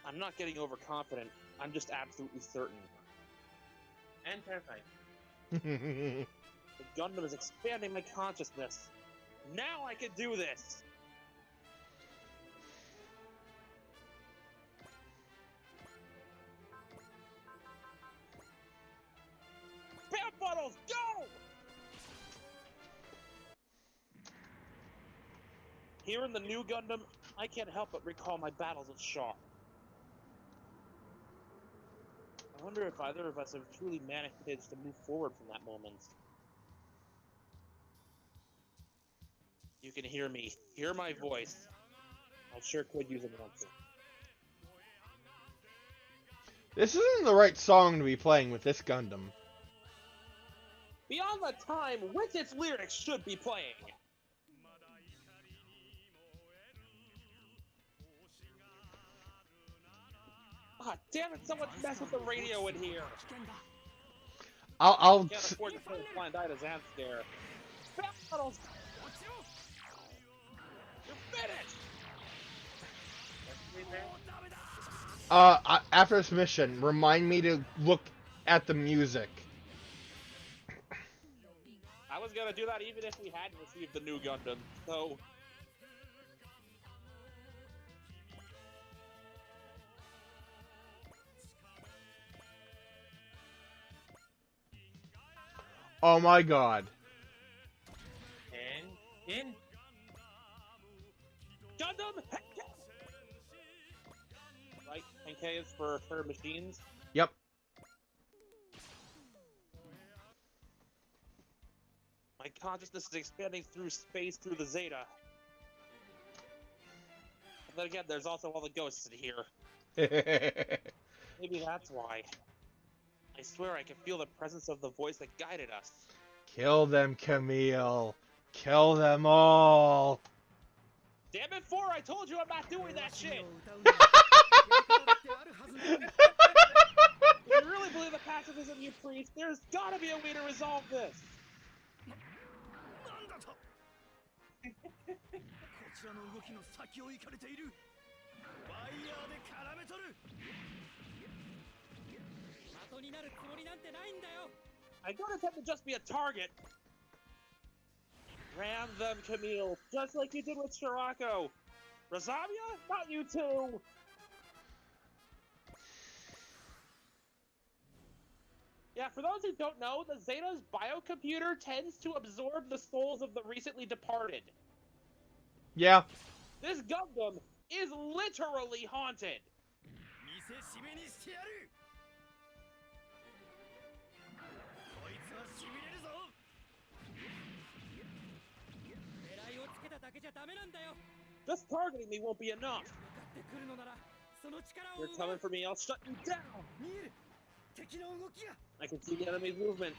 I'm not getting overconfident. I'm just absolutely certain. And terrified. The Gundam is expanding my consciousness. Now I can do this! Spam funnels, go! Here in the new Gundam, I can't help but recall my battles with Shaw. I wonder if either of us have truly managed to move forward from that moment. You can hear me. Hear my voice. I sure could use an answer. This isn't the right song to be playing with this Gundam. Beyond the time which its lyrics should be playing. Ah, damn it, someone messed with the radio in here. I'll Can't afford to put a blind eye to Zamscare. Battles! You're finished! after this mission, remind me to look at the music. I was gonna do that even if we hadn't received the new Gundam, so... Oh my god. And in. Gundam Henkei! Right, Henkei is for machines. Yep. My consciousness is expanding through space through the Zeta. But then again, there's also all the ghosts in here. Maybe that's why. I swear I can feel the presence of the voice that guided us. Kill them, Camille. Kill them all. Damn it, 4! I told you I'm not doing that shit! If you really believe the pacifism, you priest, there's gotta be a way to resolve this! I don't attempt to just be a target. Ram them, Camille, just like you did with Shirako. Razamia? Not you too! Yeah, for those who don't know, the Zeta's biocomputer tends to absorb the souls of the recently departed. Yeah. This Gundam is literally haunted. Just targeting me won't be enough. You're coming for me, I'll shut you down. I can see the enemy's movement.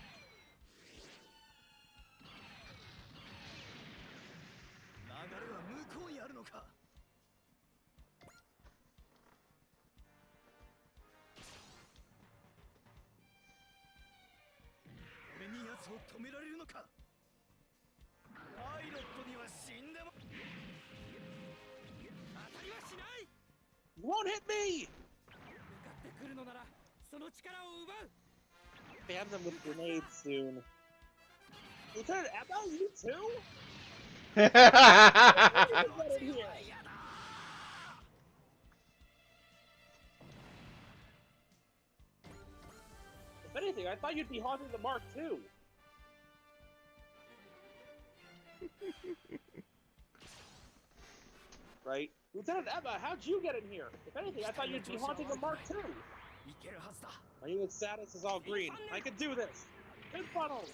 You won't hit me! Ban them with grenades soon. Lieutenant Emma, you too? Get in here. If anything, I thought you'd be haunting the Mark II. Right? Lieutenant Emma, how'd you get in here? If anything, I thought you'd be haunting the Mark II. My unit status is all green. I can do this. Good funnels.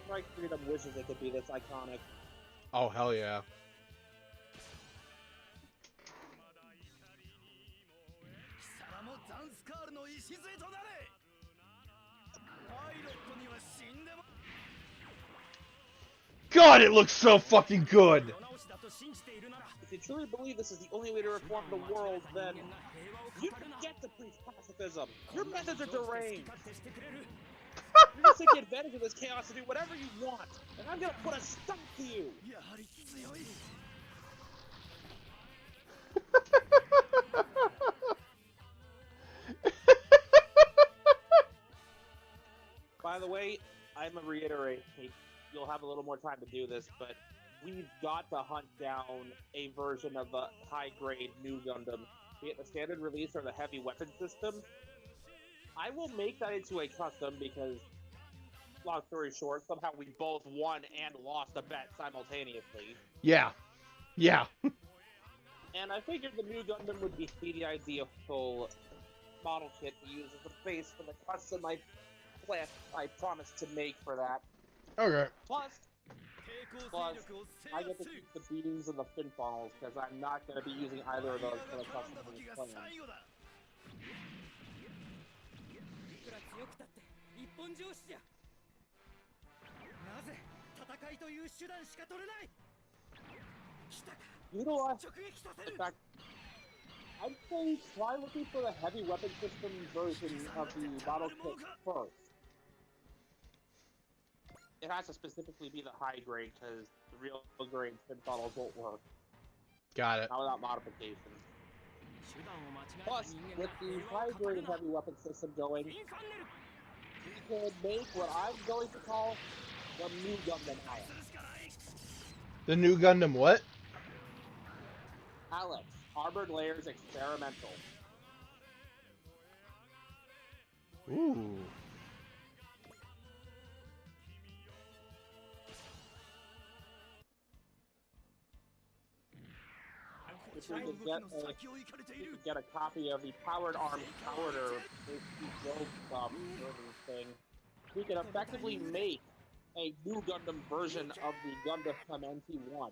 Strike Freedom wishes it could be this iconic. Oh, hell yeah. God, it looks so fucking good! If you truly believe this is the only way to reform the world, then you forget to preach pacifism. Your methods are deranged. You're just taking advantage of this chaos to do whatever you want, and I'm gonna put a stop to you. By the way, I'm gonna reiterate, you'll have a little more time to do this, but we've got to hunt down a version of the high-grade new Gundam, be it the standard release or the heavy weapon system. I will make that into a custom because, long story short, somehow we both won and lost a bet simultaneously. Yeah. Yeah. And I figured the new Gundam would be the ideal model kit to use as the base for the custom I promised to make for that. Okay. Plus, I get to keep the beams and the fin funnels because I'm not going to be using either of those for the custom plan. いくら強くたって一本上司じゃ。なぜ戦いという手段しか取れない。来たか。 You know what? 直撃させ In る。 fact, I'd say try looking for the heavy weapon system version of the model kit first. It has to specifically be the high grade because the real grade fin funnels won't work. Got it. Not without modifications. 手段を間違えた Plus, 人間 with が the 平和 high を語る grade な。 heavy weapon system going, インファンネル。 we could make what I'm going to call the new Gundam す Alex. るしかない。 The new Gundam what? Alex, Armored Layers Experimental. Ooh. If we could get a copy of the Powered Arms Powder thing, we could effectively make a new Gundam version of the Gundam MNT1.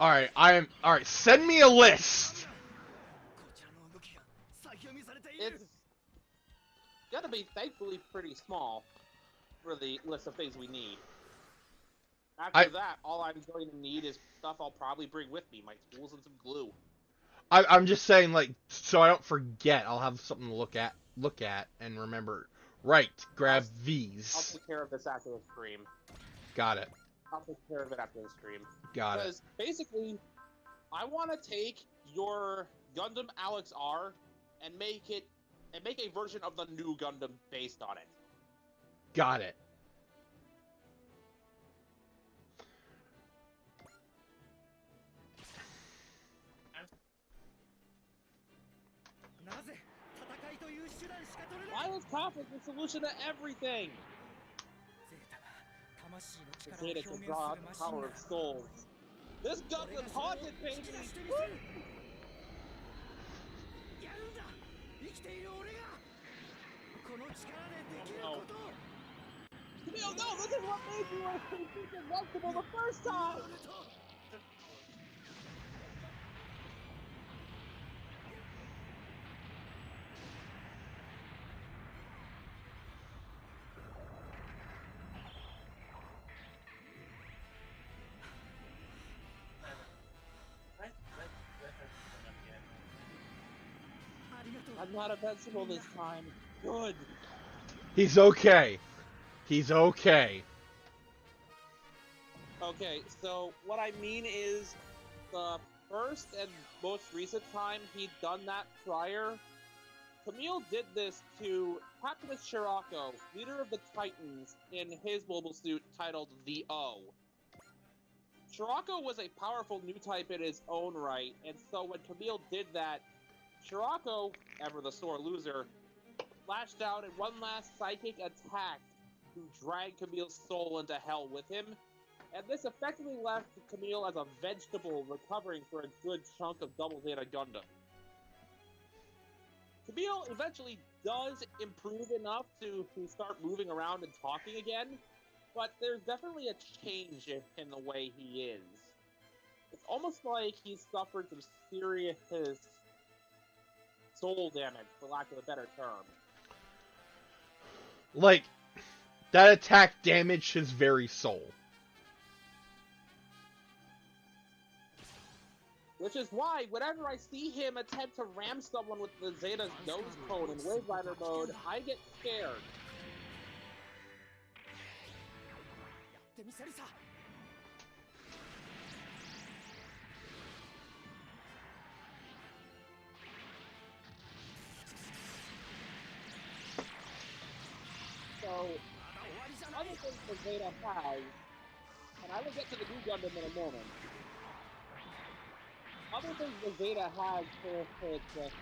Alright, alright, send me a list! こちらの動きが先読みされている。 It's gonna be thankfully pretty small for the list of things we need. After that, all I'm going to need is stuff I'll probably bring with me, my tools and some glue. I'm just saying, like, so I don't forget, I'll have something to look at and remember. Right, grab I'll these. take care of this after the stream. Got it. I'll take care of it after the stream. Got it. Because basically, I want to take your Gundam Alex R and make a version of the new Gundam based on it. Got it. なぜ戦いという手段しか取れない。 Why is conflict the solution to everything? ゼータが魂の The 力を Zeta 表 can 現 draw す out る the マシン power だ。 of souls. This Gundam's haunted, 引き baby! 出してみせる。やるんだ。生きている俺がこの力でできることを。 Camille, no, this is what made you invincible the first time! I'm not invincible this time. Good. He's okay. He's okay. Okay, so what I mean is, the first and most recent time he'd done that prior, Camille did this to Captainus Shirako, leader of the Titans, in his mobile suit titled the O. Shirako was a powerful new type in his own right, and so when Camille did that, Shirako, ever the sore loser, lashed out in one last psychic attack to drag Camille's soul into hell with him, and this effectively left Camille as a vegetable recovering for a good chunk of Double Zeta Gundam. Camille eventually does improve enough to start moving around and talking again, but there's definitely a change in the way he is. It's almost like he's suffered some serious soul damage, for lack of a better term. Like, that attack damaged his very soul. Which is why, whenever I see him attempt to ram someone with the Zeta's nose cone in Wave Rider mode, I get scared. やってみせるさ。 So, other things that Zeta has, and I will get to the new Gundam in a moment. Other things that Zeta has for its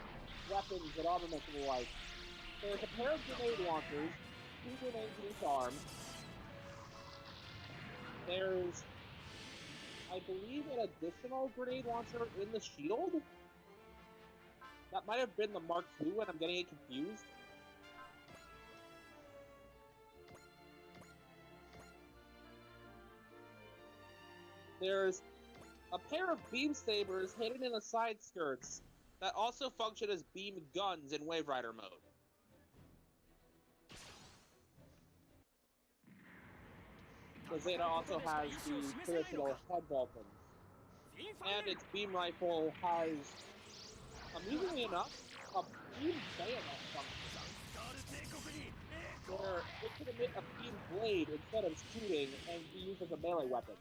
weapons and armaments and the like. There's a pair of grenade launchers, 2 grenades in each arm. There's, I believe, an additional grenade launcher in the shield. That might have been the Mark II, and I'm getting it confused. There's a pair of beam sabers hidden in the side skirts that also function as beam guns in Wave Rider mode. The Zeta also has the traditional head Vulcans. And its beam rifle has, amusingly enough, a beam bayonet function, where it can emit a beam blade instead of shooting and be used as a melee weapon.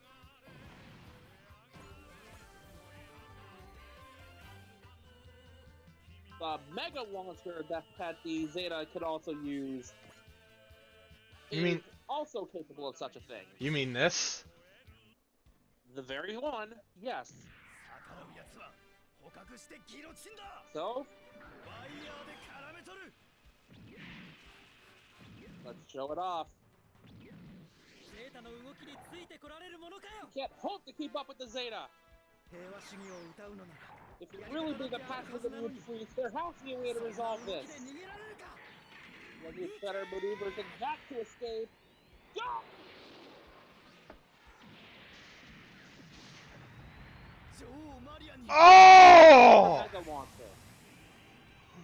The Mega Launcher that the Zeta could also use is also capable of such a thing. You mean this? The very one, yes. So, let's show it off. You can't hope to keep up with the Zeta. If you really believe the pacifism in trees, there has to be a way to resolve this. When you better maneuvers than that to escape, go! Oh! Mega Launcher.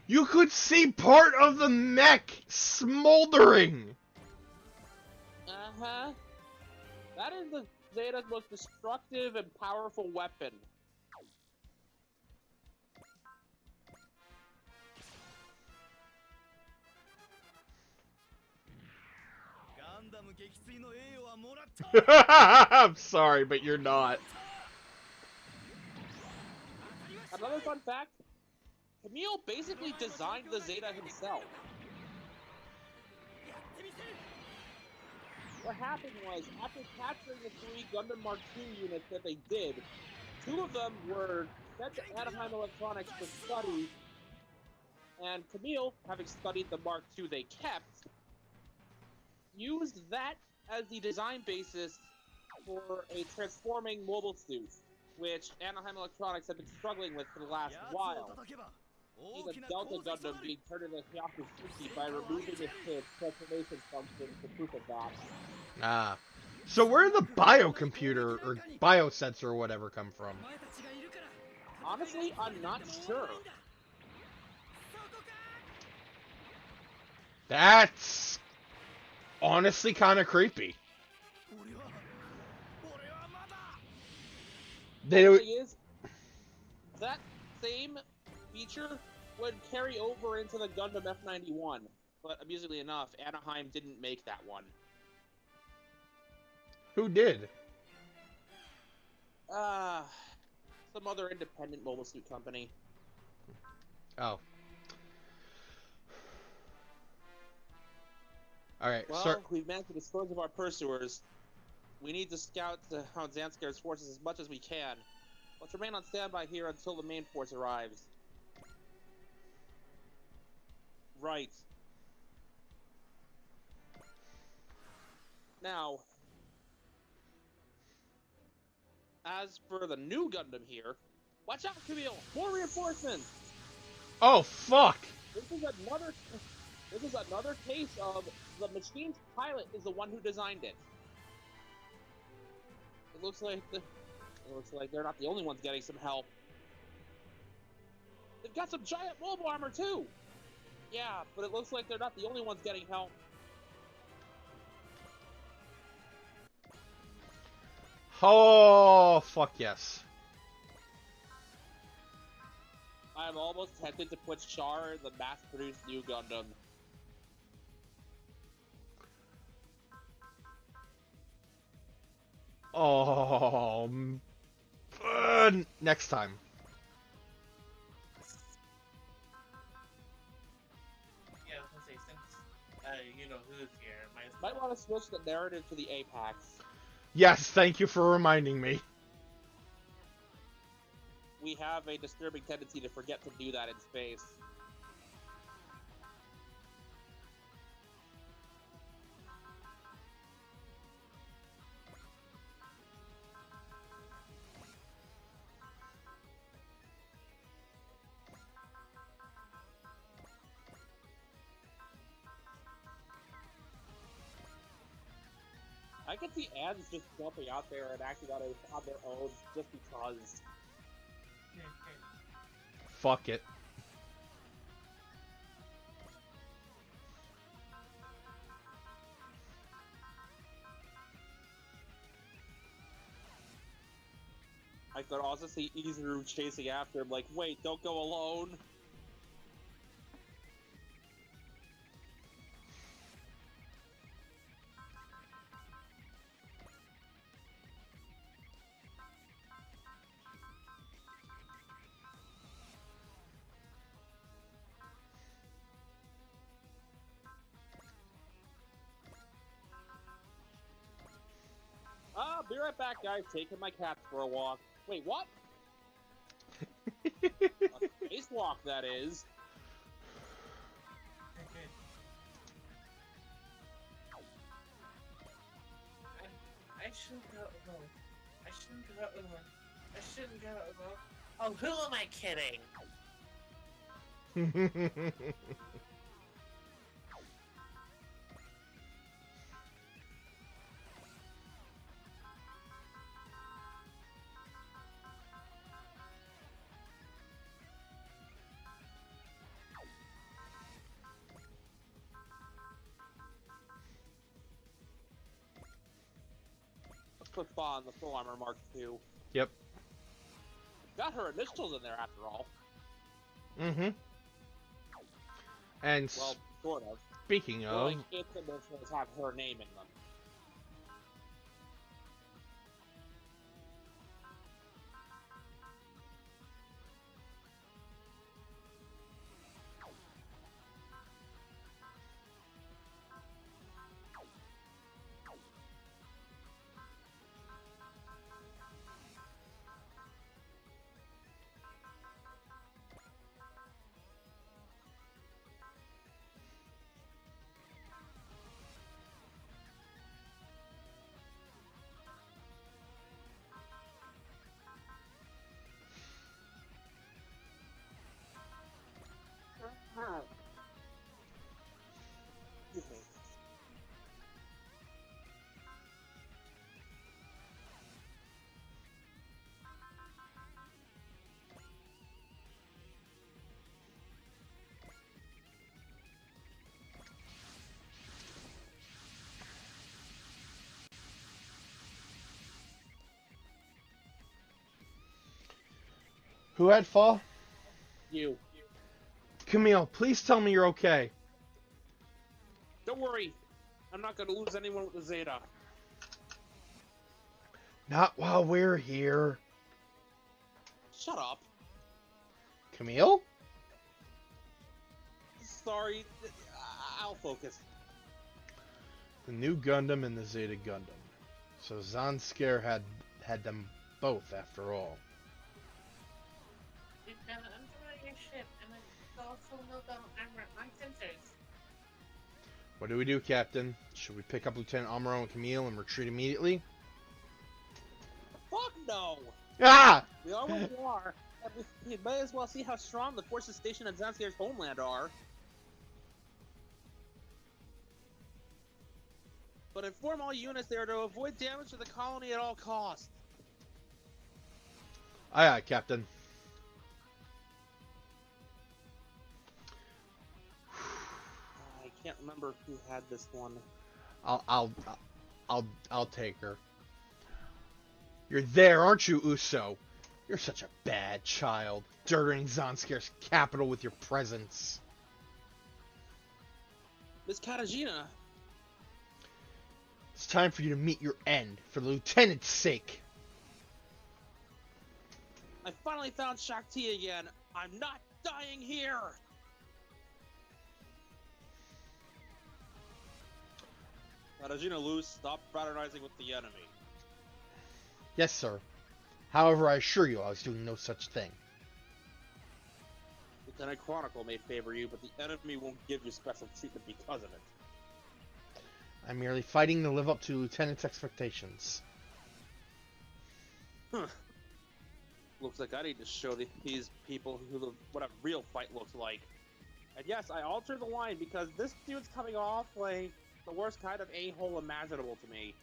You could see part of the mech smoldering! Uh-huh. That is the Zeta's most destructive and powerful weapon. I'm sorry, but you're not. Another fun fact, Camille basically designed the Zeta himself. What happened was, after capturing the 3 Gundam Mark II units that they did, 2 of them were sent to Anaheim Electronics for study, and Camille, having studied the Mark II they kept, used that as the design basis for a transforming mobile suit, which Anaheim Electronics had been struggling with for the last while. See the Delta Gundam being turned into Hyakusuki by removing its transformation function for proof of that. Ah. So where did the biocomputer, or biosensor or whatever come from? Honestly, I'm not sure. That's honestly kind of creepy. The thing is, that same feature would carry over into the Gundam F91, but amusingly enough, Anaheim didn't make that one. Who did? Some other independent mobile suit company. Oh. Alright, well, sir. We've managed to dispose of our pursuers. We need to scout on Zanskar's forces as much as we can. Let's remain on standby here until the main force arrives. Right. Now, as for the new Gundam here, watch out, Camille! More reinforcements! Oh, fuck! This is another case of the machine's pilot is the one who designed it. It looks like they're not the only ones getting some help. They've got some giant mobile armor too. Yeah, but it looks like they're not the only ones getting help. Oh, fuck yes. I'm almost tempted to put Char in the mass-produced new Gundam. Oh, next time. Yeah, I was gonna say, since you know who's here, Might want to switch the narrative to the Apex. Yes, thank you for reminding me. We have a disturbing tendency to forget to do that in space. could see ants just jumping out there and acting on their own just because. Fuck it. I could also see Izuru chasing after him, like, wait, don't go alone. I'll be right back, guys. Taking my cats for a walk. Wait, what? A spacewalk, that is. I shouldn't go alone. I shouldn't go alone. I shouldn't go alone. Oh, who am I kidding? Let's put Fa on the full armor Mark II. Yep. Got her initials in there after all. Mm-hmm. And Well, sort of. speaking Well, of, like, its initials have her name in them. Excuse me. who had fall? You. Camille, please tell me you're okay. Don't worry. I'm not going to lose anyone with the Zeta. Not while we're here. Shut up. Camille? Sorry. I'll focus. The new Gundam and the Zeta Gundam. So Zanskare had them both after all. We've got to unfurl your ship, and it's also no armor on sensors. What do we do, Captain? Should we pick up Lieutenant Amuro and Camille and retreat immediately? Fuck no! Ah! We are what we are. And we may as well see how strong the forces stationed at Zanskire's homeland are. But inform all units there to avoid damage to the colony at all costs. Aye, aye, Captain. I can't remember who had this one. I'll take her. You're there, aren't you, Uso? You're such a bad child, dirtying Zanskare's capital with your presence. Miss Katajina. It's time for you to meet your end, for the lieutenant's sake. I finally found Shakti again. I'm not dying here. Katajina Luz, stop fraternizing with the enemy. Yes, sir. However, I assure you I was doing no such thing. Lieutenant Chronicle may favor you, but the enemy won't give you special treatment because of it. I'm merely fighting to live up to the lieutenant's expectations. Huh. Looks like I need to show these people what a real fight looks like. And yes, I altered the line because this dude's coming off like the worst kind of a-hole imaginable to me.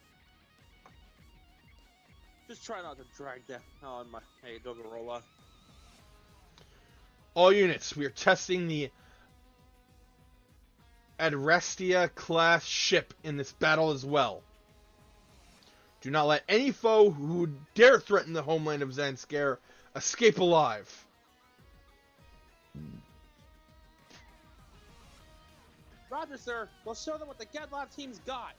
Just try not to drag down on my Dogorola. All units, we are testing the Adrestia class ship in this battle as well. Do not let any foe who dare threaten the homeland of Zanskar escape alive. Roger, sir. We'll show them what the Gedlab team's got.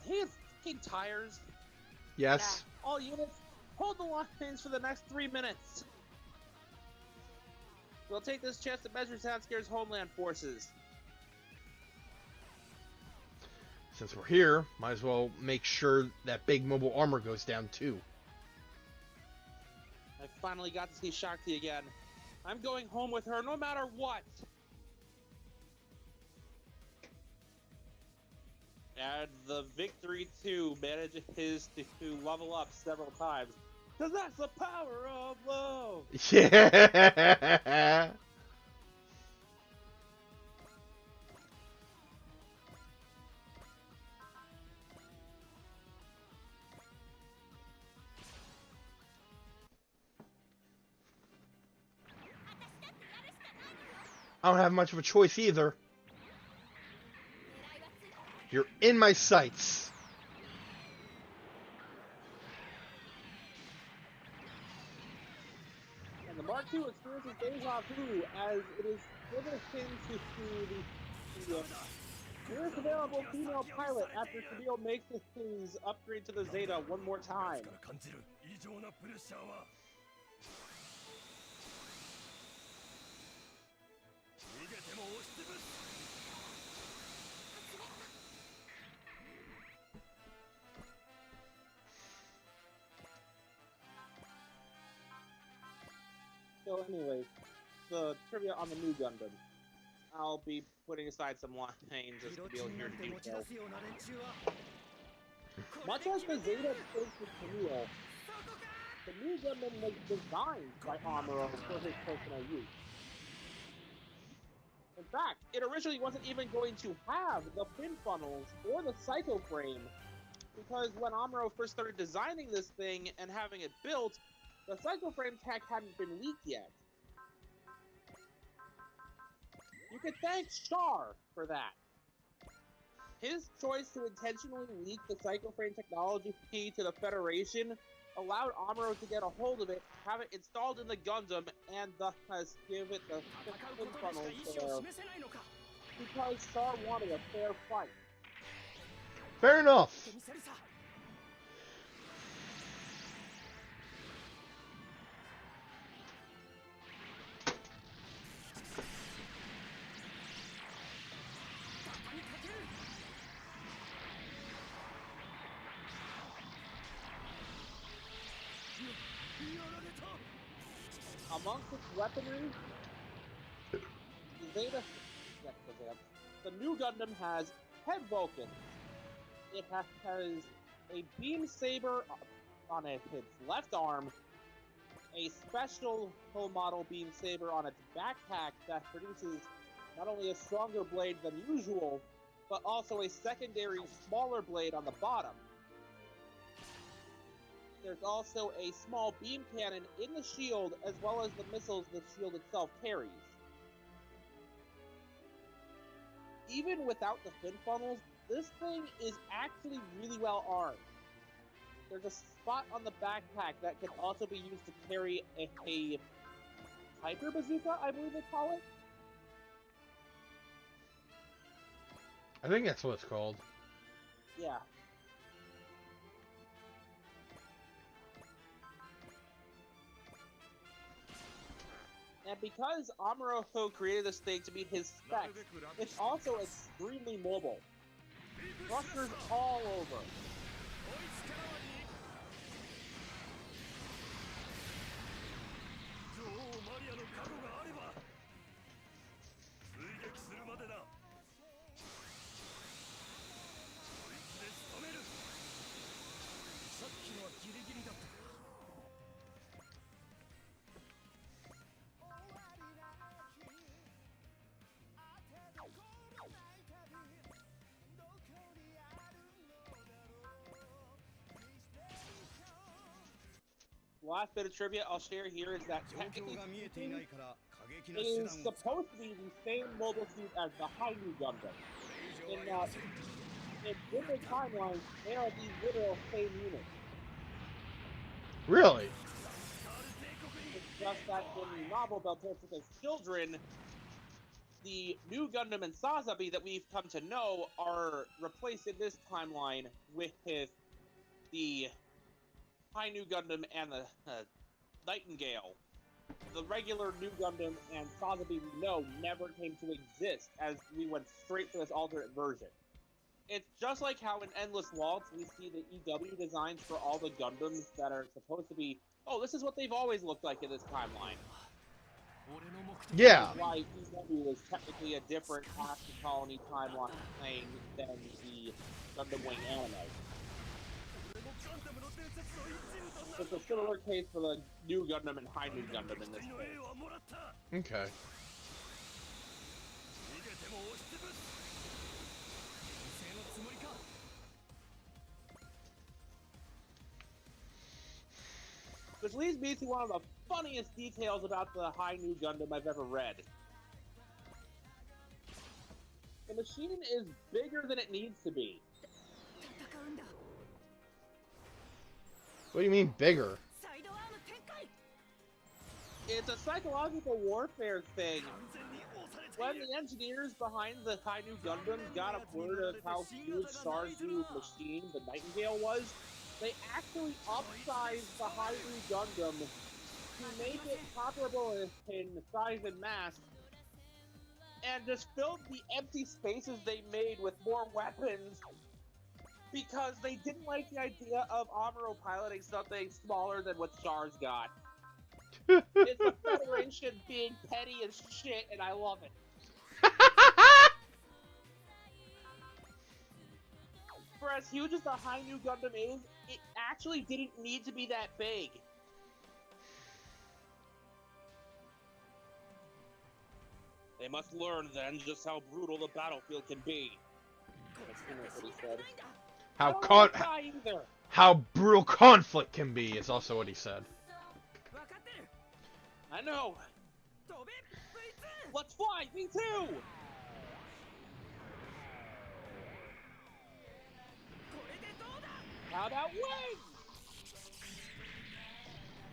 Hey, fucking tires. Yes. Yeah, all units, hold the lines for the next 3 minutes. We'll take this chance to measure Zandscare's homeland forces. Since we're here, might as well make sure that big mobile armor goes down too. I finally got to see Shakti again. I'm going home with her no matter what. And the Victory 2 manages to level up several times. Because that's the power of love! Yeah! I don't have much of a choice either. You're in my sights. And the Mark II experiences Deja Vu as it is given akin to the nearest available female pilot after Sabio makes his upgrade to the Zeta one more time. So anyways, the trivia on the new Gundam. I'll be putting aside some lines just to be able to hear details. Much as the Zeta is for Camille, the new Gundam was designed by Amuro for his personal use. In fact, it originally wasn't even going to have the fin funnels or the Psycho Frame, because when Amuro first started designing this thing and having it built, the Psycho Frame tech hadn't been leaked yet. You could thank Char for that. His choice to intentionally leak the Psycho Frame technology to the Federation allowed Amuro to get a hold of it, have it installed in the Gundam, and thus give it the fin funnels there. Because Char wanted a fair fight. Fair enough. Amongst its weaponry, the new Gundam has head Vulcans. It has a beam saber on its left arm, a special full model beam saber on its backpack that produces not only a stronger blade than usual, but also a secondary smaller blade on the bottom. There's also a small beam cannon in the shield, as well as the missiles the shield itself carries. Even without the fin funnels, this thing is actually really well armed. There's a spot on the backpack that can also be used to carry a hyper bazooka, I believe they call it. I think that's what it's called. Yeah. And because Amuro created this thing to meet his specs, it's also extremely mobile. Thrusters all over. last bit of trivia I'll share here is that 状況 technically が見えてい speaking, ないから過激な it 手 is 段を使う supposed to be the same mobile suit as the Hainu Gundam. これ以上は許せん In different timelines, they are the literal same unit. Really? It's just that in the novel Belterrica's children, the new Gundam and Sazabi that we've come to know are replaced in this timeline with the Hainu Gundam and the Nightingale. The regular new Gundam and Sazabi we know never came to exist, as we went straight for this alternate version. It's just like how in Endless Waltz we see the EW designs for all the Gundams that are supposed to be, oh, this is what they've always looked like in this timeline. Yeah. Why EW is technically a different Aston Colony timeline thing than the Gundam Wing anime. It's a similar case for the new Gundam and High New Gundam in this case. Okay. 逃げても押しつぶす犠牲のつもりか Which leads me to one of the funniest details about the High New Gundam I've ever read. The machine is bigger than it needs to be. 戦うんだ What do you mean bigger? サイドアーム展開 It's a psychological warfare thing. 完全に押されて When いる the engineers behind the High New Gundam got a word of how huge Star's new machine, the Nightingale, was, they actually upsized the High New Gundam to make it comparable in size and mass, and just filled the empty spaces they made with more weapons because they didn't like the idea of Amuro piloting something smaller than what Star's got. It's the Federation being petty as shit, and I love it. For as huge as the High New Gundam is, it actually didn't need to be that big. They must learn then just how brutal the battlefield can be. That's pretty much what he said. I How don't con- like Kai either. how brutal conflict can be is also what he said. 分かってる I know. 飛べ V2 Let's fly, me too. これでどうだ How about wings?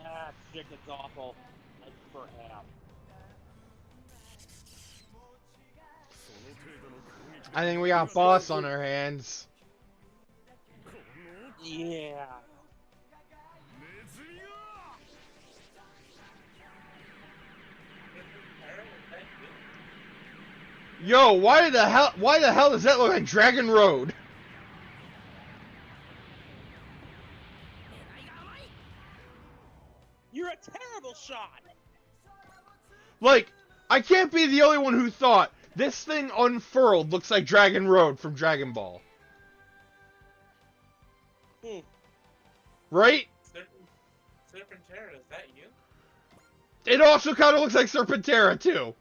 Ah, chicken's awful. I prefer ham. その程度の攻撃 I think we got boss on our hands. この Yeah. ネズミが Yo, why the hell does that look like Dragon Road? You're a terrible shot. Like, I can't be the only one who thought this thing unfurled looks like Dragon Road from Dragon Ball. Hmm. Right? Serpentera, is that you? It also kind of looks like Serpentera, too.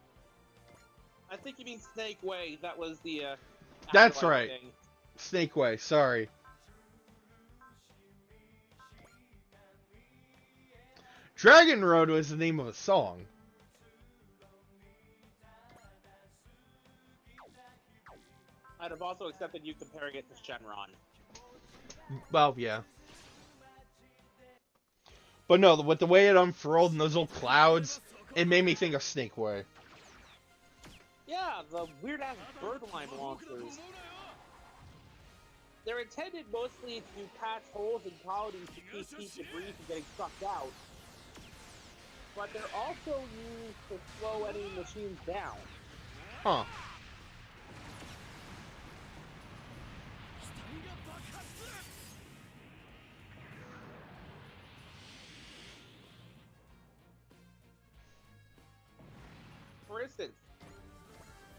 I think you mean Snake Way. That was the. That's Afterlife right. thing. Snake Way, sorry. Dragon Road was the name of a song. I'd have also accepted you comparing it to Shenron. Well, yeah. But no, with the way it unfurled and those little clouds, it made me think of Snake Way. Yeah, the weird ass birdlime launchers. They're intended mostly to patch holes in colonies to keep heat debris from getting sucked out. But they're also used to slow any machines down. Huh. For instance,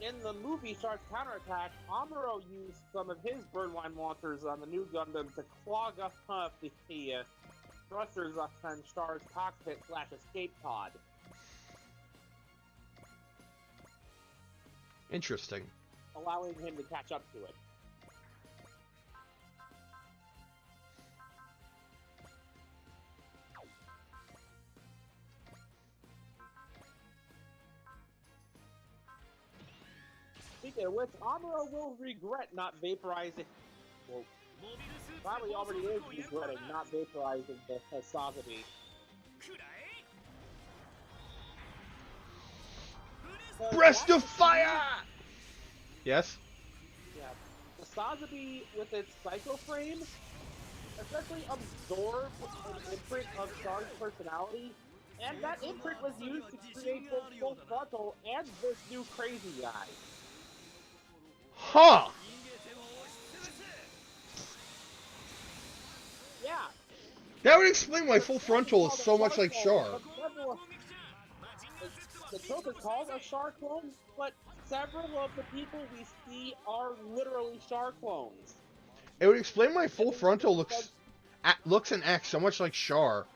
in the movie Star's Counterattack, Amuro used some of his birdlime launchers on the new Gundam to clog up the thrusters on Star's cockpit / escape pod. Interesting. Allowing him to catch up to it. Speaking of which, Amuro will regret not vaporizing. Well, probably already is regretting not vaporizing the Sazabi. Breast of fire! Yes? Yeah. The Sazabi, with its Psycho Frame, essentially absorbed an imprint of Shar's personality, and that imprint was used to create both Full Frontal and this new crazy guy. Huh! Yeah. That would explain why Full Frontal is so much like Char. The trope is called a Char clone, but several of the people we see are literally Char clones. It would explain why Full Frontal looks and acts so much like Char,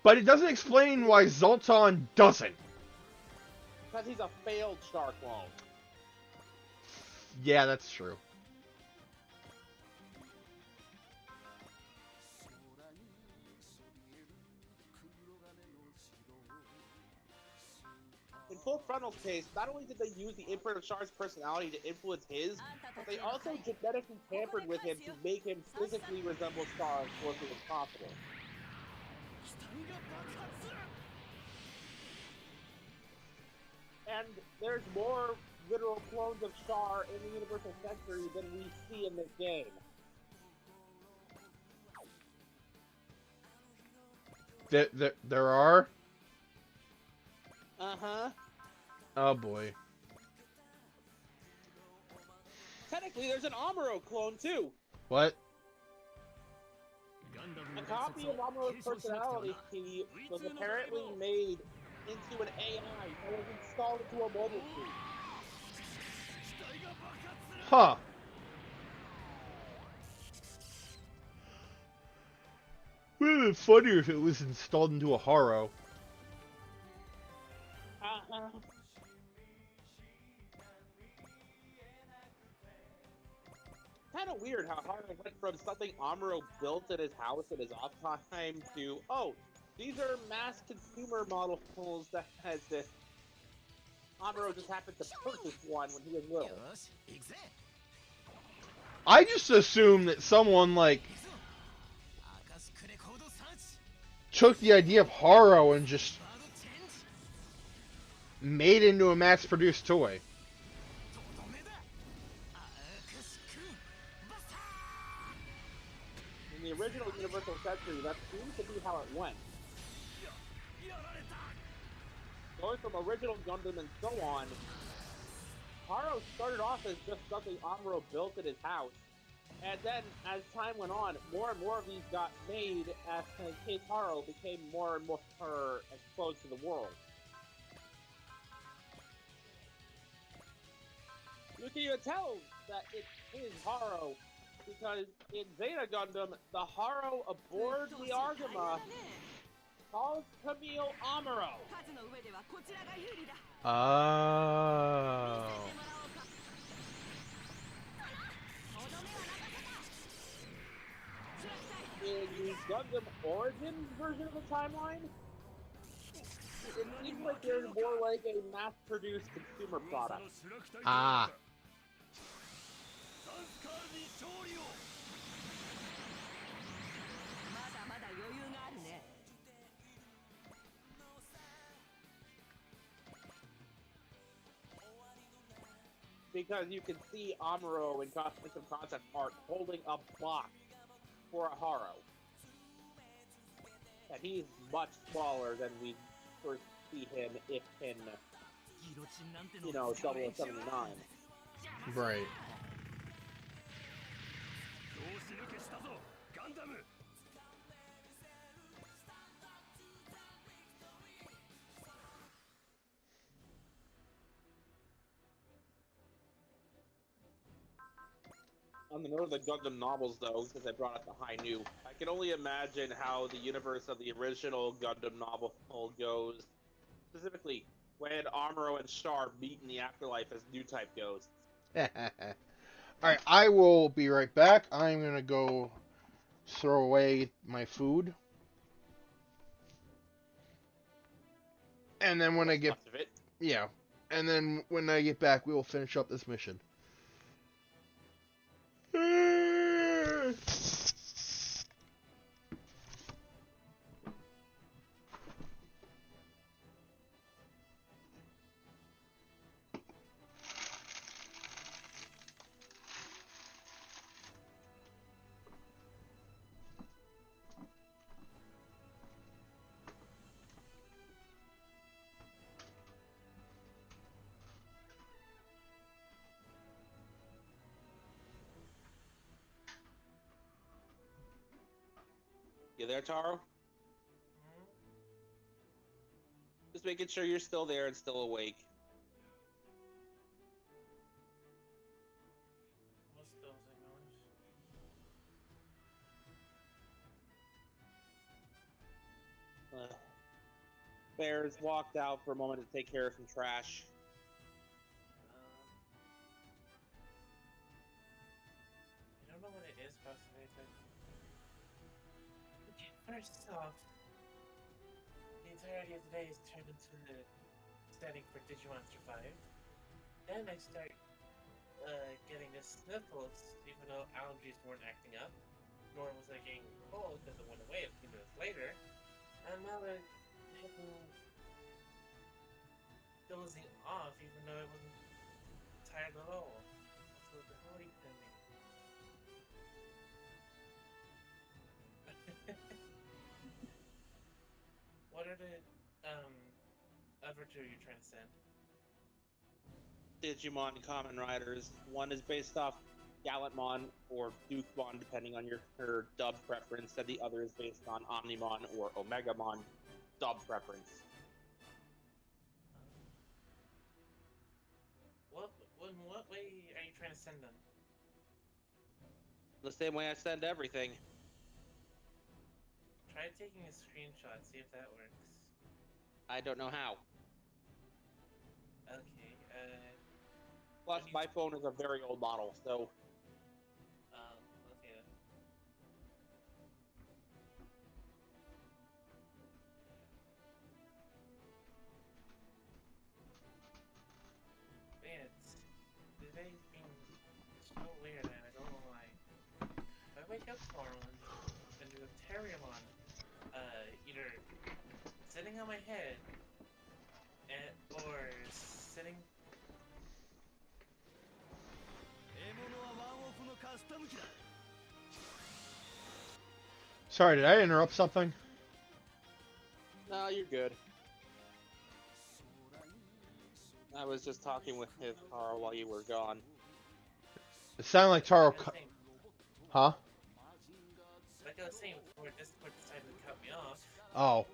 but it doesn't explain why Zoltan doesn't. Because he's a failed Char clone. Yeah, that's true. In Full Frontal's case, not only did they use the imprint of Char's personality to influence his, but they also genetically tampered with him to make him physically resemble Char as closely as possible. And there's more literal clones of Char in the Universal Century than we see in this game. There are? Uh-huh. Oh boy. Technically, there's an Amuro clone, too. What? A copy of Amuro's personality key was apparently made into an AI that was installed into a mobile suit. Huh. Would have been funnier if it was installed into a Haro. Uh-huh. Kind of weird how Haro went from something Amuro built in his house in his off time to, oh, these are mass consumer models that has this. Amuro just happened to purchase one when he was little. I just assumed that someone, like, took the idea of Haro and just made it into a mass-produced toy. In the original Universal Century, that seems to be how it went. Going from original Gundam and so on, Haro started off as just something Amuro built in his house, and then, as time went on, more and more of these got made as Case Haro became more and more exposed to the world. You can even tell that it is Haro, because in Zeta Gundam, the Haro aboard the Argama calls Camille Amuro. 数の上ではこちらが有利だ。 Oh. In the Gundam Origins version of the timeline, it seems like they're more like a mass-produced consumer product. Ah. まだまだ余裕があるね。 Because you can see Amuro in some concept art holding a box for a Haro. And he's much smaller than we first see him if in, ギロチンなんての you know, 0079. Right. どうし抜けしたぞガンダム On the note of the Gundam novels, though, because I brought up the High New, I can only imagine how the universe of the original Gundam novel goes. Specifically, when Amuro and Char meet in the afterlife as new type ghosts. Alright, I will be right back. I'm gonna go throw away my food. And then when I get... Much of it. Yeah. And then when I get back, we will finish up this mission. You there, Taro? Hmm? Just making sure you're still there and still awake. What's those signals? Bears walked out for a moment to take care of some trash. I don't know what it is, possibly, but okay, first off, the entirety of the day is turned into the setting for Digimon Survive. Then I start getting the sniffles, even though allergies weren't acting up, nor was I getting cold because it went away a few minutes later. And now they're hitting dozing off, even though I wasn't tired at all. So the hell are you doing? What are the other two you're trying to send? Digimon Common Riders. One is based off Gallantmon or Dukemon, depending on your dub preference, and the other is based on Omnimon or Omegamon dub preference. In what way are you trying to send them? The same way I send everything. Try taking a screenshot, see if that works. I don't know how. Okay, Plus, my phone is a very old model, so... okay. Man, today's been so weird, and I don't know why. I wake up tomorrow and there's a Terriermon, either sitting on my head, or sitting... Sorry, did I interrupt something? No, you're good. I was just talking with Taro while you were gone. It sounded like Taro. Huh? Like I was saying before, Discord decided to cut me off. Oh.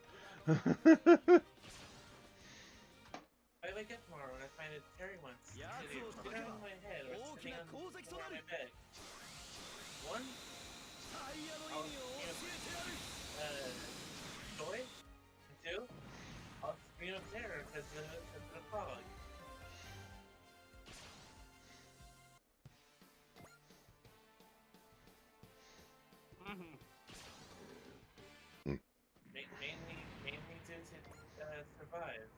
I wake up tomorrow and I find a Terriermon sitting on my head or sitting on my bed. One, I'll joy, and two, I'll scream of terror because of the fog. Mainly due to survive.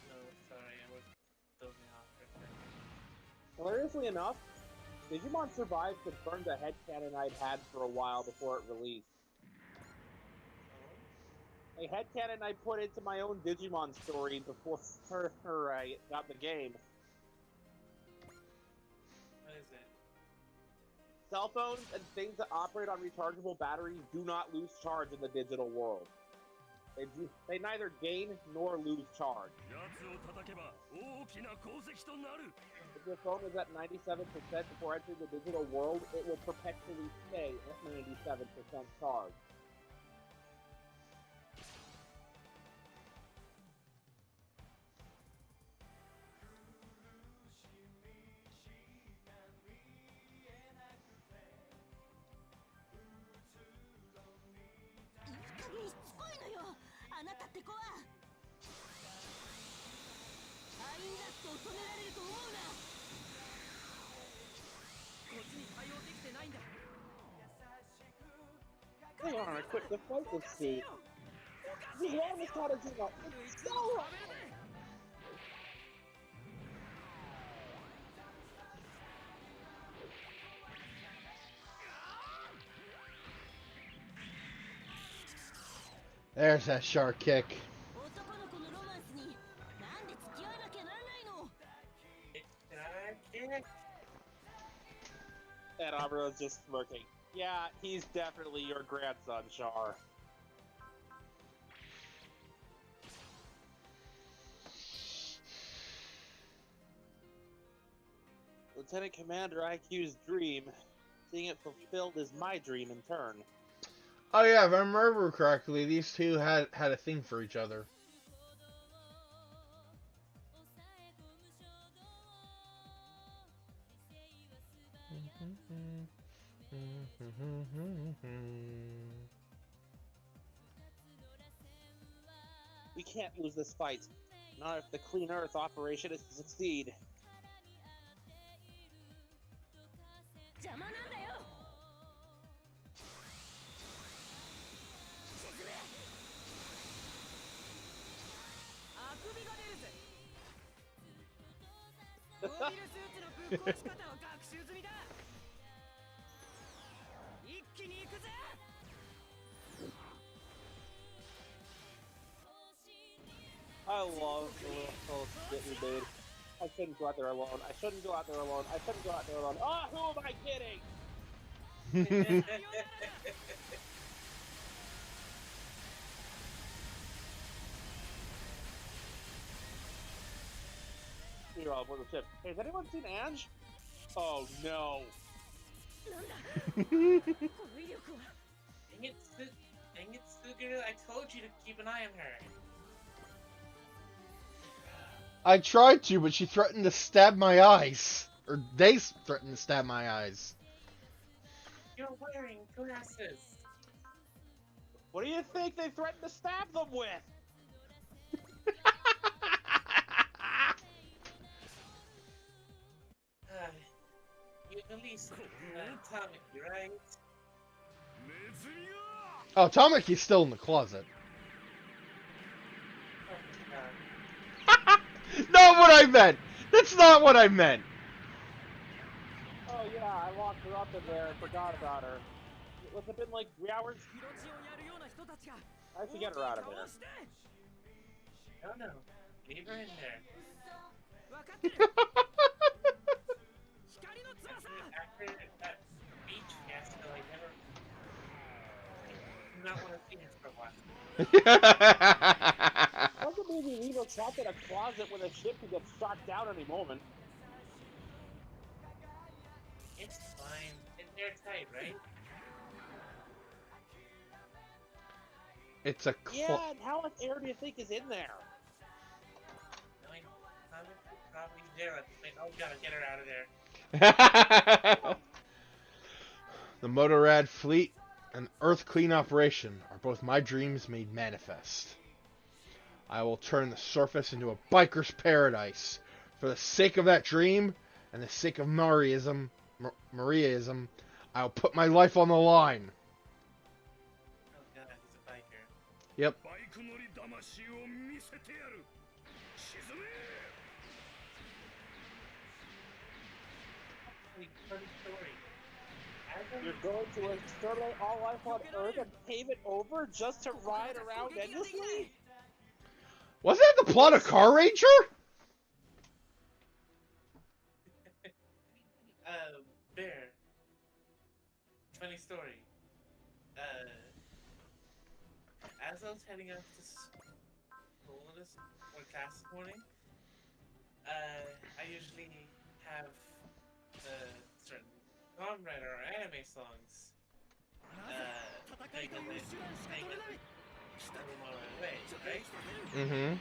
No, sorry, I was dozing off for a second. Hilariously enough, Digimon Survive confirmed a headcanon I'd had for a while before it released. A headcanon I put into my own Digimon story before I got the game. What is it? Cell phones and things that operate on rechargeable batteries do not lose charge in the digital world. They neither gain nor lose charge. If your phone is at 97% before entering the digital world, it will perpetually stay at 97% charge. Hang on, I quit the fight this dude. This is almost how to do that. It's so hard. There's that shark kick. And Amro's just smirking. Yeah, he's definitely your grandson, Char. Lieutenant Commander IQ's dream. Seeing it fulfilled is my dream in turn. Oh yeah, if I remember correctly, these two had a thing for each other. We can't lose this fight. Not if the Clean Earth operation is to succeed. 邪魔なんだよ。あくびが出るぜ。モビルスーツのぶっ壊し方を学習済みだ。一気に行くぜ。 I love the little shit we made. I shouldn't go out there alone. I shouldn't go out there alone. I shouldn't go out there alone. Oh, who am I kidding? You're all aboard the ship. Hey, has anyone seen Ange? Oh no. なんだ。この威力は。 Dang it, Sugaru, I told you to keep an eye on her. I tried to, but she threatened to stab my eyes. Or they threatened to stab my eyes. You're wearing glasses. What do you think they threatened to stab them with? You at least Atomic, right? Oh, Tomoki's still in the closet. Oh my god. Not what I meant! That's not what I meant! Oh yeah, I locked her up in there and forgot about her. What's it been like 3 hours? ヒロチをやるような人たちが I have to get her out of there. No, no. Leave her in there. 分かってる。光の翼。 After that beach fiasco, I never... I do not want to see her for a while. Doesn't mean you leave her trapped in a closet when a ship could get shot down any moment. It's fine. It's airtight, right? It's a Yeah, and how much air do you think is in there? Knowing Atomic is probably there at the point, oh, gotta get her out of there. The Motorrad fleet and Earth Clean operation are both my dreams made manifest. I will turn the surface into a biker's paradise. For the sake of that dream, and the sake of Mariaism, I will put my life on the line. Oh god, he's a biker. Yep. Holy funny story. You're going to exterminate all life on Earth and pave it over just to ride around endlessly? Wasn't that the plot of Car Ranger? Bear. Funny story. As I was heading up to school this class this morning, I usually have certain Kamen Rider or anime songs. Playing on my way, right? Mm-hmm.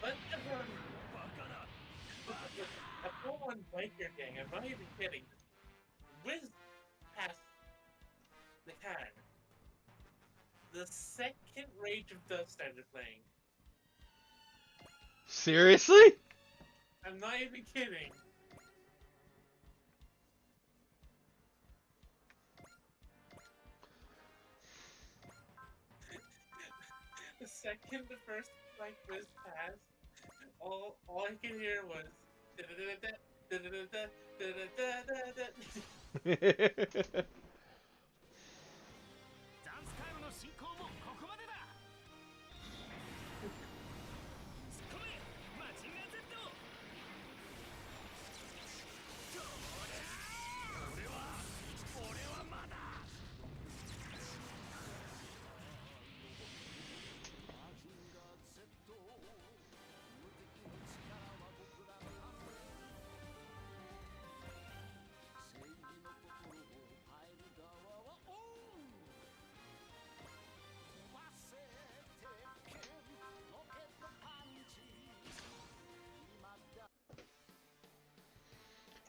But a full-on biker gang, I'm not even kidding, whizzed past the car. The second Rage of Dust started playing. Seriously? I'm not even kidding. The second the first bike whizzed past, all I could hear was da-da-da-da, da-da-da-da, da-da-da-da-da. ダンスタイムの進行もここまでだ。突っ込めマジンガン Z。俺はまだ。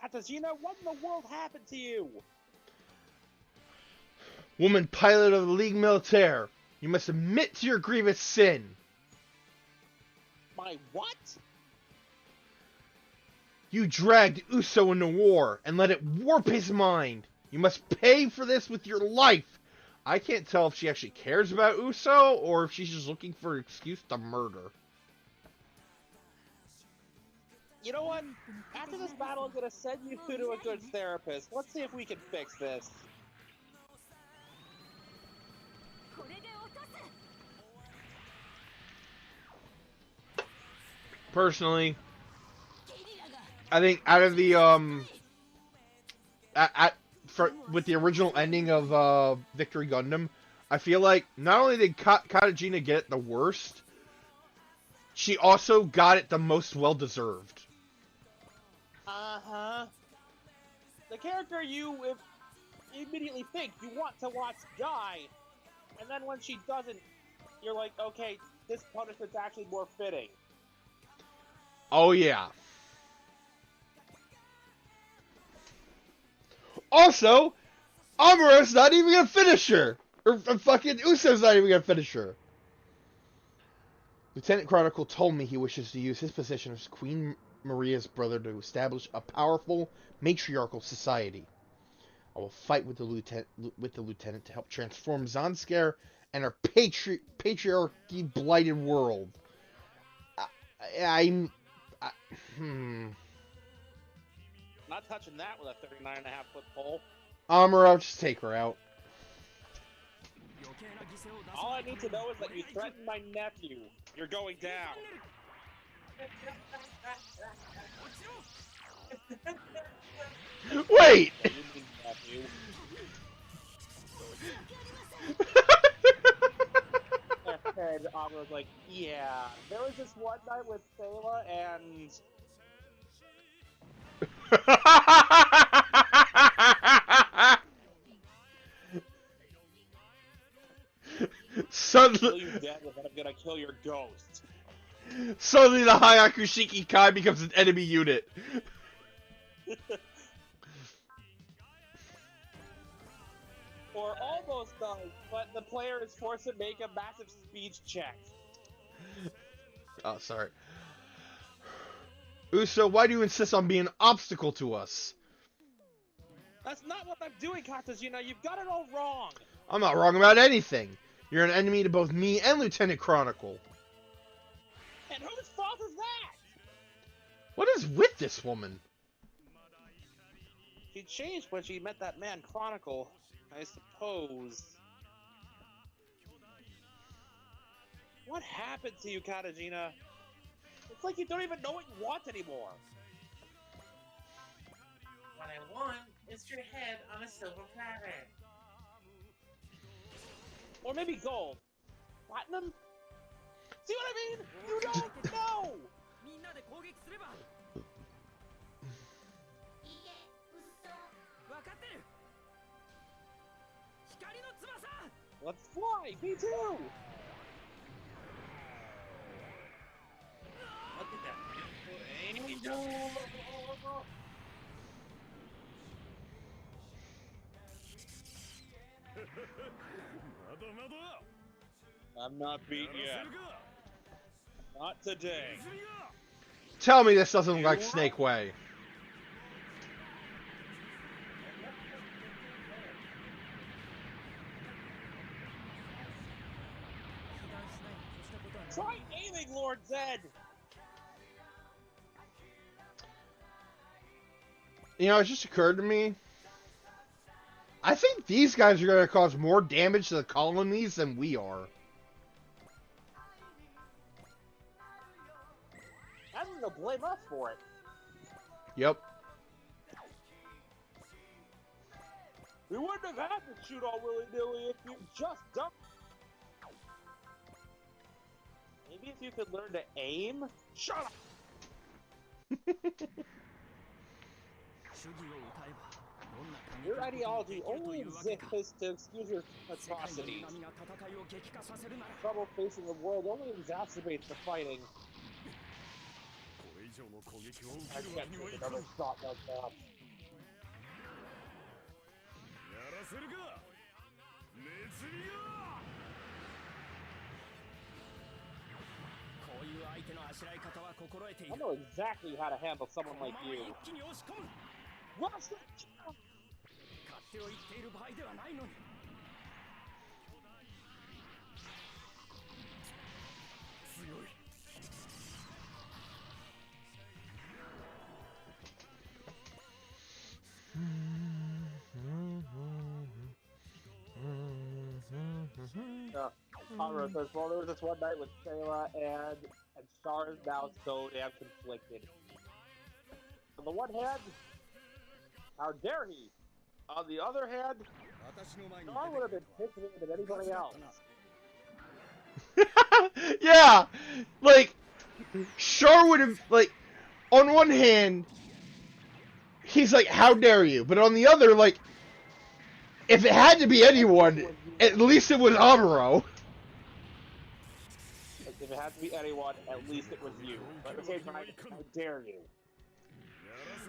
Katajina, what in the world happened to you? Woman pilot of the League Militaire, you must admit to your grievous sin. My what? You dragged Uso into war and let it warp his mind. You must pay for this with your life. I can't tell if she actually cares about Uso or if she's just looking for an excuse to murder. You know what? After this battle, I'm gonna send you to a good therapist. Let's see if we can fix this. これで落とす Personally, I think out of the with the original ending of Victory Gundam, I feel like not only did Katajina get it the worst, she also got it the most well deserved. Uh-huh. The character you immediately think you want to watch die, and then when she doesn't, you're like, okay, this punishment's actually more fitting. Oh yeah. Also, Amuro's not even gonna finish her! Or fucking Uso's not even gonna finish her! Lieutenant Chronicle told me he wishes to use his position as Queen Maria's brother to establish a powerful matriarchal society. I will fight with the lieutenant to help transform Zanskar and our patriarchy-blighted world. Not touching that with a 39.5-foot pole. Amuro, just take her out. All I need to know is that you threatened my nephew. You're going down. Wait! You mean nephew. And Amuro's like, yeah, there was this one night with Sayla and... Suddenly, kill you dead, and then I'm gonna kill your ghost. suddenly the Hayakushiki Kai becomes an enemy unit. Or almost does, but the player is forced to make a massive speech check. Oh, sorry. Uso, why do you insist on being an obstacle to us? That's not what I'm doing, Katajina. You've got it all wrong. I'm not wrong about anything. You're an enemy to both me and Lieutenant Chronicle. And whose fault is that? What is with this woman? She changed when she met that man, Chronicle, I suppose. What happened to you, Katajina? It's like you don't even know what you want anymore. What I want is your head on a silver platter. Or maybe gold. Platinum? See what I mean? You don't know! みんなで攻撃すれば分かってる光の翼 Let's fly! Me too! Look at that beautiful angel. I'm not beat yet. Not today. Tell me this doesn't look like Snake Way. Try aiming, Lord Zed! You know, it just occurred to me. I think these guys are going to cause more damage to the colonies than we are. I'm gonna blame us for it. Yep. We wouldn't have had to shoot all willy-nilly if you just dumped. Maybe if you could learn to aim? Shut up! Your ideology only exists to excuse your atrocities. Trouble facing the world only exacerbates the fighting. I can't take another shot like that. せるか熱りよこういう相手のあしらい方は心得てい I る know exactly how to handle someone この like まま you. 一気に押し込む What's that? 勝手を言っている場合ではないのに強い Amuro says, well, there was this one night with Sayla and Char is now so damn conflicted. On the one hand, how dare he? On the other hand, 私の前に Char would have been pissing him than anybody else. Yeah, like Char would have like. On one hand, he's like, "How dare you?" But on the other, like, if it had to be anyone, at least it was Amuro. If it had to be anyone, at least it was you. But at the same time, how dare you?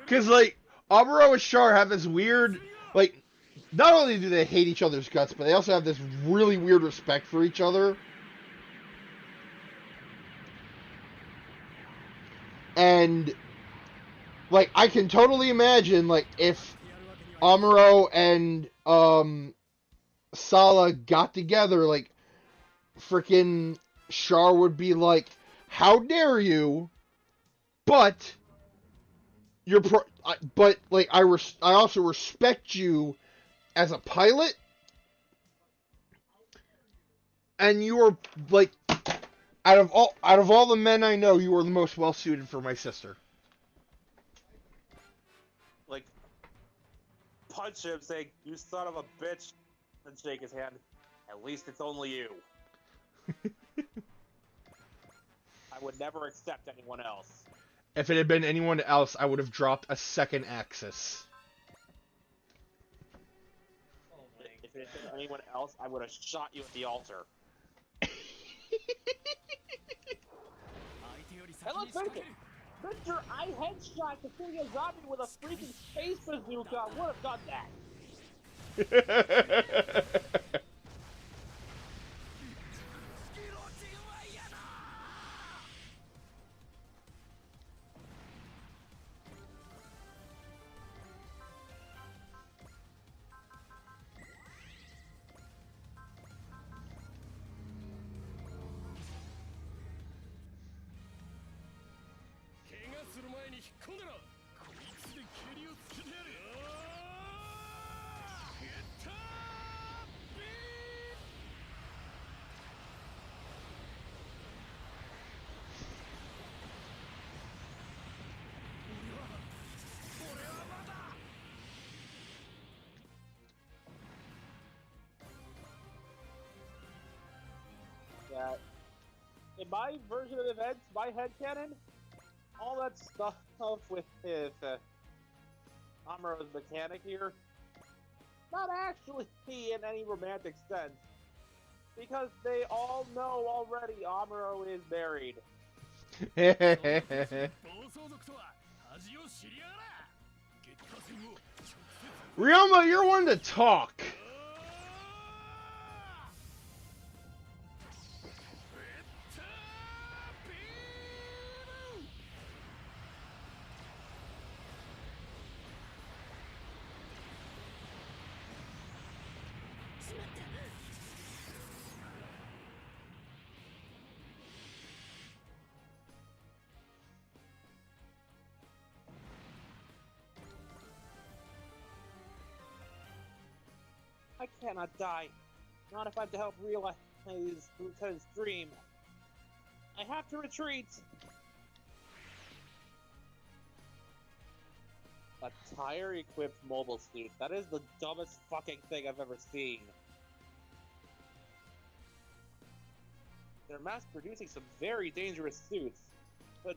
Because, like, Amuro and Char have this weird, like, not only do they hate each other's guts, but they also have this really weird respect for each other. And, like, I can totally imagine, like, if Amuro and, Sala got together, like, freaking Char would be like, "How dare you?" But but like I also respect you as a pilot, and you are like out of all the men I know, you are the most well suited for my sister. Like, punch him, saying, "You son of a bitch," and shake his hand. At least it's only you. I would never accept anyone else. If it had been anyone else, I would have dropped a second axis. Oh my If it had been anyone else, I would have shot you at the altar. And let's face it, Mr. I headshot Cecilia Zombie with a freaking space bazooka would have done that. In my version of events, my headcanon, all that stuff with Amuro's mechanic here, not actually in any romantic sense, because they all know already Amuro is married. Ryoma, you're one to talk. I cannot die. Not if I have to help realize Lieutenant's dream. I have to retreat. A tire-equipped mobile suit. That is the dumbest fucking thing I've ever seen. They're mass-producing some very dangerous suits. But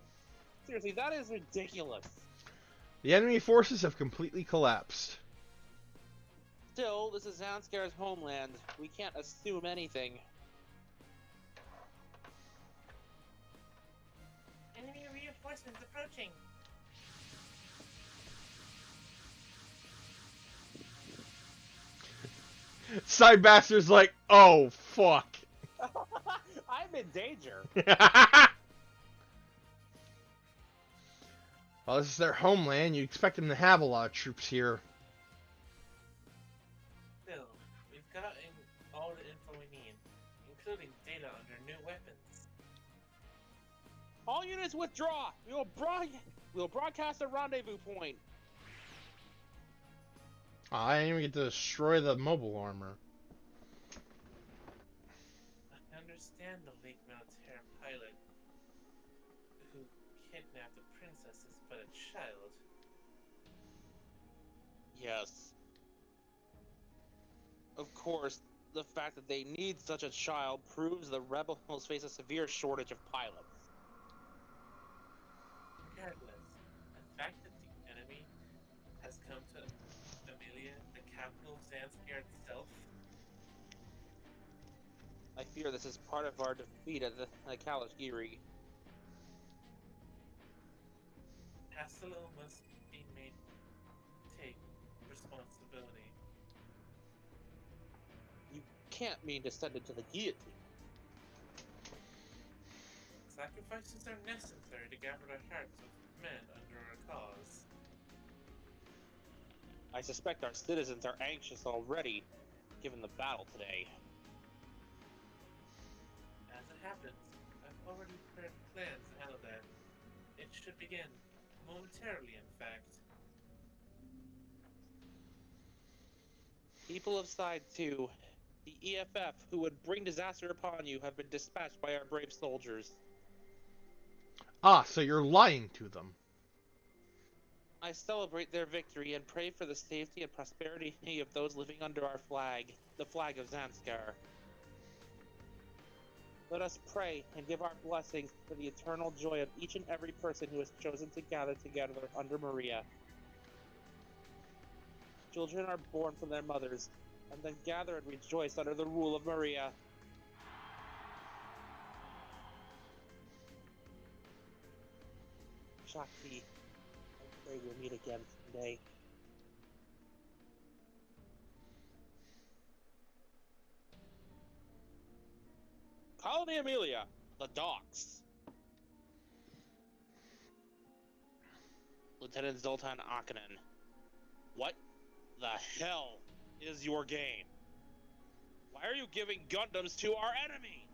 seriously, that is ridiculous. The enemy forces have completely collapsed. Still, this is Zandscare's homeland. We can't assume anything. Enemy reinforcements approaching. Sidebastard's like, oh, fuck. I'm in danger. Well, this is their homeland. You expect them to have a lot of troops here. Still, we've gotten all the info we need, including data on their new weapons. All units withdraw. We will broadcast a rendezvous point. I didn't even get to destroy the mobile armor. I understand the League military pilot who kidnapped the princess is but a child. Yes. Of course, the fact that they need such a child proves the rebels face a severe shortage of pilots. Regardless, the fact that the enemy has come to Amelia, the capital of Zanskar itself, I fear this is part of our defeat at the Kalashgiri. Asolo must be made take responsibility. You can't mean to send it to the guillotine. Sacrifices are necessary to gather the hearts of men under our cause. I suspect our citizens are anxious already, given the battle today. As it happens, I've already prepared plans to handle that. It should begin momentarily, in fact. People of Side 2, the EFF who would bring disaster upon you have been dispatched by our brave soldiers. Ah, so you're lying to them. I celebrate their victory and pray for the safety and prosperity of those living under our flag, the flag of Zanskar. Let us pray and give our blessings for the eternal joy of each and every person who has chosen to gather together under Maria. Children are born from their mothers, and then gather and rejoice under the rule of Maria. Shakti, I pray we'll meet again someday. Colony Amelia, the docks. Lieutenant Zoltan Akanen, what the hell is your game? Why are you giving Gundams to our enemy?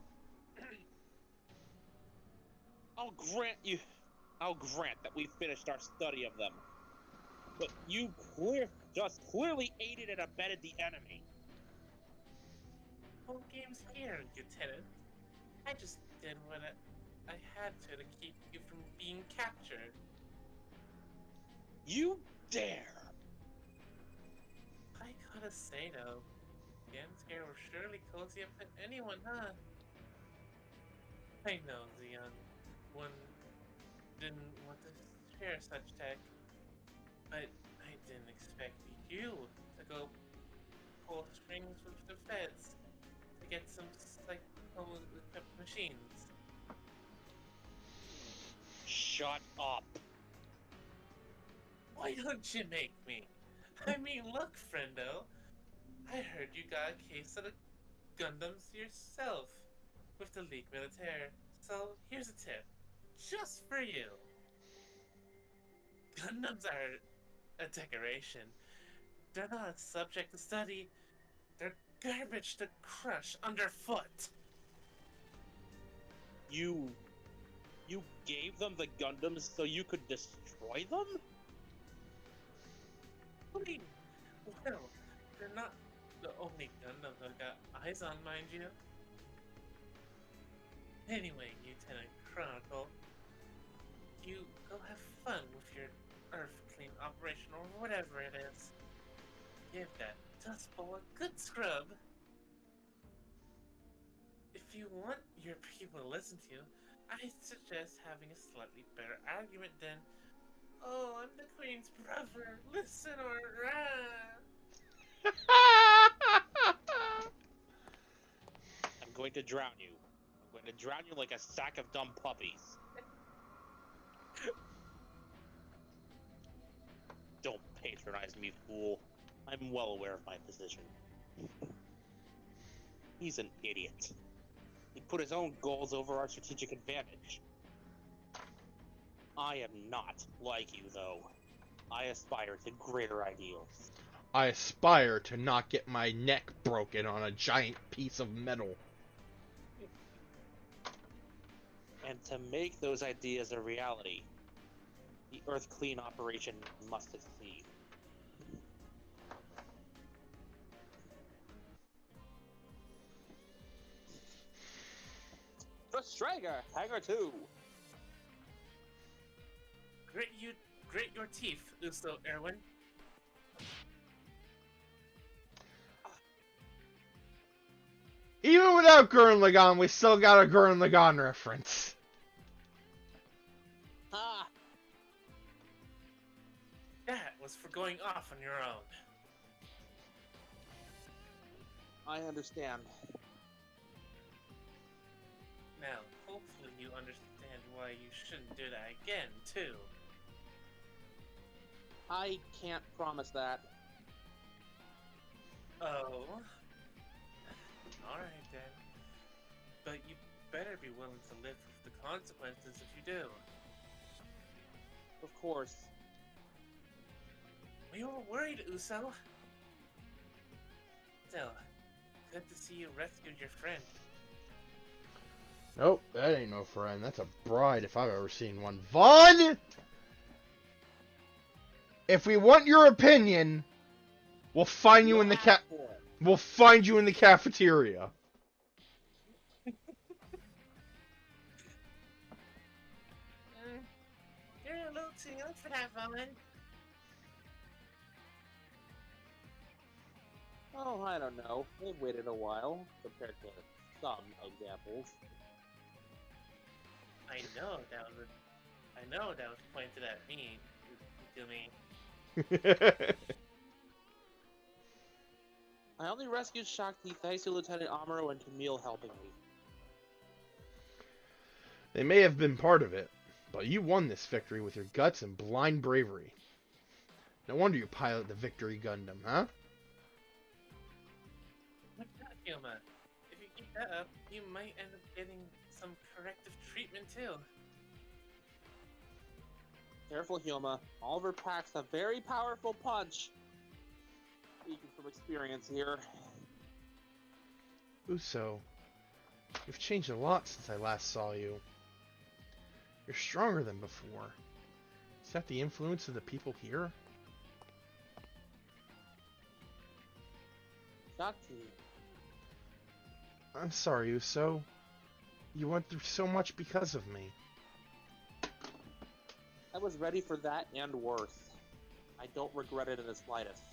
I'll grant that we finished our study of them. But you clearly aided and abetted the enemy. Whole game's here, Lieutenant. I just did what I had to keep you from being captured. You dare! I gotta say though, Zanskar will surely cozy up to anyone, huh? I know the young one didn't want to share such tech, but I didn't expect you to go pull strings with the feds to get some equipped machines. Shut up. Why don't you make me? I mean, look, friendo. I heard you got a case of the Gundams yourself with the League Militaire. So here's a tip, just for you. Gundams are a decoration. They're not a subject to study. They're garbage to crush underfoot. You gave them the Gundams so you could destroy them? What do you... Well, they're not the only Gundams I've got eyes on, mind you. Anyway, Lieutenant Chronicle, you go have fun with your Earth Clean operation or whatever it is. Give that Dust Bowl a good scrub. If you want your people to listen to you, I suggest having a slightly better argument than, "Oh, I'm the Queen's brother, listen or rah." I'm going to drown you. I'm going to drown you like a sack of dumb puppies. Don't patronize me, fool. I'm well aware of my position. He's an idiot. He put his own goals over our strategic advantage. I am not like you, though. I aspire to greater ideals. I aspire to not get my neck broken on a giant piece of metal. And to make those ideas a reality, the Earth Clean operation must succeed. The Stranger, Hangar 2! Grit your teeth, Uso Erwin. Even without Gurren Lagann, we still got a Gurren Lagann reference. Ah! That was for going off on your own. I understand. Now, hopefully you understand why you shouldn't do that again, too. I can't promise that. Oh. Alright then. But you better be willing to live with the consequences if you do. Of course. We were worried, Uso. Still, good to see you rescued your friend. Nope, that ain't no friend. That's a bride if I've ever seen one. Vaughn! If we want your opinion, we'll find you in the We'll find you in the cafeteria. You're a little too young for that, Vaughn. Oh, I don't know. They've waited a while compared to some examples. I know that was pointed at me, to me. I only rescued Shakti thanks to Lieutenant Amuro and Camille helping me. They may have been part of it, but you won this victory with your guts and blind bravery. No wonder you pilot the Victory Gundam, huh? Like that, Yuma. If you keep that up, you might end up getting some corrective treatment too. Careful, Hyoma. Oliver packs a very powerful punch. Speaking from experience here. Uso, you've changed a lot since I last saw you. You're stronger than before. Is that the influence of the people here? Shakti. I'm sorry, Uso. You went through so much because of me. I was ready for that and worse. I don't regret it in the slightest.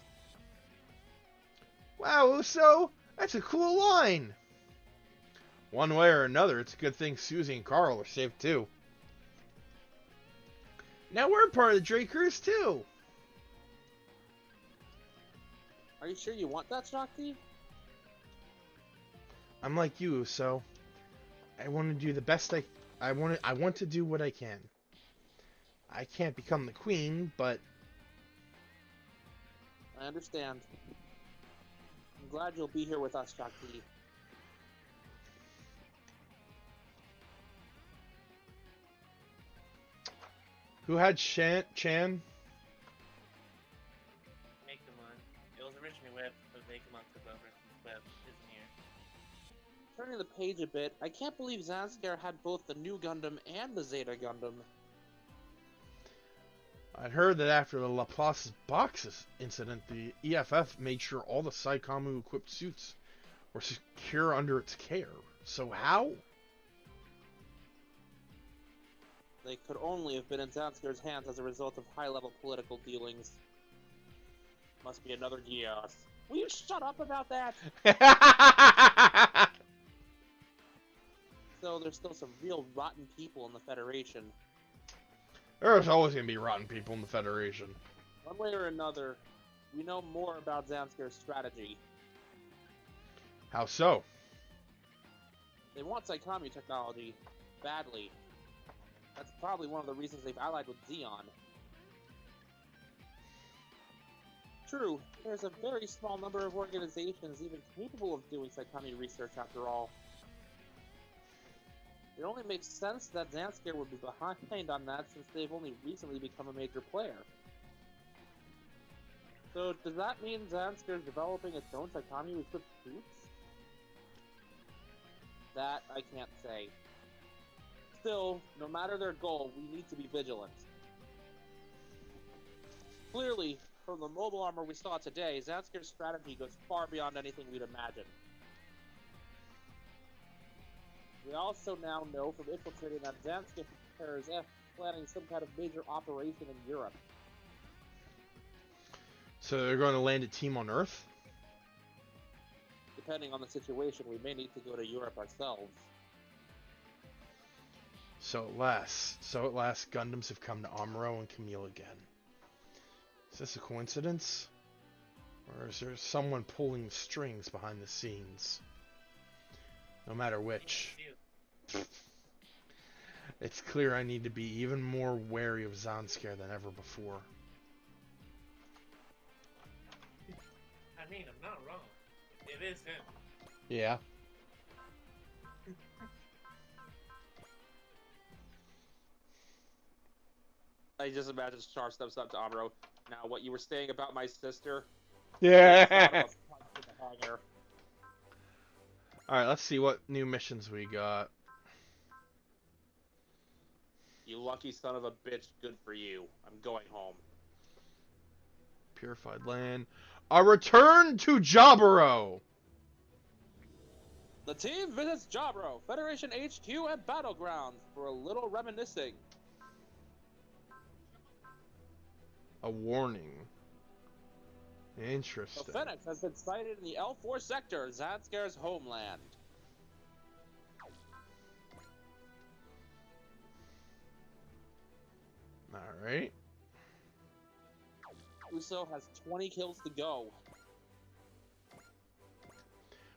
Wow, Uso! That's a cool line! One way or another, it's a good thing Susie and Carl are safe too. Now we're part of the Drakers too! Are you sure you want that, Shakti? I'm like you, Uso. I want to do the best I want to do what I can. I can't become the queen, but I understand. I'm glad you'll be here with us, Shakti. who had Chan? Megamon. It was originally Web, but Megamon took over since Web isn't here. Turning the page a bit, I can't believe Zanskar had both the new Gundam and the Zeta Gundam. I'd heard that after the Laplace's boxes incident, the EFF made sure all the Saikamu-equipped suits were secure under its care. So how? They could only have been in Zanskar's hands as a result of high-level political dealings. Must be another Geass. Will you shut up about that? So there's still some real rotten people in the Federation. There's always going to be rotten people in the Federation. One way or another, we know more about Zanskar's strategy. How so? They want Saikamu technology badly. That's probably one of the reasons they've allied with Zeon. true. There's a very small number of organizations even capable of doing Saitami research after all. It only makes sense that Zansker would be behind on that since they've only recently become a major player. So, does that mean Zansker is developing its own Saitami-equipped suits? That I can't say. Still, no matter their goal, we need to be vigilant. Clearly, from the mobile armor we saw today, Zansker's strategy goes far beyond anything we'd imagined. We also now know from infiltrating that Zansker is planning some kind of major operation in Europe. So they're going to land a team on Earth? Depending on the situation, we may need to go to Europe ourselves. So at last, Gundams have come to Amuro and Camille again. Is this a coincidence? Or is there someone pulling the strings behind the scenes? No matter which. It's clear I need to be even more wary of Zansker than ever before. I mean, I'm not wrong. It is him. Yeah. I just imagine Char steps up to Amuro. Now, what you were saying about my sister? Yeah. Alright, let's see what new missions we got. You lucky son of a bitch, good for you. I'm going home. Purified land. A return to Jaburo! The team visits Jaburo, Federation HQ and Battlegrounds for a little reminiscing. A warning. The Interesting. Phoenix has been sighted in the L4 sector, Zansker's homeland. Alright. Uso has 20 kills to go.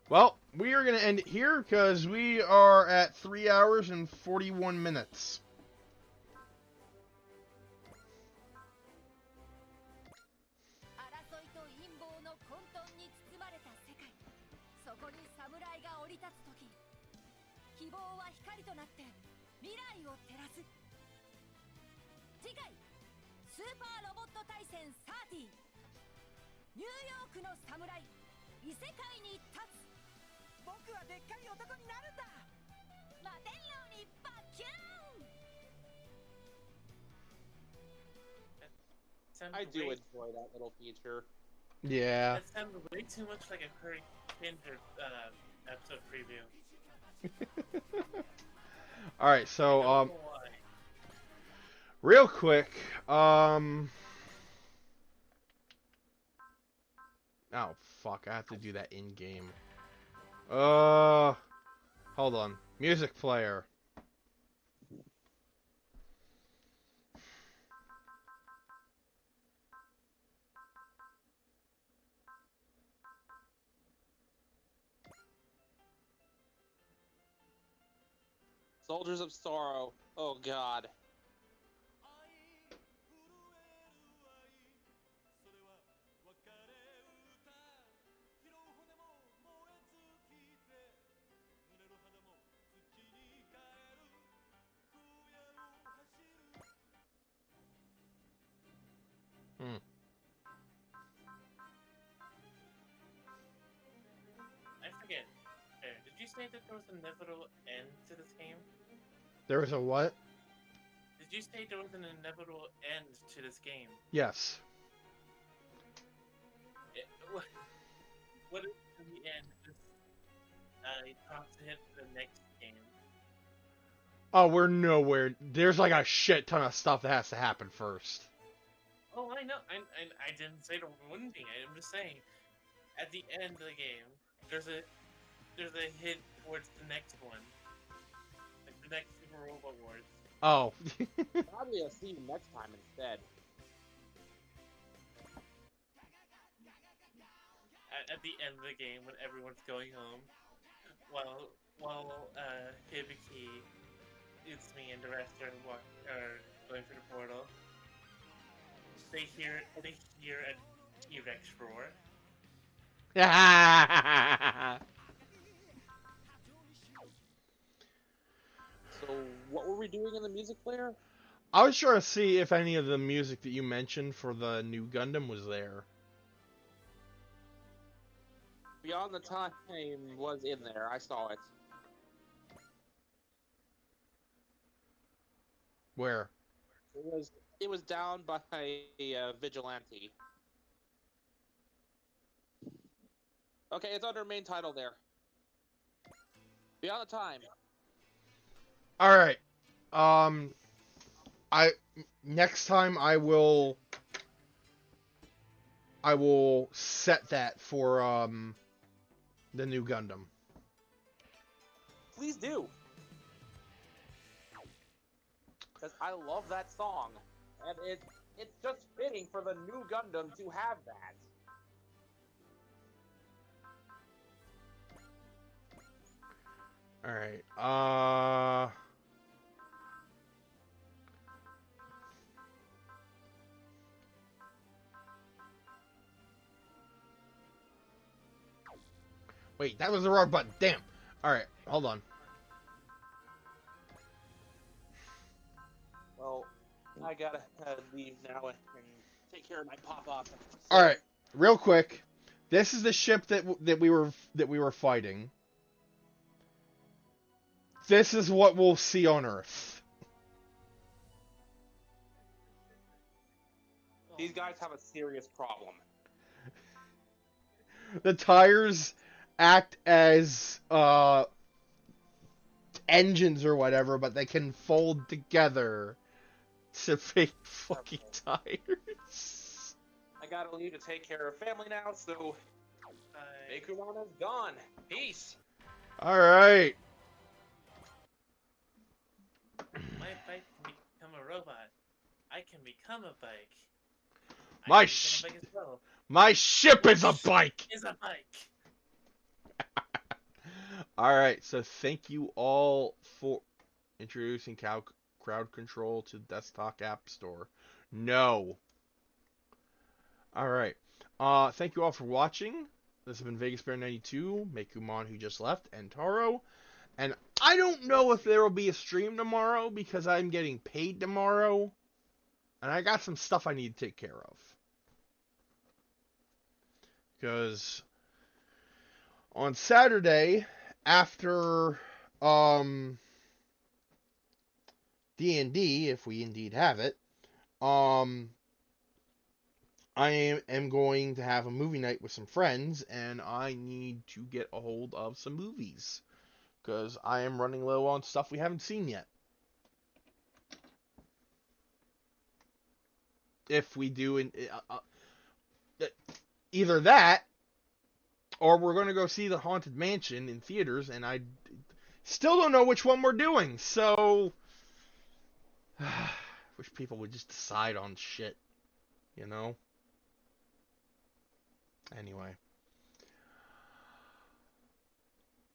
Well, we are going to end it here because we are at 3 hours and 41 minutes. 争いと陰謀の混沌に包まれた世界。そこに侍が降り立つとき、希望は光となって未来を照らす。次回、スーパーロボット対戦30。ニューヨークの侍、異世界に立つ。僕はでっかい男になるんだ。摩天楼にバキューン。 I do enjoy that little feature. Yeah. That sounded way too much like a Curry Kinder episode preview. Alright, so, I don't know why. real quick, oh, fuck, I have to do that in-game. Hold on. Music player. Soldiers of Sorrow. Oh god. I forget. Did you say that there was an inevitable end to this game? There was a what? Did you say there was an inevitable end to this game? Yes. What if in the end just you talk to hit the next game? Oh, we're nowhere. There's like a shit ton of stuff that has to happen first. Oh, I know. I didn't say there wouldn't be. I'm just saying, at the end of the game, there's a hint towards the next one, like the next Super Robot Wars. Oh. Probably I'll see you next time instead. At the end of the game, when everyone's going home, while Hibiki, Utsumi, and the rest are going through the portal, they hear a T-Rex roar. So, what were we doing in the music player? I was trying to see if any of the music that you mentioned for the new Gundam was there. Beyond the Time was in there. I saw it. Where? It was down by Vigilante. Okay, it's under main title there. Beyond the Time. All right. Next time I will set that for the new Gundam. Please do. Because I love that song. And it's just fitting for the new Gundam to have that. All right. Wait, that was the wrong button. Damn. All right, hold on. Well, I gotta leave now and take care of my pop-up. All right, real quick. This is the ship that we were fighting. This is what we'll see on Earth. These guys have a serious problem. The tires act as engines or whatever, but they can fold together to make fucking tires. I gotta leave to take care of family now, so Meikumon is gone. Peace. All right. My bike can become a robot. I can become a bike. My I can become a bike as well. My ship is a bike. Is a bike. All right, so thank you all for introducing crowd control to Desktop App Store. No. All right. Thank you all for watching. This has been Vegas Bear 92, Meikumon, who just left, and Taro. And I don't know if there will be a stream tomorrow because I'm getting paid tomorrow, and I got some stuff I need to take care of. Because on Saturday, after D&D, if we indeed have it, I am going to have a movie night with some friends, and I need to get a hold of some movies because I am running low on stuff we haven't seen yet. If we do, either that, or we're going to go see the Haunted Mansion in theaters, and I still don't know which one we're doing, so wish people would just decide on shit, you know? Anyway.